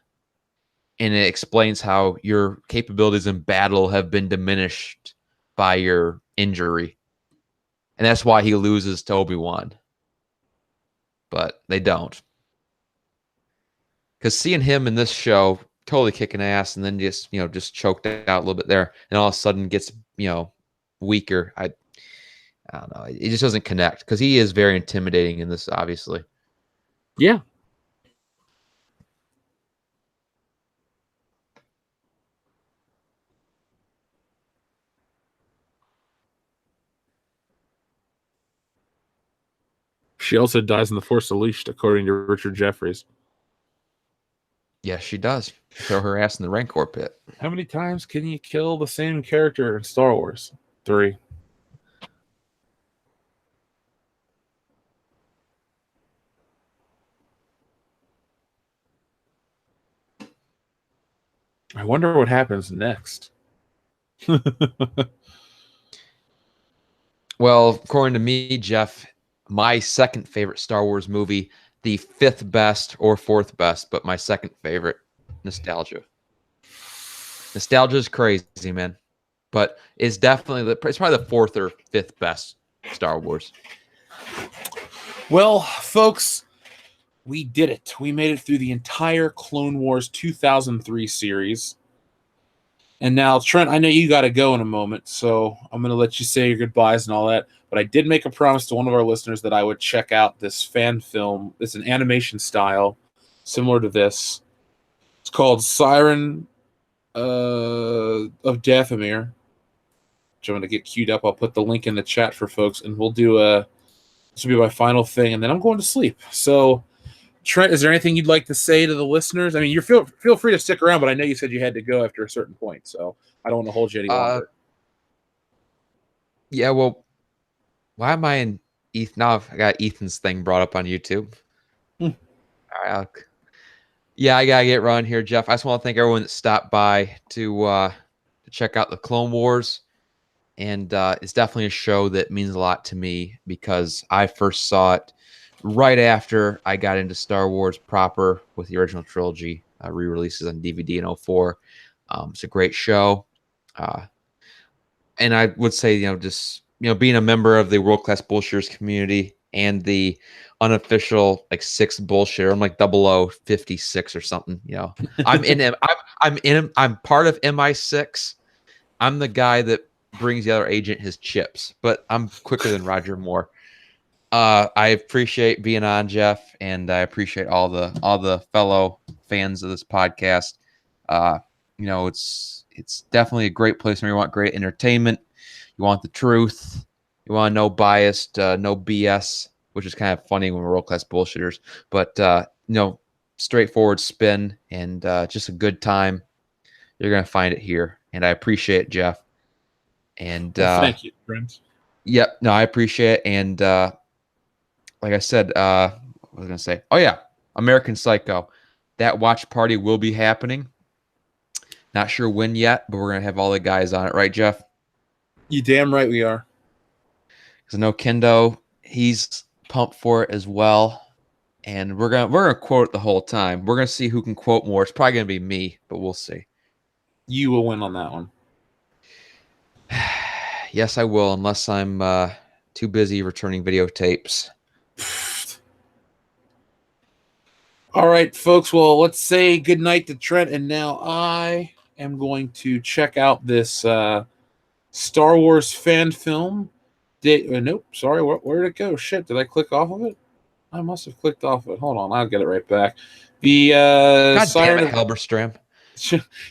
And it explains how your capabilities in battle have been diminished by your injury. And that's why he loses to Obi-Wan. But they don't. Because seeing him in this show totally kicking ass and then just choked out a little bit there and all of a sudden gets, weaker. I don't know. It just doesn't connect because he is very intimidating in this, obviously. Yeah. She also dies in the Force Unleashed, according to Richard Jeffries. Yes, she does. Throw her ass in the Rancor pit. How many times can you kill the same character in Star Wars? 3. I wonder what happens next. Well, according to me, Jeff, my second favorite Star Wars movie, the 5th best or 4th best, but my second favorite, Nostalgia. Nostalgia is crazy, man. But it's definitely it's probably the 4th or 5th best Star Wars. Well, folks, we did it. We made it through the entire Clone Wars 2003 series. And now, Trent, I know you got to go in a moment, so I'm going to let you say your goodbyes and all that. But I did make a promise to one of our listeners that I would check out this fan film. It's an animation style similar to this. It's called Siren of Dathomir, which I'm going to get queued up. I'll put the link in the chat for folks, and we'll do this will be my final thing, and then I'm going to sleep. So, Trent, is there anything you'd like to say to the listeners? I mean, you feel free to stick around, but I know you said you had to go after a certain point, so I don't want to hold you any longer. Yeah, well, why am I in Ethan? Now I got Ethan's thing brought up on YouTube. All right, yeah, I gotta get run here, Jeff. I just want to thank everyone that stopped by to check out the Clone Wars. and it's definitely a show that means a lot to me because I first saw it right after I got into Star Wars proper with the original trilogy re-releases on DVD in '04. It's a great show. Uh, and I would say, just being a member of the World Class Bullshitters community and the unofficial like sixth bullshitter, I'm like 0056 or something. I'm in. I'm part of MI6. I'm the guy that brings the other agent his chips, but I'm quicker than Roger Moore. I appreciate being on, Jeff, and I appreciate all the fellow fans of this podcast. It's definitely a great place where you want great entertainment, you want the truth, you want no biased, no BS, which is kind of funny when we're world class bullshitters, but straightforward spin and just a good time. You're gonna find it here, and I appreciate it, Jeff. And thank you, Brent. Yep, no, I appreciate it, and like I said, what was I going to say? Oh, yeah, American Psycho. That watch party will be happening. Not sure when yet, but we're going to have all the guys on it. Right, Jeff? You damn right we are. Because I know Kendo, he's pumped for it as well. And we're gonna quote it the whole time. We're going to see who can quote more. It's probably going to be me, but we'll see. You will win on that one. Yes, I will, unless I'm too busy returning videotapes. All right, folks. Well, let's say goodnight to Trent, and now I am going to check out this Star Wars fan film. Nope, sorry, where did it go? Shit, did I click off of it? I must have clicked off of it. Hold on, I'll get it right back. The God Siren damn it, of Halberstram.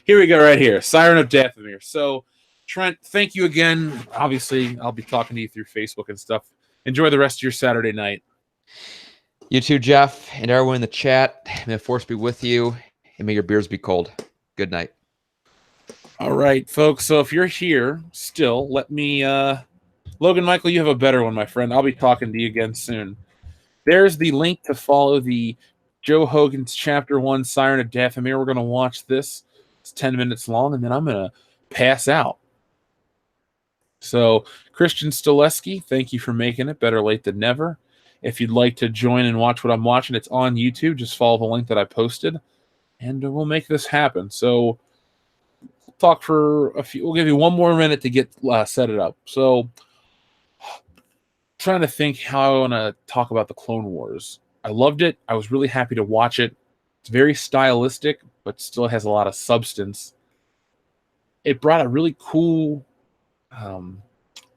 Here we go, right here. Siren of Dathomir. So, Trent, thank you again. Obviously, I'll be talking to you through Facebook and stuff. Enjoy the rest of your Saturday night. You too, Jeff, and everyone in the chat. May the force be with you, and may your beers be cold. Good night. All right, folks. So if you're here still, let me... Logan Michael, you have a better one, my friend. I'll be talking to you again soon. There's the link to follow the Joe Hogan's Chapter 1 Siren of Dathomir. We're going to watch this. It's 10 minutes long, and then I'm going to pass out. So, Christian Stileski, thank you for making it. Better late than never. If you'd like to join and watch what I'm watching, it's on YouTube. Just follow the link that I posted, and we'll make this happen. So, we'll talk for a few. We'll give you one more minute to get set it up. So, trying to think how I want to talk about the Clone Wars. I loved it. I was really happy to watch it. It's very stylistic, but still has a lot of substance. It brought a really cool,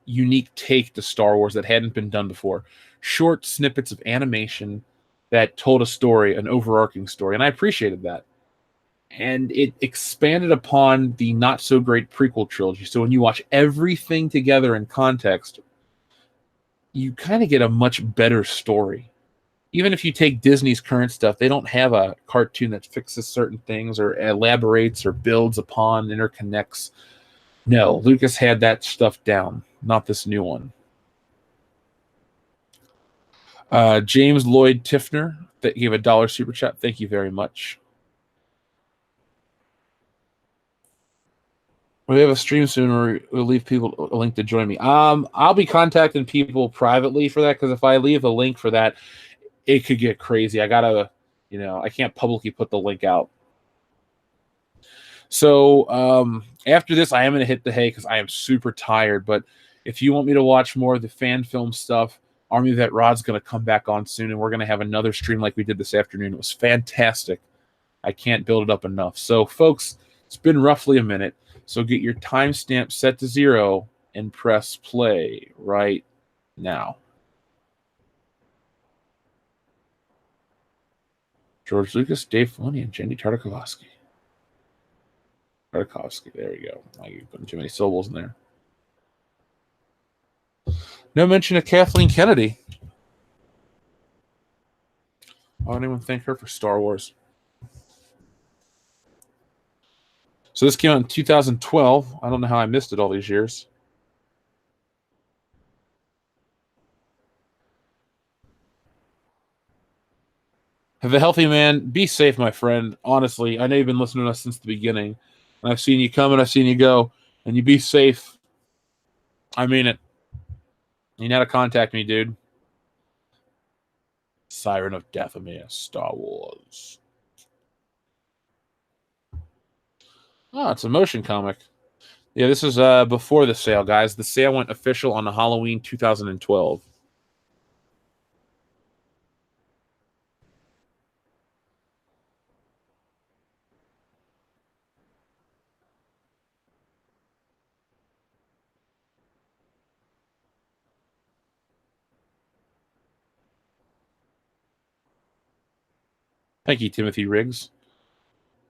unique take to Star Wars that hadn't been done before. Short snippets of animation that told a story, an overarching story, and I appreciated that. And it expanded upon the not-so-great prequel trilogy. So when you watch everything together in context, you kind of get a much better story. Even if you take Disney's current stuff, they don't have a cartoon that fixes certain things or elaborates or builds upon, interconnects. No, Lucas had that stuff down, not this new one. James Lloyd Tiffner that gave $1 super chat. Thank you very much. We have a stream soon where we'll leave people a link to join me. I'll be contacting people privately for that, because if I leave a link for that, it could get crazy. I gotta, I can't publicly put the link out. So after this, I am gonna hit the hay because I am super tired. But if you want me to watch more of the fan film stuff, Army Vet Rod's gonna come back on soon, and we're gonna have another stream like we did this afternoon. It was fantastic. I can't build it up enough. So, folks, it's been roughly a minute. So get your timestamp set to 0 and press play right now. George Lucas, Dave Filoni, and Jenny Tartakovsky. Tartakovsky, there we go. You're putting too many syllables in there. No mention of Kathleen Kennedy. Why would anyone thank her for Star Wars? So this came out in 2012. I don't know how I missed it all these years. Have a healthy man. Be safe, my friend. Honestly, I know you've been listening to us since the beginning. And I've seen you come and I've seen you go. And you be safe. I mean it. You know how to contact me, dude. Siren of Dathomir, Star Wars. Oh, it's a motion comic. Yeah, this is before the sale, guys. The sale went official on Halloween 2012. Thank you, Timothy Riggs.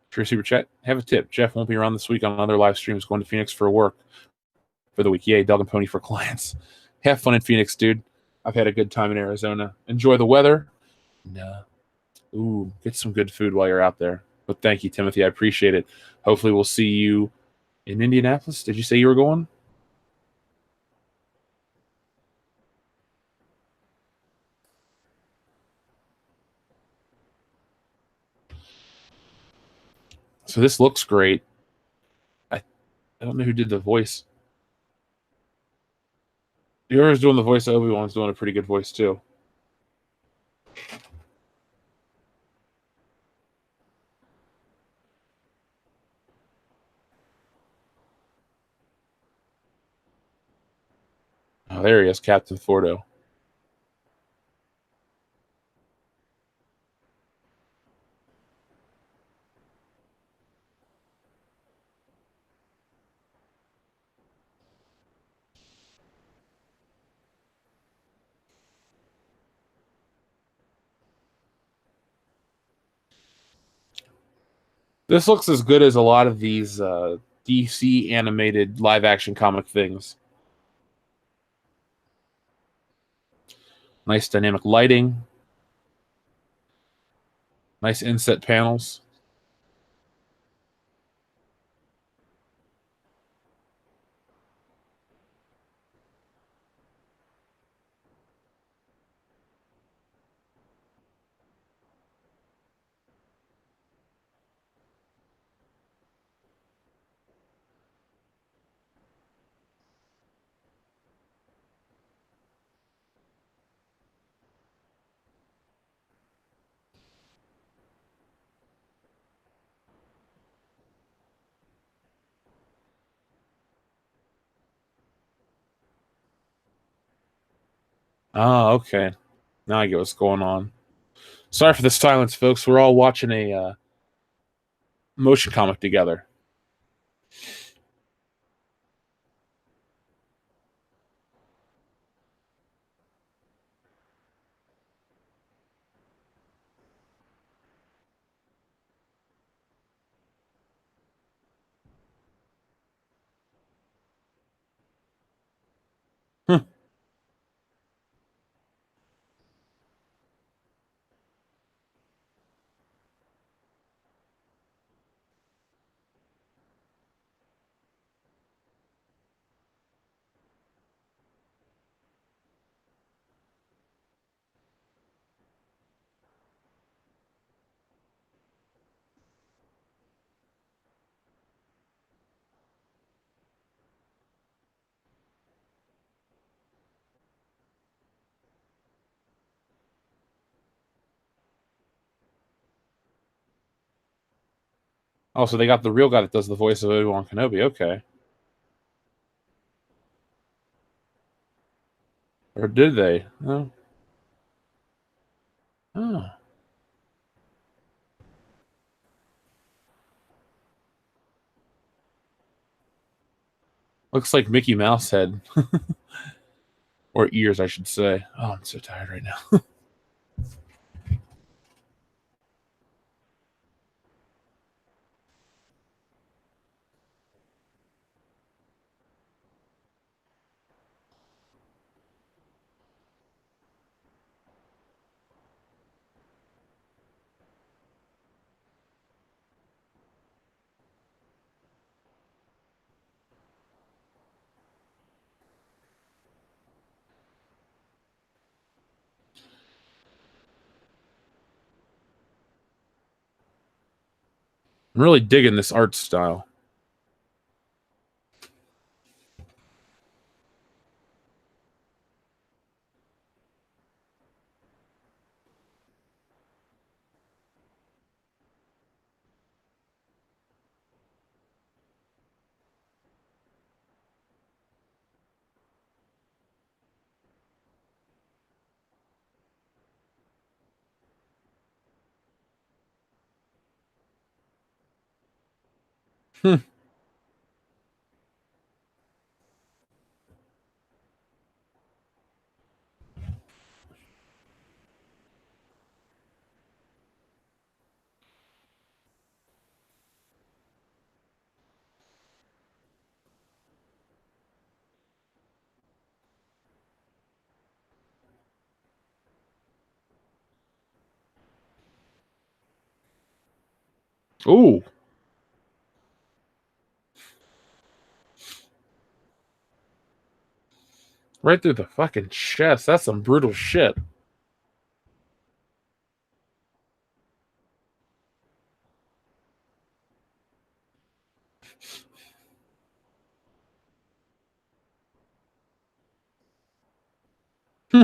For your super chat, have a tip. Jeff won't be around this week on other live streams. Going to Phoenix for work for the week. Yay, dog and pony for clients. Have fun in Phoenix, dude. I've had a good time in Arizona. Enjoy the weather. Ooh, get some good food while you're out there. But thank you, Timothy. I appreciate it. Hopefully, we'll see you in Indianapolis. Did you say you were going? So this looks great. I don't know who did the voice. Whoever's doing the voice of Obi-Wan's doing a pretty good voice too. Oh, there he is, Captain Fordo. This looks as good as a lot of these DC animated live action comic things. Nice dynamic lighting. Nice inset panels. Oh, okay. Now I get what's going on. Sorry for the silence, folks. We're all watching a motion comic together. Oh, so they got the real guy that does the voice of Obi-Wan Kenobi. Okay. Or did they? Oh. Oh. Looks like Mickey Mouse head. Or ears, I should say. Oh, I'm so tired right now. I'm really digging this art style. Hmm. Ooh. Right through the fucking chest. That's some brutal shit. Hmm.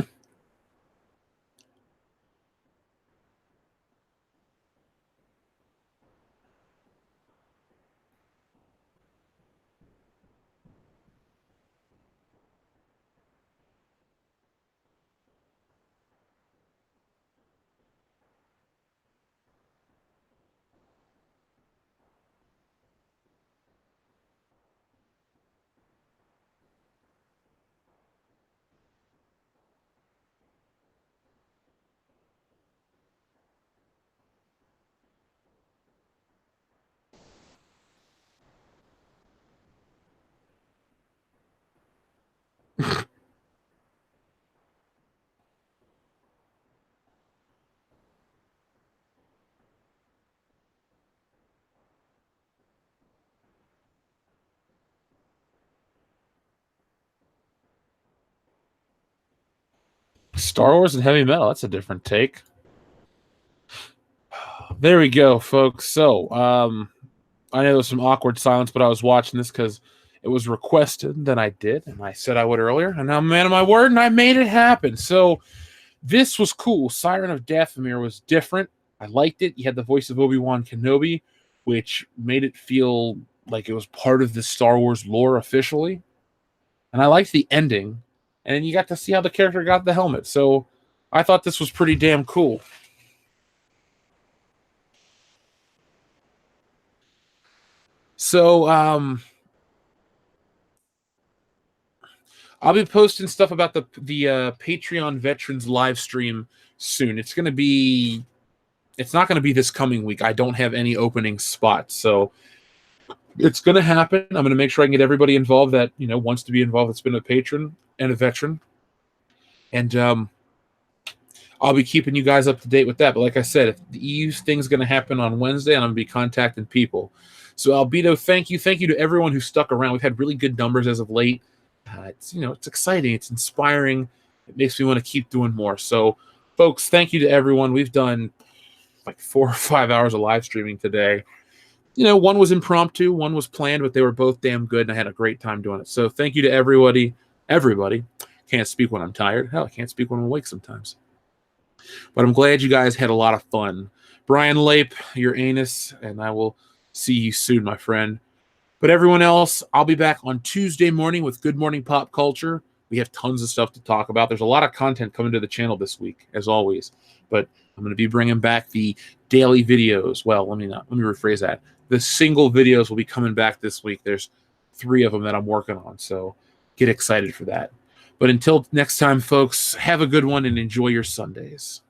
Star Wars and heavy metal. That's a different take. There we go, folks. So, I know there was some awkward silence, but I was watching this because it was requested that I did, and I said I would earlier, and I'm a man of my word, and I made it happen. So, this was cool. Siren of Dathomir was different. I liked it. You had the voice of Obi-Wan Kenobi, which made it feel like it was part of the Star Wars lore officially. And I liked the ending. And you got to see how the character got the helmet. So I thought this was pretty damn cool. So I'll be posting stuff about the Patreon veterans live stream soon. It's not going to be this coming week. I don't have any opening spots. So it's going to happen. I'm going to make sure I can get everybody involved that, wants to be involved, that's been a patron and a veteran. And I'll be keeping you guys up to date with that. But like I said, if the EU thing's going to happen on Wednesday, and I'm going to be contacting people. So Albedo, thank you. Thank you to everyone who stuck around. We've had really good numbers as of late. It's exciting. It's inspiring. It makes me want to keep doing more. So, folks, thank you to everyone. We've done like 4 or 5 hours of live streaming today. One was impromptu, one was planned, but they were both damn good, and I had a great time doing it. So thank you to everybody. Everybody. Can't speak when I'm tired. Hell, I can't speak when I'm awake sometimes. But I'm glad you guys had a lot of fun. Brian Lape, your anus, and I will see you soon, my friend. But everyone else, I'll be back on Tuesday morning with Good Morning Pop Culture. We have tons of stuff to talk about. There's a lot of content coming to the channel this week, as always. But I'm going to be bringing back the daily videos. Well, let me rephrase that. The single videos will be coming back this week. There's 3 of them that I'm working on, so get excited for that. But until next time, folks, have a good one and enjoy your Sundays.